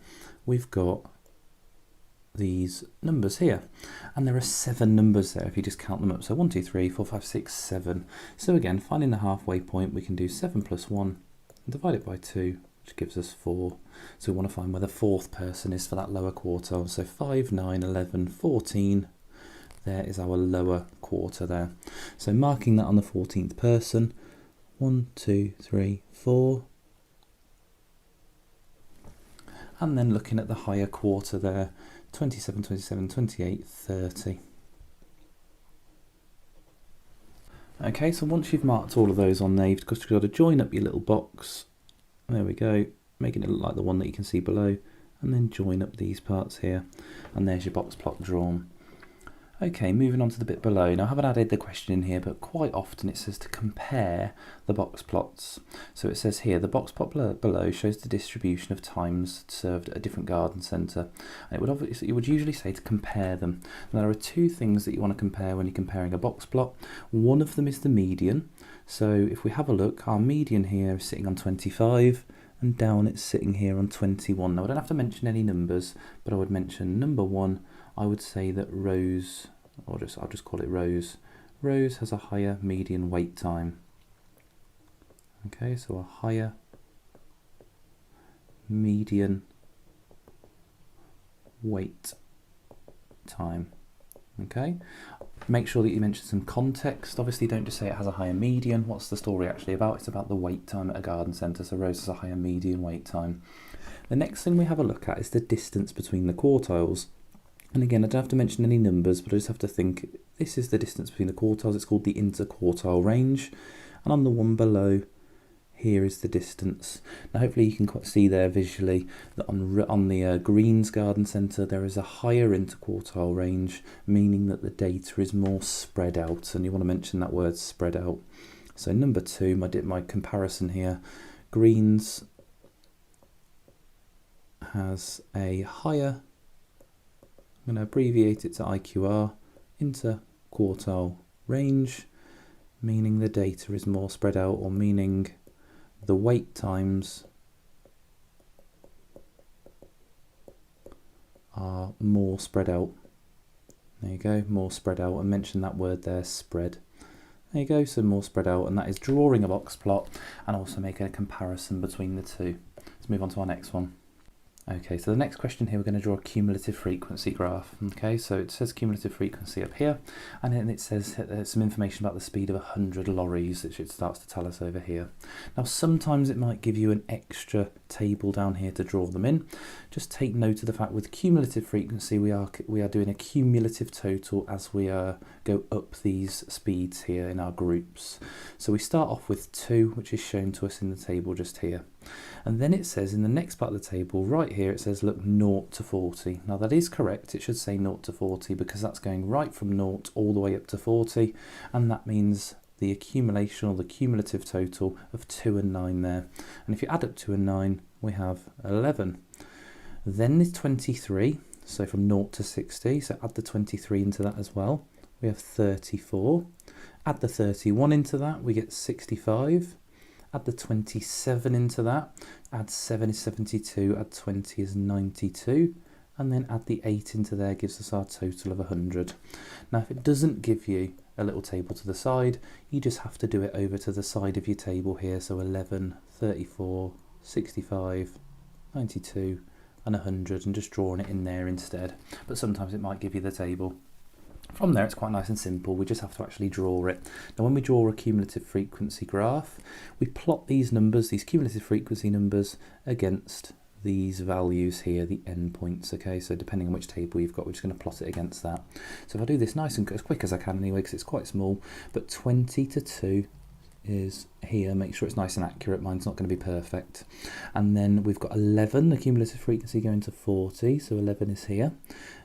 we've got these numbers here, and there are 7 numbers there if you just count them up. So 1, 2, 3, 4, 5, 6, 7. So again, finding the halfway point, we can do 7 plus 1 and divide it by 2, which gives us 4. So we want to find where the 4th person is for that lower quartile. So 5, 9, 11, 14. There is our lower quarter there. So marking that on the 14th person. 1, 2, 3, 4. And then looking at the higher quarter there. 27, 27, 28, 30. Okay, so once you've marked all of those on there, you've just got to join up your little box. There we go, making it look like the one that you can see below, and then join up these parts here, and there's your box plot drawn. Okay, moving on to the bit below. Now I haven't added the question in here, but quite often it says to compare the box plots. So it says here, the box plot below shows the distribution of times served at a different garden centre. And it would usually say to compare them. Now, there are two things that you want to compare when you're comparing a box plot. One of them is the median. So if we have a look, our median here is sitting on 25, and down it's sitting here on 21. Now I don't have to mention any numbers, but I would mention number 1. I would say that rows, I'll just call it rows. Rows has a higher median wait time. Okay, so a higher median wait time. Okay, make sure that you mention some context. Obviously, don't just say it has a higher median. What's the story actually about? It's about the wait time at a garden centre. So rows has a higher median wait time. The next thing we have a look at is the distance between the quartiles. And again, I don't have to mention any numbers, but I just have to think, this is the distance between the quartiles. It's called the interquartile range. And on the one below, here is the distance. Now hopefully you can see there visually that on the Greens Garden Centre there is a higher interquartile range, meaning that the data is more spread out, and you want to mention that word spread out. So number 2, my comparison here, Greens has a higher, I'm going to abbreviate it to IQR, interquartile range, meaning the data is more spread out, or meaning the wait times are more spread out. There you go, more spread out, and mention that word there, spread. There you go, so more spread out, and that is drawing a box plot and also making a comparison between the two. Let's move on to our next one. Okay, so the next question here, we're going to draw a cumulative frequency graph. Okay, so it says cumulative frequency up here, and then it says some information about the speed of 100 lorries, which it starts to tell us over here. Now, sometimes it might give you an extra table down here to draw them in. Just take note of the fact with cumulative frequency, we are doing a cumulative total as we go up these speeds here in our groups. So we start off with 2, which is shown to us in the table just here. And then it says in the next part of the table, right here, it says, look, 0 to 40. Now that is correct. It should say 0 to 40 because that's going right from 0 all the way up to 40. And that means the accumulation or the cumulative total of 2 and 9 there. And if you add up 2 and 9, we have 11. Then there's 23. So from 0 to 60. So add the 23 into that as well. We have 34. Add the 31 into that. We get 65. Add the 27 into that, add 7 is 72, add 20 is 92, and then add the 8 into there gives us our total of 100. Now if it doesn't give you a little table to the side, you just have to do it over to the side of your table here, so 11, 34, 65, 92 and 100, and just drawing it in there instead, but sometimes it might give you the table. From there, it's quite nice and simple. We just have to actually draw it. Now, when we draw a cumulative frequency graph, we plot these numbers, these cumulative frequency numbers, against these values here, the endpoints. Okay, so depending on which table you've got, we're just going to plot it against that. So if I do this nice and as quick as I can anyway, because it's quite small, but 20 to 2 is here. Make sure it's nice and accurate. Mine's not going to be perfect. And then we've got 11, the cumulative frequency going to 40, so 11 is here.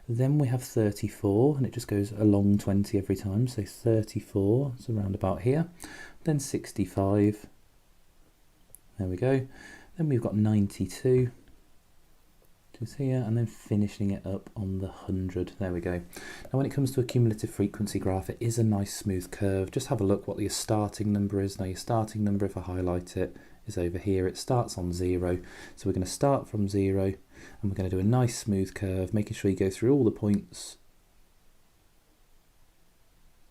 Then we have 34, and it just goes along 20 every time, so 34 is around about here. Then 65, there we go. Then we've got 92, which is here, and then finishing it up on the 100. There we go. Now when it comes to a cumulative frequency graph, it is a nice smooth curve. Just have a look what your starting number is. Now your starting number, if I highlight it, is over here. It starts on 0, so we're going to start from 0, and we're going to do a nice smooth curve, making sure you go through all the points.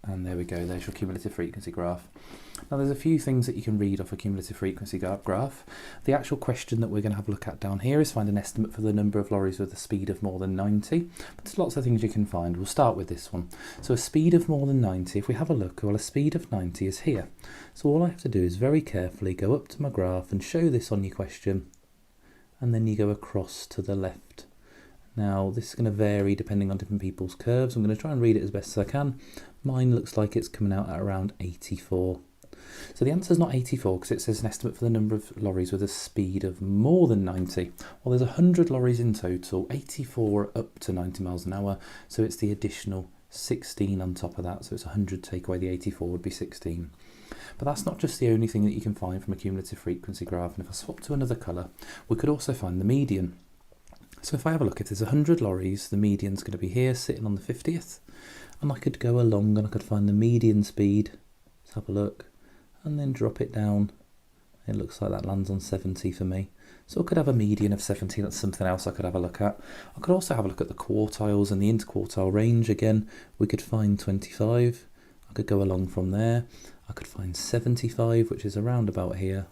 And there we go, there's your cumulative frequency graph. Now there's a few things that you can read off a cumulative frequency graph. The actual question that we're going to have a look at down here is find an estimate for the number of lorries with a speed of more than 90. But there's lots of things you can find. We'll start with this one. So a speed of more than 90, if we have a look, well, a speed of 90 is here. So all I have to do is very carefully go up to my graph and show this on your question, and then you go across to the left. Now this is going to vary depending on different people's curves. I'm going to try and read it as best as I can. Mine looks like it's coming out at around 84. So the answer is not 84 because it says an estimate for the number of lorries with a speed of more than 90. Well, there's 100 lorries in total, 84 are up to 90 miles an hour, so it's the additional 16 on top of that, so it's 100 take away the 84 would be 16. But that's not just the only thing that you can find from a cumulative frequency graph, and if I swap to another colour, we could also find the median. So if I have a look, if there's 100 lorries, the median's going to be here, sitting on the 50th, and I could go along and I could find the median speed. Let's have a look, and then drop it down. It looks like that lands on 70 for me. So I could have a median of 70, that's something else I could have a look at. I could also have a look at the quartiles and the interquartile range again. We could find 25, I could go along from there. I could find 75, which is around about here.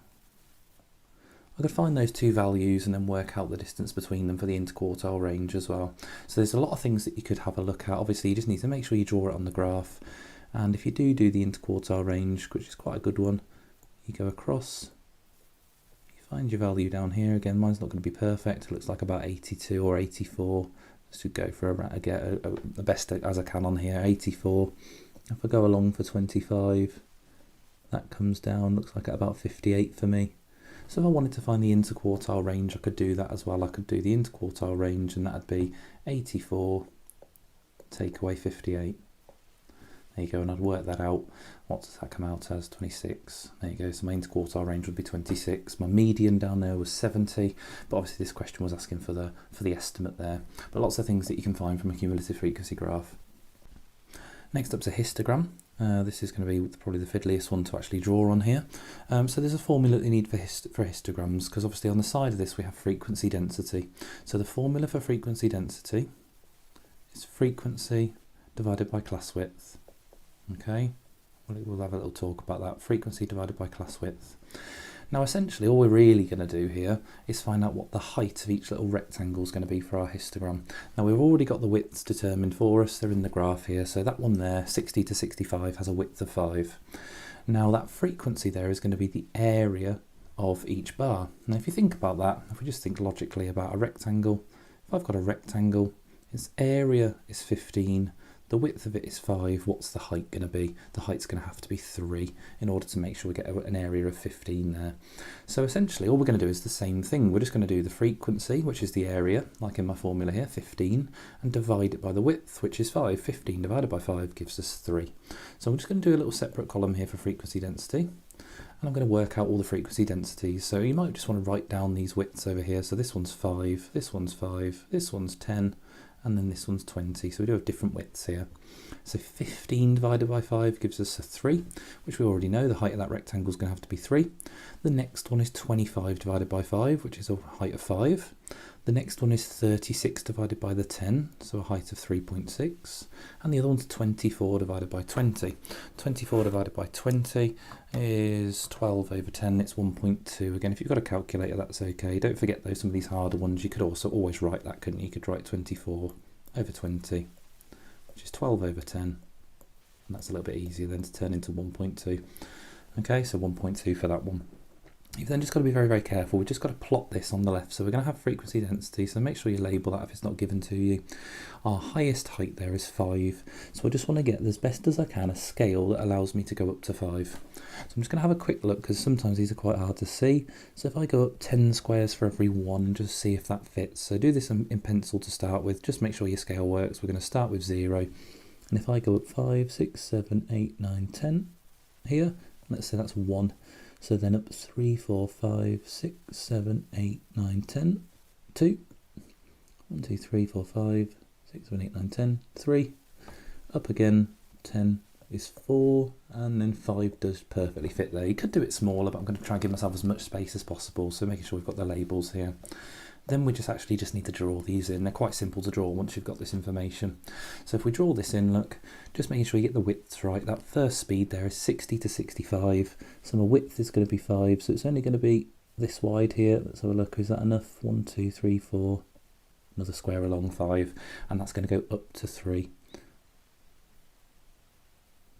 I could find those two values and then work out the distance between them for the interquartile range as well. So there's a lot of things that you could have a look at. Obviously you just need to make sure you draw it on the graph, and if you do the interquartile range, which is quite a good one, you go across, you find your value down here. Again, mine's not going to be perfect, it looks like about 82 or 84. Just to go for the best as I can on here, 84. If I go along for 25, that comes down, looks like at about 58 for me. So if I wanted to find the interquartile range, I could do that as well. I could do the interquartile range, and that would be 84 take away 58. There you go, and I'd work that out. What does that come out as? 26. There you go, so my interquartile range would be 26. My median down there was 70, but obviously this question was asking for the estimate there. But lots of things that you can find from a cumulative frequency graph. Next up's a histogram. This is going to be probably the fiddliest one to actually draw on here. So there's a formula that you need for histograms, because obviously on the side of this we have frequency density. So the formula for frequency density is frequency divided by class width. Okay, we'll have a little talk about that. Frequency divided by class width. Now essentially all we're really going to do here is find out what the height of each little rectangle is going to be for our histogram. Now we've already got the widths determined for us, they're in the graph here, so that one there, 60 to 65, has a width of 5. Now that frequency there is going to be the area of each bar. Now if you think about that, if we just think logically about a rectangle, if I've got a rectangle, its area is 15, the width of it is 5, what's the height going to be? The height's going to have to be 3 in order to make sure we get an area of 15 there. So essentially all we're going to do is the same thing. We're just going to do the frequency, which is the area, like in my formula here, 15, and divide it by the width, which is 5. 15 divided by 5 gives us 3. So I'm just going to do a little separate column here for frequency density, and I'm going to work out all the frequency densities. So you might just want to write down these widths over here. So this one's 5, this one's 5, this one's 10, and then this one's 20, so we do have different widths here. So 15 divided by 5 gives us a 3, which we already know the height of that rectangle is going to have to be 3. The next one is 25 divided by 5, which is a height of 5. The next one is 36 divided by the 10, so a height of 3.6. And the other one's 24 divided by 20. 24 divided by 20 is 12 over 10, it's 1.2. Again, if you've got a calculator, that's okay. Don't forget though, some of these harder ones, you could also always write that, couldn't you? You could write 24 over 20, which is 12 over 10. And that's a little bit easier then to turn into 1.2. Okay, so 1.2 for that one. You've then just got to be very, very careful. We've just got to plot this on the left. So we're going to have frequency density. So make sure you label that if it's not given to you. Our highest height there is 5. So I just want to get, as best as I can, a scale that allows me to go up to 5. So I'm just going to have a quick look because sometimes these are quite hard to see. So if I go up 10 squares for every 1, just see if that fits. So do this in pencil to start with. Just make sure your scale works. We're going to start with 0. And if I go up 5, 6, 7, 8, 9, 10 here, let's say that's 1. So then up 3, 4, 5, 6, 7, 8, 9, 10, 2, 1, 2, 3, 4, 5, 6, 7, 8, 9, 10, 3, up again, 10 is 4, and then 5 does perfectly fit there. You could do it smaller, but I'm going to try and give myself as much space as possible, so making sure we've got the labels here. Then we just need to draw these in. They're quite simple to draw once you've got this information. So if we draw this in, look, just making sure you get the widths right. That first speed there is 60 to 65. So my width is going to be 5, so it's only going to be this wide here. Let's have a look. Is that enough? 1, 2, 3, 4. Another square along 5, and that's going to go up to 3.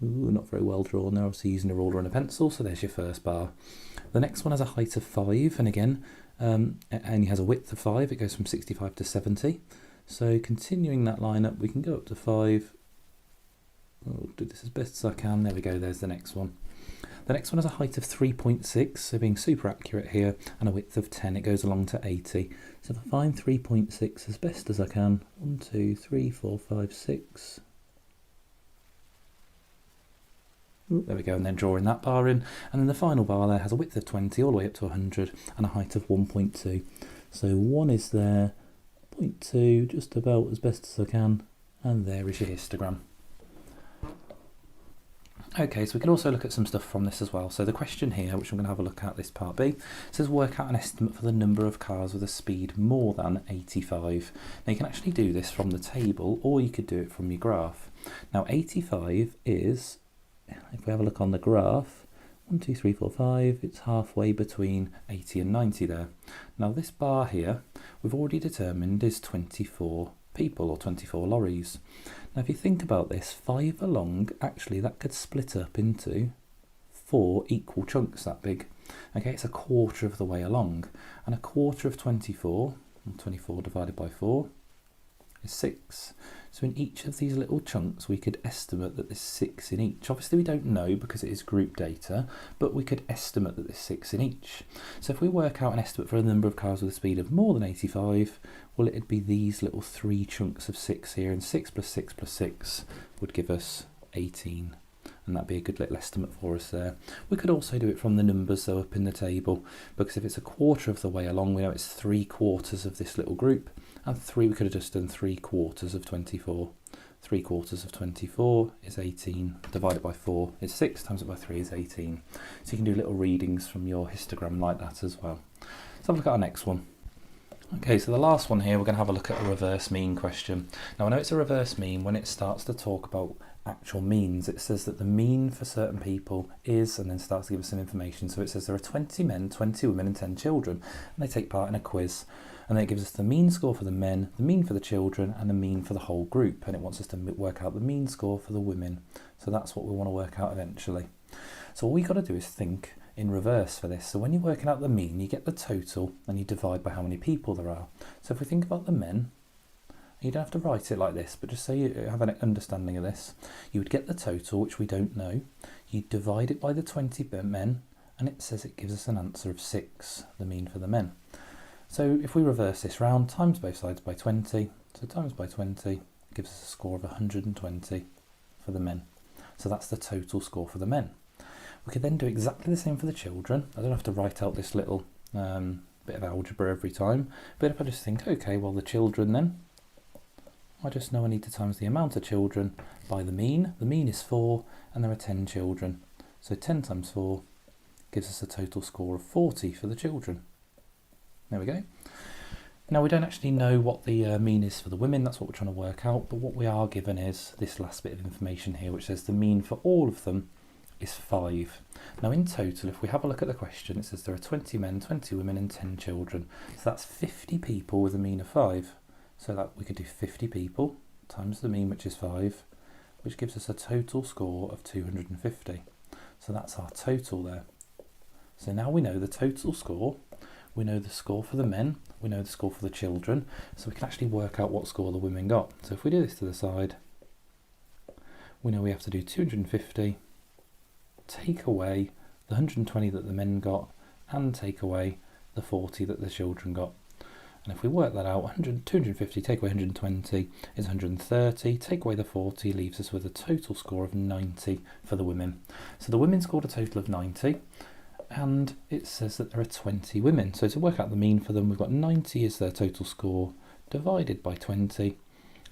Ooh, not very well drawn there. Obviously using a ruler and a pencil. So there's your first bar. The next one has a height of 5, and again, and he has a width of 5. It goes from 65 to 70. So continuing that line up, we can go up to 5. I'll do this as best as I can. There we go, there's the next one. The next one has a height of 3.6, so being super accurate here, and a width of 10, it goes along to 80. So if I find 3.6 as best as I can, 1, 2, 3, 4, 5, 6. There we go, and then drawing that bar in, and then the final bar there has a width of 20 all the way up to 100 and a height of 1.2. So 1 is there, 0.2 just about as best as I can, and there is your histogram. Okay, so we can also look at some stuff from this as well. So the question here, which I'm going to have a look at, this part B, says work out an estimate for the number of cars with a speed more than 85. Now you can actually do this from the table, or you could do it from your graph. Now 85 is, if we have a look on the graph, 1, 2, 3, 4, 5, it's halfway between 80 and 90 there. Now this bar here, we've already determined is 24 people, or 24 lorries. Now if you think about this, 5 along, actually that could split up into 4 equal chunks that big. Okay, it's a quarter of the way along, and a quarter of 24, 24 divided by 4, is 6. So in each of these little chunks we could estimate that there's 6 in each. Obviously we don't know because it is group data, but we could estimate that there's 6 in each. So if we work out an estimate for a number of cars with a speed of more than 85, well it'd be these little 3 chunks of 6 here, and 6 plus 6 plus 6 would give us 18. And that'd be a good little estimate for us there. We could also do it from the numbers though up in the table, because if it's a quarter of the way along, we know it's 3/4 of this little group, and we could have just done 3/4 of 24. 3/4 of 24 is 18, divided by 4 is 6, times it by 3 is 18. So you can do little readings from your histogram like that as well. Let's have a look at our next one. Okay, so the last one here, we're going to have a look at a reverse mean question. Now I know it's a reverse mean when it starts to talk about actual means. It says that the mean for certain people is, and then starts to give us some information. So it says there are 20 men, 20 women and 10 children, and they take part in a quiz. And then it gives us the mean score for the men, the mean for the children, and the mean for the whole group. And it wants us to work out the mean score for the women. So that's what we want to work out eventually. So all we got to do is think in reverse for this. So when you're working out the mean, you get the total and you divide by how many people there are. So if we think about the men, you don't have to write it like this, but just so you have an understanding of this, you would get the total, which we don't know. You divide it by the 20 men, and it says it gives us an answer of 6, the mean for the men. So if we reverse this round, times both sides by 20, so times by 20 gives us a score of 120 for the men. So that's the total score for the men. We could then do exactly the same for the children. I don't have to write out this little bit of algebra every time, but if I just think, okay, well the children then, I just know I need to times the amount of children by the mean. The mean is 4, and there are 10 children. So 10 times 4 gives us a total score of 40 for the children. There we go. Now we don't actually know what the mean is for the women, that's what we're trying to work out, but what we are given is this last bit of information here, which says the mean for all of them is 5. Now in total, if we have a look at the question, it says there are 20 men, 20 women and 10 children. So that's 50 people with a mean of 5. So that we could do 50 people times the mean, which is 5, which gives us a total score of 250. So that's our total there. So now we know the total score, we know the score for the men, we know the score for the children, so we can actually work out what score the women got. So if we do this to the side, we know we have to do 250, take away the 120 that the men got, and take away the 40 that the children got. And if we work that out, 250 take away 120 is 130, take away the 40 leaves us with a total score of 90 for the women. So the women scored a total of 90, and it says that there are 20 women. So to work out the mean for them, we've got 90 is their total score divided by 20.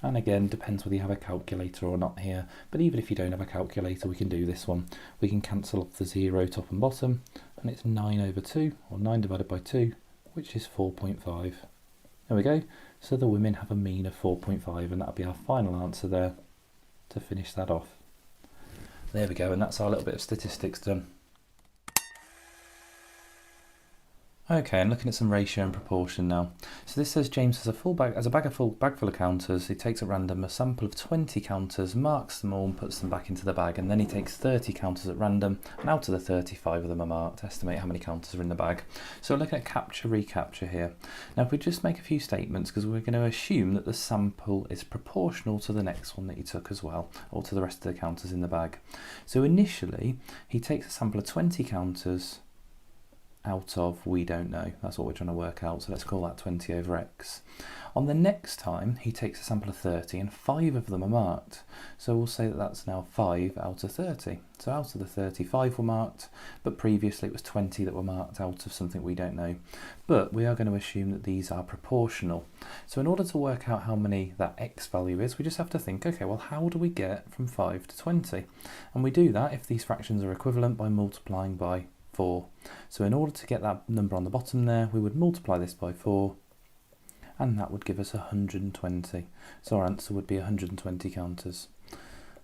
And again, depends whether you have a calculator or not here, but even if you don't have a calculator, we can do this one. We can cancel off the 0 top and bottom, and it's 9 over 2, or 9 divided by 2, which is 4.5. There we go. So the women have a mean of 4.5, and that'll be our final answer there to finish that off. There we go, and that's our little bit of statistics done. Okay, and looking at some ratio and proportion now. So this says James has a bag full of counters. He takes at random a sample of 20 counters, marks them all and puts them back into the bag, and then he takes 30 counters at random, and out of the 35 of them are marked. Estimate how many counters are in the bag. So we're looking at capture, recapture here. Now if we just make a few statements, because we're going to assume that the sample is proportional to the next one that he took as well, or to the rest of the counters in the bag. So initially, he takes a sample of 20 counters out of we don't know. That's what we're trying to work out, so let's call that 20 over x. On the next time, he takes a sample of 30 and 5 of them are marked. So we'll say that that's now 5 out of 30. So out of the 35 were marked, but previously it was 20 that were marked out of something we don't know. But we are going to assume that these are proportional. So in order to work out how many that x value is, we just have to think, okay, well, how do we get from 5 to 20? And we do that if these fractions are equivalent by multiplying by 4. So in order to get that number on the bottom there, we would multiply this by 4, and that would give us 120. So our answer would be 120 counters.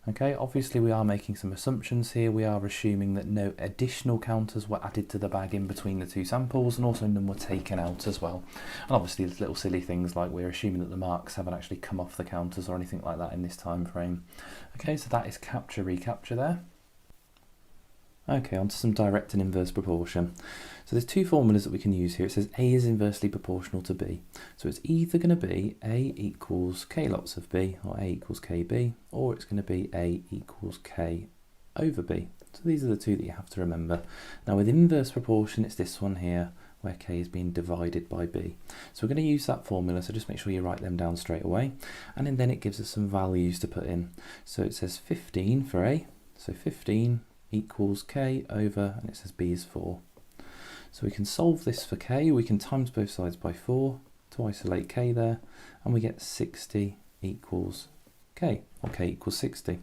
Okay, obviously we are making some assumptions here. We are assuming that no additional counters were added to the bag in between the two samples, and also none were taken out as well. And obviously there's little silly things like we're assuming that the marks haven't actually come off the counters or anything like that in this time frame. Okay, so that is capture, recapture there. Okay, on to some direct and inverse proportion. So there's two formulas that we can use here. It says A is inversely proportional to B. So it's either going to be A equals K lots of B, or A equals KB, or it's going to be A equals K over B. So these are the two that you have to remember. Now with inverse proportion, it's this one here, where K is being divided by B. So we're going to use that formula, so just make sure you write them down straight away. And then it gives us some values to put in. So it says 15 for A, so 15 equals K over, and it says B is 4. So we can solve this for K. We can times both sides by 4 to isolate K there, and we get 60 equals K, or K equals 60.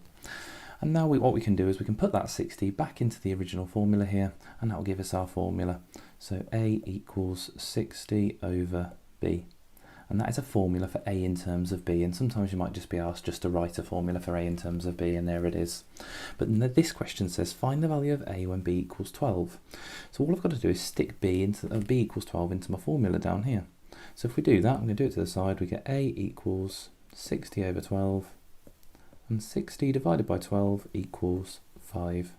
And now what we can do is we can put that 60 back into the original formula here, and that will give us our formula. So A equals 60 over B. And that is a formula for A in terms of B, and sometimes you might just be asked just to write a formula for A in terms of B, and there it is. But this question says find the value of A when B equals 12. So all I've got to do is stick B equals 12 into my formula down here. So if we do that, I'm going to do it to the side, we get A equals 60 over 12, and 60 divided by 12 equals 5.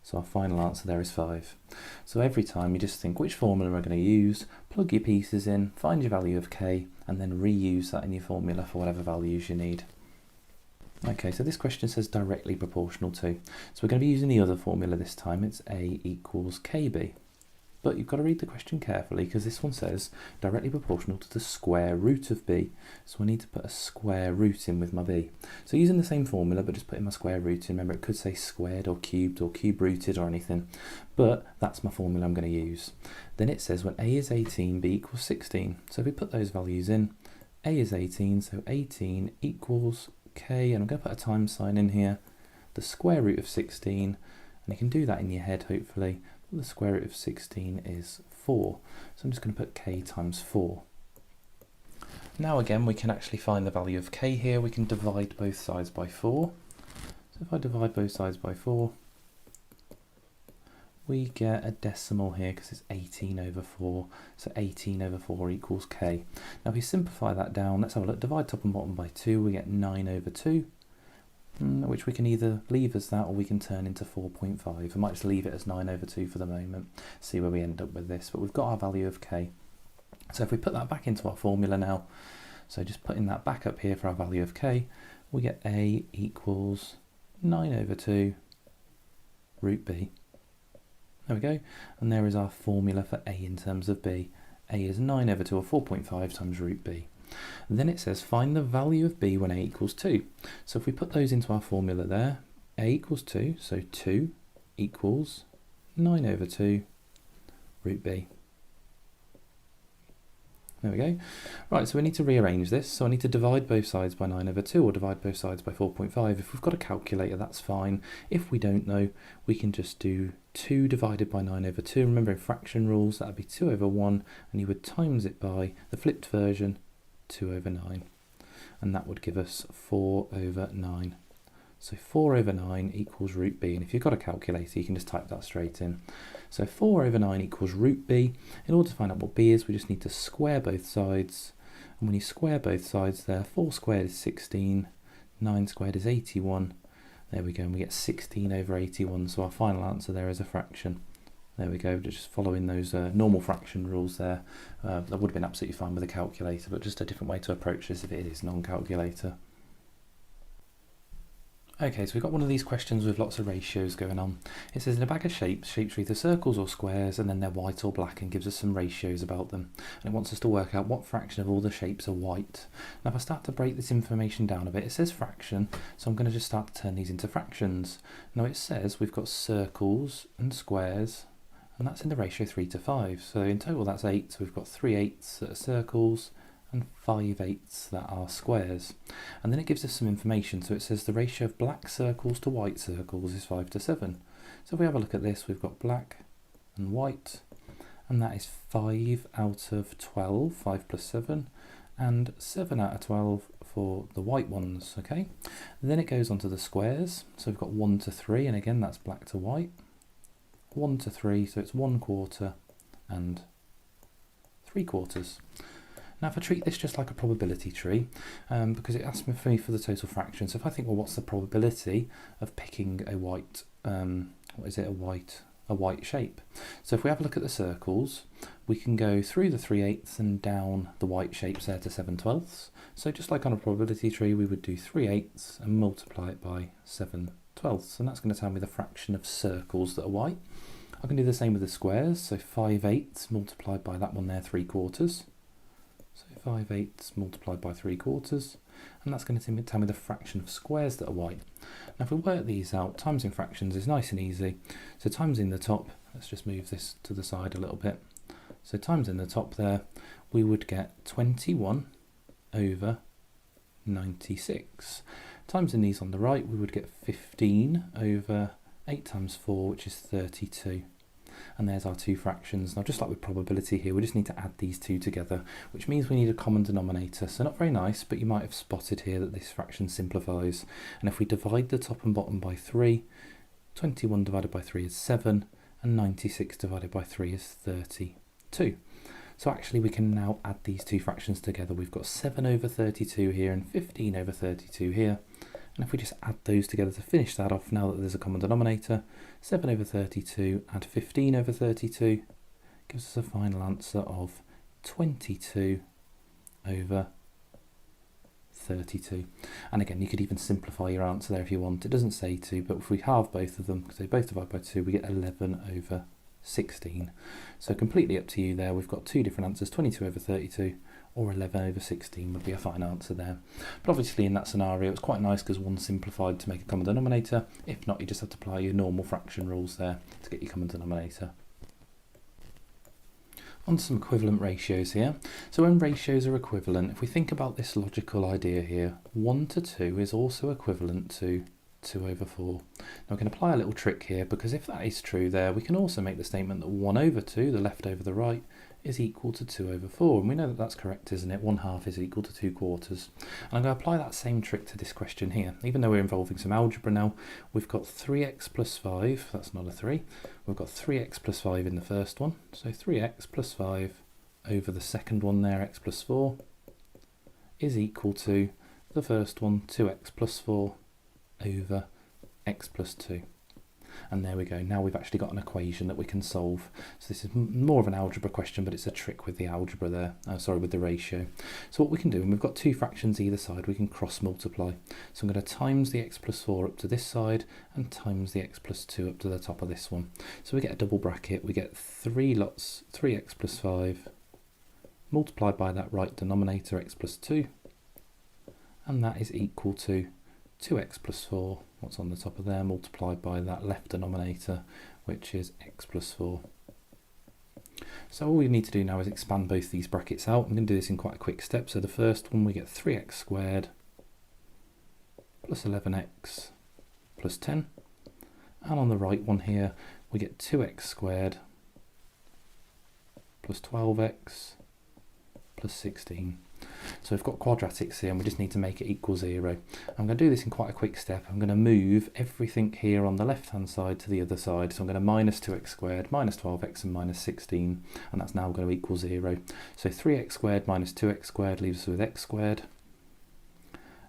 So our final answer there is 5. So every time you just think which formula we're going to use, plug your pieces in, find your value of K, and then reuse that in your formula for whatever values you need. Okay, so this question says directly proportional to. So we're going to be using the other formula this time. It's A equals KB. But you've got to read the question carefully, because this one says directly proportional to the square root of B. So I need to put a square root in with my B. So using the same formula, but just putting my square root in. Remember, it could say squared or cube rooted or anything, but that's my formula I'm going to use. Then it says when A is 18, B equals 16. So if we put those values in, A is 18, so 18 equals K, and I'm going to put a times sign in here, the square root of 16, and you can do that in your head hopefully. The square root of 16 is 4. So I'm just going to put K times 4. Now again, we can actually find the value of K here. We can divide both sides by 4. So if I divide both sides by 4, we get a decimal here because it's 18 over 4. So 18 over 4 equals K. Now if we simplify that down, let's have a look. Divide top and bottom by 2, we get 9 over 2. Which we can either leave as that or we can turn into 4.5. I might just leave it as 9 over 2 for the moment, see where we end up with this, but we've got our value of K. So if we put that back into our formula now, so just putting that back up here for our value of K, we get A equals 9 over 2 root B. There we go, and there is our formula for A in terms of B. A is 9 over 2 or 4.5 times root B. And then it says find the value of B when A equals 2. So if we put those into our formula there, A equals 2, so 2 equals 9 over 2 root B. There we go. Right, so we need to rearrange this. So I need to divide both sides by 9 over 2 or divide both sides by 4.5. If we've got a calculator, that's fine. If we don't know, we can just do 2 divided by 9 over 2. Remember in fraction rules, that would be 2 over 1, and you would times it by the flipped version, 2 over 9, and that would give us 4 over 9. So 4 over 9 equals root b, and if you've got a calculator you can just type that straight in. So 4 over 9 equals root b. In order to find out what b is, we just need to square both sides, and when you square both sides there, 4 squared is 16, 9 squared is 81, there we go, and we get 16 over 81, so our final answer there is a fraction. There we go, just following those normal fraction rules there. That would have been absolutely fine with a calculator, but just a different way to approach this if it is non-calculator. Okay, so we've got one of these questions with lots of ratios going on. It says in a bag of shapes are either circles or squares, and then they're white or black, and gives us some ratios about them. And it wants us to work out what fraction of all the shapes are white. Now if I start to break this information down a bit, it says fraction, so I'm going to just start to turn these into fractions. Now it says we've got circles and squares, and that's in the ratio 3 to 5. So in total that's 8, so we've got 3/8 that are circles, and 5/8 that are squares. And then it gives us some information, so it says the ratio of black circles to white circles is 5 to 7. So if we have a look at this, we've got black and white, and that is 5 out of 12, 5 plus 7, and 7 out of 12 for the white ones, okay? And then it goes on to the squares, so we've got 1 to 3, and again that's black to white. 1 to 3, so it's 1/4 and 3/4. Now if I treat this just like a probability tree, because it asks me for the total fraction, so if I think, well, what's the probability of picking a white, a white shape? So if we have a look at the circles, we can go through the 3/8 and down the white shapes there to 7/12. So just like on a probability tree, we would do 3/8 and multiply it by 7/12, and that's going to tell me the fraction of circles that are white. I can do the same with the squares, so 5/8 multiplied by that one there, 3/4. So 5/8 multiplied by 3/4, and that's going to tell me the fraction of squares that are white. Now if we work these out, times in fractions is nice and easy. So times in the top, let's just move this to the side a little bit. So times in the top there, we would get 21 over 96. Times in these on the right, we would get 15 over 8 times 4, which is 32. And there's our two fractions. Now just like with probability here, we just need to add these two together, which means we need a common denominator. So not very nice, but you might have spotted here that this fraction simplifies. And if we divide the top and bottom by 3, 21 divided by 3 is 7, and 96 divided by 3 is 32. So actually we can now add these two fractions together. We've got 7 over 32 here and 15 over 32 here. And if we just add those together to finish that off, now that there's a common denominator, 7 over 32 add 15 over 32 gives us a final answer of 22 over 32. And again, you could even simplify your answer there if you want. It doesn't say to, but if we halve both of them, because they both divide by 2, we get 11 over 16. So completely up to you there. We've got two different answers, 22 over 32 or 11 over 16 would be a fine answer there. But obviously in that scenario it's quite nice because one simplified to make a common denominator. If not, you just have to apply your normal fraction rules there to get your common denominator. On to some equivalent ratios here. So when ratios are equivalent, if we think about this logical idea here, 1 to 2 is also equivalent to 2 over 4. Now we can apply a little trick here, because if that is true there, we can also make the statement that 1 over 2, the left over the right, is equal to 2 over 4. And we know that that's correct, isn't it? 1/2 is equal to 2/4. And I'm going to apply that same trick to this question here. Even though we're involving some algebra now, we've got 3x plus 5, that's not a 3, we've got 3x plus 5 in the first one. So 3x plus 5 over the second one there, x plus 4, is equal to the first one, 2x plus 4, over x plus 2. And there we go, now we've actually got an equation that we can solve. So this is more of an algebra question, but it's a trick with the algebra there, with the ratio. So what we can do, and we've got two fractions either side, we can cross multiply. So I'm going to times the x plus 4 up to this side and times the x plus 2 up to the top of this one. So we get a double bracket, we get 3x plus 5 multiplied by that right denominator, x plus 2, and that is equal to 2x plus 4, what's on the top of there, multiplied by that left denominator, which is x plus 4. So all we need to do now is expand both these brackets out. I'm going to do this in quite a quick step. So the first one, we get 3x squared plus 11x plus 10. And on the right one here, we get 2x squared plus 12x plus 16. So we've got quadratics here and we just need to make it equal 0. I'm going to do this in quite a quick step. I'm going to move everything here on the left hand side to the other side. So I'm going to minus 2x squared, minus 12x and minus 16, and that's now going to equal 0. So 3x squared minus 2x squared leaves us with x squared.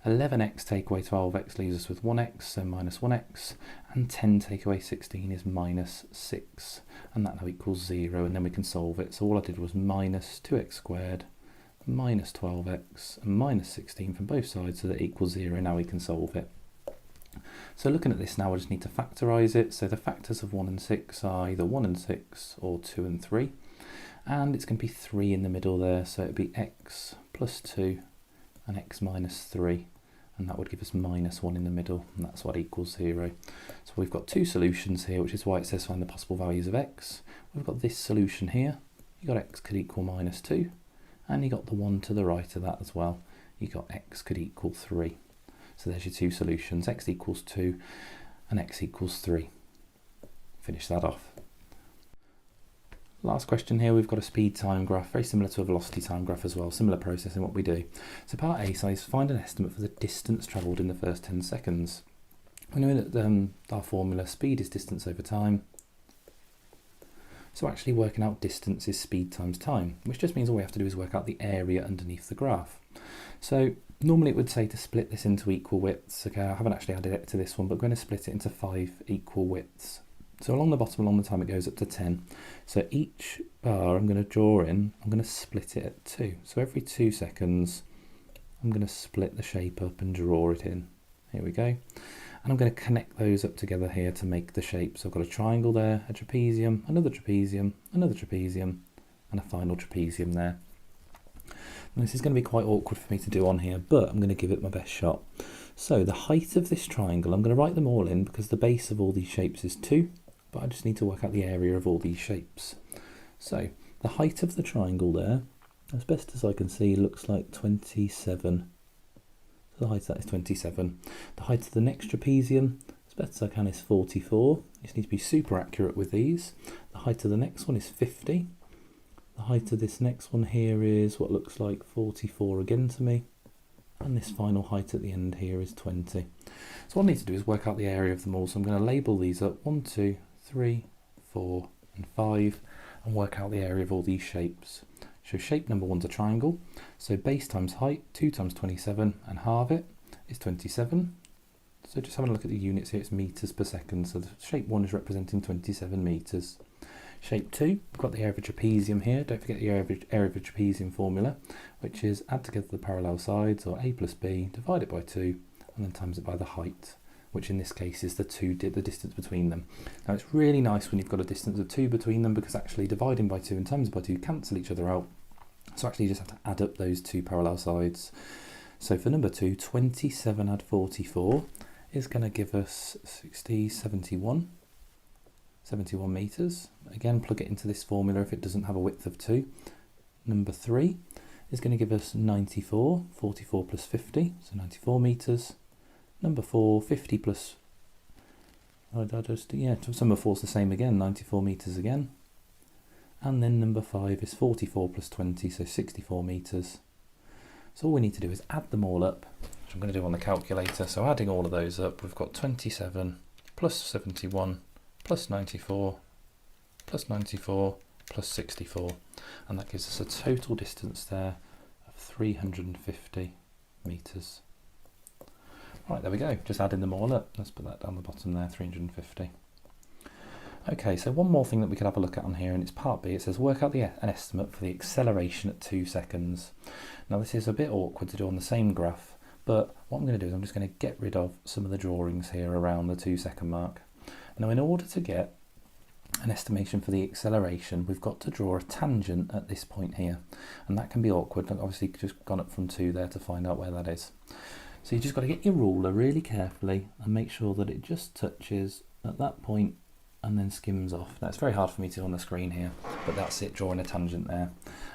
11x take away 12x leaves us with 1x, so minus 1x, and 10 take away 16 is minus 6, and that now equals 0, and then we can solve it. So all I did was minus 2x squared, minus 12x, and minus 16 from both sides, so that equals 0. Now we can solve it. So looking at this now, I just need to factorise it. So the factors of 1 and 6 are either 1 and 6 or 2 and 3, and it's going to be 3 in the middle there, so it would be x plus 2 and x minus 3, and that would give us minus 1 in the middle, and that's what equals 0. So we've got two solutions here, which is why it says find the possible values of x. We've got this solution here, you got x could equal minus 2, and you got the one to the right of that as well, you got x could equal 3. So there's your two solutions, x equals 2 and x equals 3. Finish that off. Last question here, we've got a speed time graph, very similar to a velocity time graph as well, similar process in what we do. So part A says find an estimate for the distance travelled in the first 10 seconds. We know that our formula, speed is distance over time. So actually working out distance is speed times time, which just means all we have to do is work out the area underneath the graph. So normally it would say to split this into equal widths. Okay, I haven't actually added it to this one, but we're going to split it into 5 equal widths. So along the bottom, along the time, it goes up to 10. So each bar I'm going to draw in, I'm going to split it at 2. So every 2 seconds, I'm going to split the shape up and draw it in. Here we go. And I'm going to connect those up together here to make the shape. So I've got a triangle there, a trapezium, another trapezium, another trapezium, and a final trapezium there. And this is going to be quite awkward for me to do on here, but I'm going to give it my best shot. So the height of this triangle, I'm going to write them all in because the base of all these shapes is 2. But I just need to work out the area of all these shapes. So the height of the triangle there, as best as I can see, looks like 27. So the height of that is 27. The height of the next trapezium, as best as I can, is 44. You just need to be super accurate with these. The height of the next one is 50. The height of this next one here is what looks like 44 again to me. And this final height at the end here is 20. So what I need to do is work out the area of them all. So I'm going to label these up 1, 2, 3, 4 and 5 and work out the area of all these shapes. So shape number 1's a triangle, so base times height, 2 times 27, and halve it is 27. So just having a look at the units here, it's metres per second, so the shape 1 is representing 27 metres. Shape 2, we've got the area of a trapezium here. Don't forget the area of a trapezium formula, which is add together the parallel sides, or a plus b, divide it by 2, and then times it by the height, which in this case is the distance between them. Now it's really nice when you've got a distance of 2 between them, because actually dividing by 2 and times by 2 cancel each other out. So actually you just have to add up those two parallel sides. So for number 2, 27 add 44 is going to give us 71 metres. Again, plug it into this formula if it doesn't have a width of 2. Number 3 is going to give us 94, 44 plus 50, so 94 metres. Number 4, 50 plus, number 4 is the same again, 94 metres again. And then number 5 is 44 plus 20, so 64 metres. So all we need to do is add them all up, which I'm going to do on the calculator. So adding all of those up, we've got 27 plus 71 plus 94 plus 94 plus 64. And that gives us a total distance there of 350 metres. Right, there we go, just adding them all up. Let's put that down the bottom there, 350. Okay, so one more thing that we could have a look at on here, and it's part B. It says work out an estimate for the acceleration at 2 seconds. Now this is a bit awkward to do on the same graph, but what I'm going to do is I'm just going to get rid of some of the drawings here around the 2 second mark. Now in order to get an estimation for the acceleration, we've got to draw a tangent at this point here, and that can be awkward. I've obviously just gone up from 2 there to find out where that is. So you just got to get your ruler really carefully and make sure that it just touches at that point and then skims off. Now it's very hard for me to do on the screen here, but that's it, drawing a tangent there.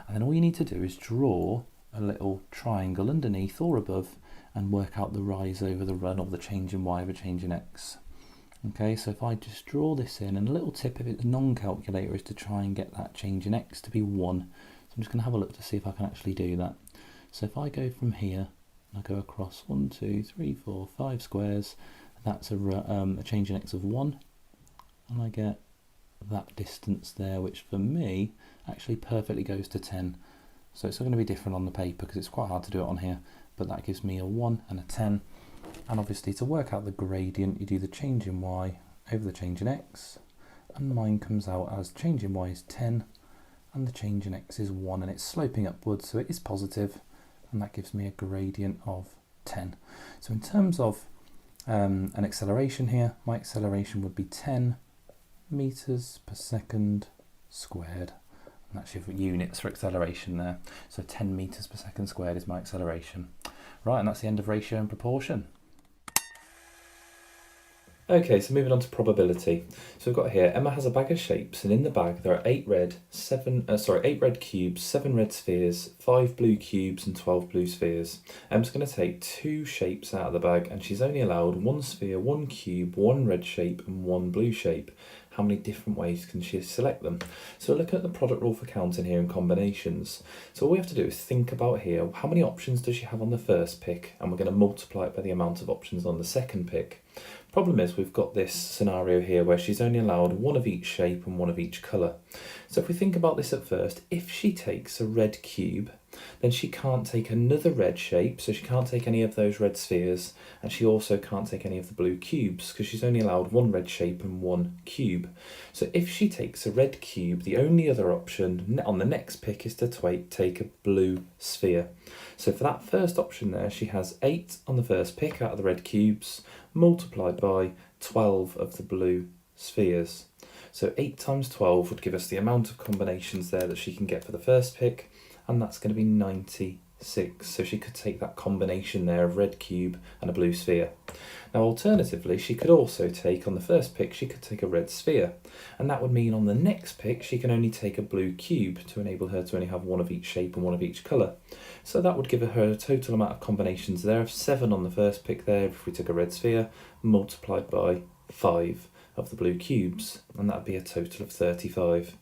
And then all you need to do is draw a little triangle underneath or above and work out the rise over the run, or the change in y over change in x. Okay, so if I just draw this in, and a little tip if it's non-calculator is to try and get that change in x to be 1. So I'm just going to have a look to see if I can actually do that. So if I go from here, and I go across 1, 2, 3, 4, 5 squares, that's a change in x of 1, and I get that distance there, which for me actually perfectly goes to 10. So it's going to be different on the paper because it's quite hard to do it on here, but that gives me a 1 and a 10. And obviously to work out the gradient, you do the change in y over the change in x, and mine comes out as change in y is 10 and the change in x is 1, and it's sloping upwards, so it is positive, and that gives me a gradient of 10. So in terms of an acceleration here, my acceleration would be 10 meters per second squared. And actually for units for acceleration there. So 10 meters per second squared is my acceleration. Right, and that's the end of ratio and proportion. Okay, so moving on to probability. So we've got here, Emma has a bag of shapes, and in the bag there are 8 red cubes, 7 red spheres, 5 blue cubes and 12 blue spheres. Emma's going to take 2 shapes out of the bag, and she's only allowed 1 sphere, 1 cube, 1 red shape and 1 blue shape. How many different ways can she select them? So we're looking at the product rule for counting here in combinations. So all we have to do is think about here, how many options does she have on the first pick, and we're going to multiply it by the amount of options on the second pick. Problem is we've got this scenario here where she's only allowed 1 of each shape and 1 of each colour. So if we think about this at first, if she takes a red cube, then she can't take another red shape, so she can't take any of those red spheres, and she also can't take any of the blue cubes because she's only allowed 1 red shape and 1 cube. So if she takes a red cube, the only other option on the next pick is to take a blue sphere. So for that first option there, she has 8 on the first pick out of the red cubes, multiplied by 12 of the blue spheres. So 8 times 12 would give us the amount of combinations there that she can get for the first pick, and that's going to be 96. So she could take that combination there of red cube and a blue sphere. Now alternatively, she could also take, on the first pick, she could take a red sphere, and that would mean on the next pick she can only take a blue cube to enable her to only have 1 of each shape and 1 of each colour. So that would give her a total amount of combinations there of 7 on the first pick there if we took a red sphere, multiplied by 5 of the blue cubes, and that would be a total of 35.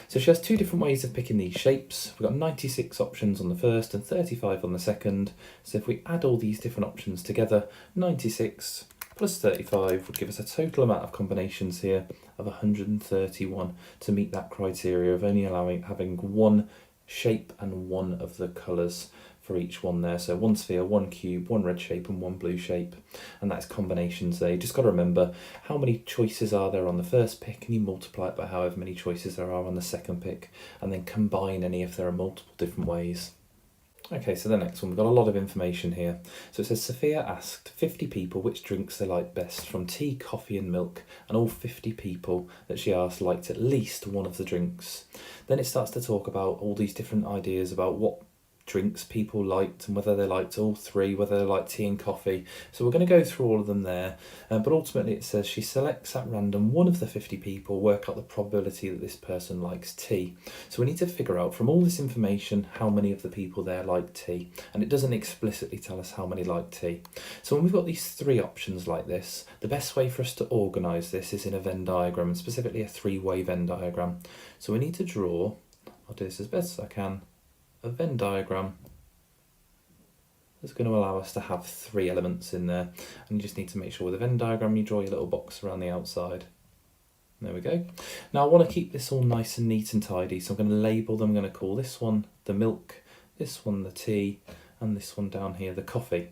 So she has 2 different ways of picking these shapes. We've got 96 options on the first and 35 on the second. So if we add all these different options together, 96 plus 35 would give us a total amount of combinations here of 131 to meet that criteria of only having 1 shape and 1 of the colours for each one there. So 1 sphere, 1 cube, 1 red shape and 1 blue shape, and that's combinations there. You just got to remember how many choices are there on the first pick, and you multiply it by however many choices there are on the second pick, and then combine any if there are multiple different ways. Okay, so the next one, we've got a lot of information here. So it says Sophia asked 50 people which drinks they like best, from tea, coffee and milk, and all 50 people that she asked liked at least one of the drinks. Then it starts to talk about all these different ideas about what drinks people liked and whether they liked all 3, whether they liked tea and coffee. So we're going to go through all of them there, but ultimately it says she selects at random one of the 50 people, work out the probability that this person likes tea. So we need to figure out from all this information how many of the people there like tea, and it doesn't explicitly tell us how many like tea. So when we've got these 3 options like this, the best way for us to organise this is in a Venn diagram, and specifically a 3-way Venn diagram. So we need to draw, I'll do this as best as I can, a Venn diagram that's going to allow us to have 3 elements in there, and you just need to make sure with a Venn diagram you draw your little box around the outside. There we go. Now I want to keep this all nice and neat and tidy, so I'm going to label them. I'm going to call this one the milk, this one the tea, and this one down here the coffee.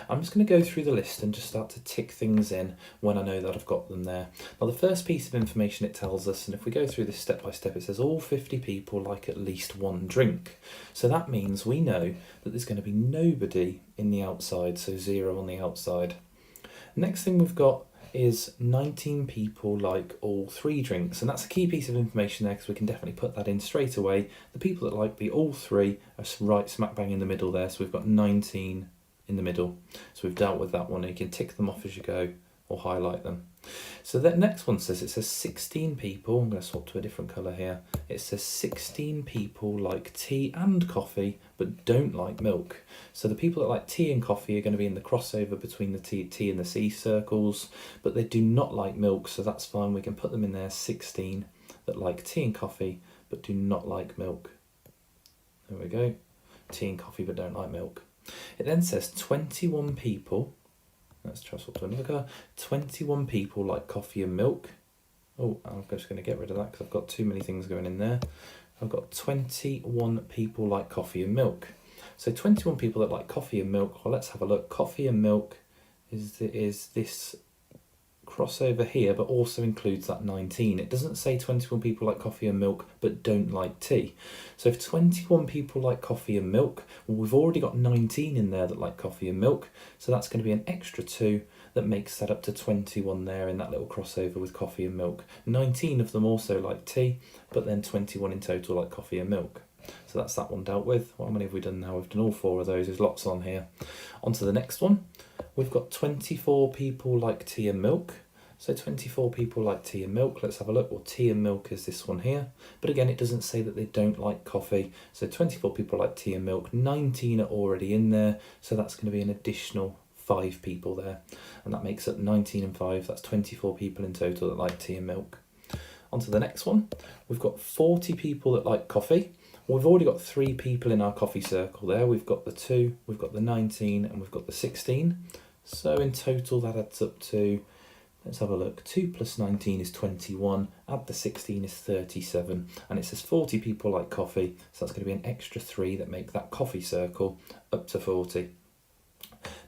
I'm just going to go through the list and just start to tick things in when I know that I've got them there. Now the first piece of information it tells us, and if we go through this step by step, it says all 50 people like at least 1 drink. So that means we know that there's going to be nobody in the outside, so 0 on the outside. Next thing we've got is 19 people like all 3 drinks, and that's a key piece of information there because we can definitely put that in straight away. The people that like the all 3 are right smack bang in the middle there, so we've got 19 in the middle. So we've dealt with that one, and you can tick them off as you go or highlight them. So that next one says, it says 16 people, I'm going to swap to a different colour here, it says 16 people like tea and coffee but don't like milk. So the people that like tea and coffee are going to be in the crossover between the T and the C circles, but they do not like milk, so that's fine, we can put them in there, 16 that like tea and coffee but do not like milk. There we go. tea and coffee but don't like milk. It then says 21 people, let's try swap to another colour, 21 people like coffee and milk. Oh, I'm just going to get rid of that because I've got too many things going in there. I've got 21 people like coffee and milk. So 21 people that like coffee and milk, well, let's have a look. Coffee and milk is this crossover here, but also includes that 19. It doesn't say 21 people like coffee and milk but don't like tea. So if 21 people like coffee and milk, well, we've already got 19 in there that like coffee and milk, so that's going to be an extra 2 that makes that up to 21 there in that little crossover with coffee and milk. 19 of them also like tea, but then 21 in total like coffee and milk. So that's that one dealt with. How many have we done now? We've done all 4 of those. There's lots on here. On to the next one. We've got 24 people like tea and milk. So 24 people like tea and milk. Let's have a look. Well, tea and milk is this one here. But again, it doesn't say that they don't like coffee. So 24 people like tea and milk. 19 are already in there. So that's going to be an additional 5 people there. And that makes up 19 and 5. That's 24 people in total that like tea and milk. On to the next one. We've got 40 people that like coffee. We've already got 3 people in our coffee circle there. We've got the 2, we've got the 19, and we've got the 16. So in total that adds up to, let's have a look, 2 plus 19 is 21, add the 16 is 37, and it says 40 people like coffee, so that's going to be an extra 3 that make that coffee circle up to 40.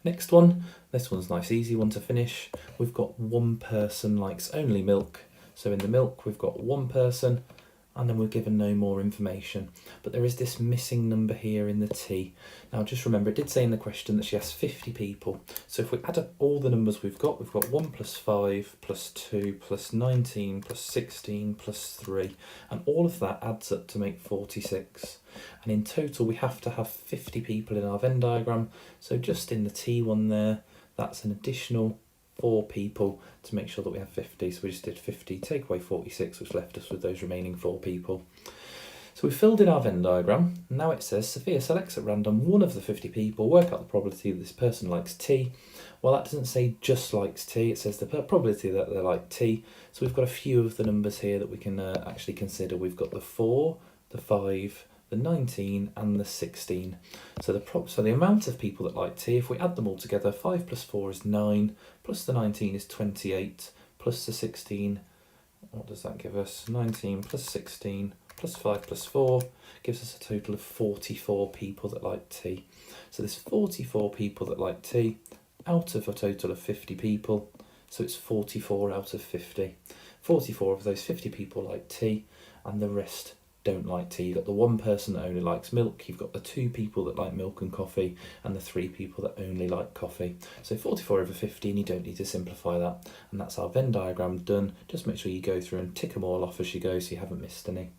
Next one, this one's a nice easy one to finish. We've got 1 person likes only milk. So in the milk we've got 1 person, and then we're given no more information. But there is this missing number here in the tea. Now just remember, it did say in the question that she has 50 people. So if we add up all the numbers we've got 1 plus 5 plus 2 plus 19 plus 16 plus 3. And all of that adds up to make 46. And in total we have to have 50 people in our Venn diagram. So just in the tea one there, that's an additional 4 people to make sure that we have 50. So we just did 50, take away 46, which left us with those remaining 4 people. So we filled in our Venn diagram. Now it says Sophia selects at random one of the 50 people, work out the probability that this person likes tea. Well, that doesn't say just likes tea, it says the probability that they like tea. So we've got a few of the numbers here that we can actually consider. We've got the 4, the 5, the 19 and the 16. So the amount of people that like tea, if we add them all together, 5 plus 4 is 9, plus the 19 is 28, plus the 16, what does that give us? 19 plus 16 plus 5 plus 4 gives us a total of 44 people that like tea. So there's 44 people that like tea out of a total of 50 people, so it's 44 out of 50. 44 of those 50 people like tea, and the rest don't like tea. You've got the 1 person that only likes milk, you've got the 2 people that like milk and coffee, and the 3 people that only like coffee. So 44 over 50, and you don't need to simplify that. And that's our Venn diagram done. Just make sure you go through and tick them all off as you go so you haven't missed any.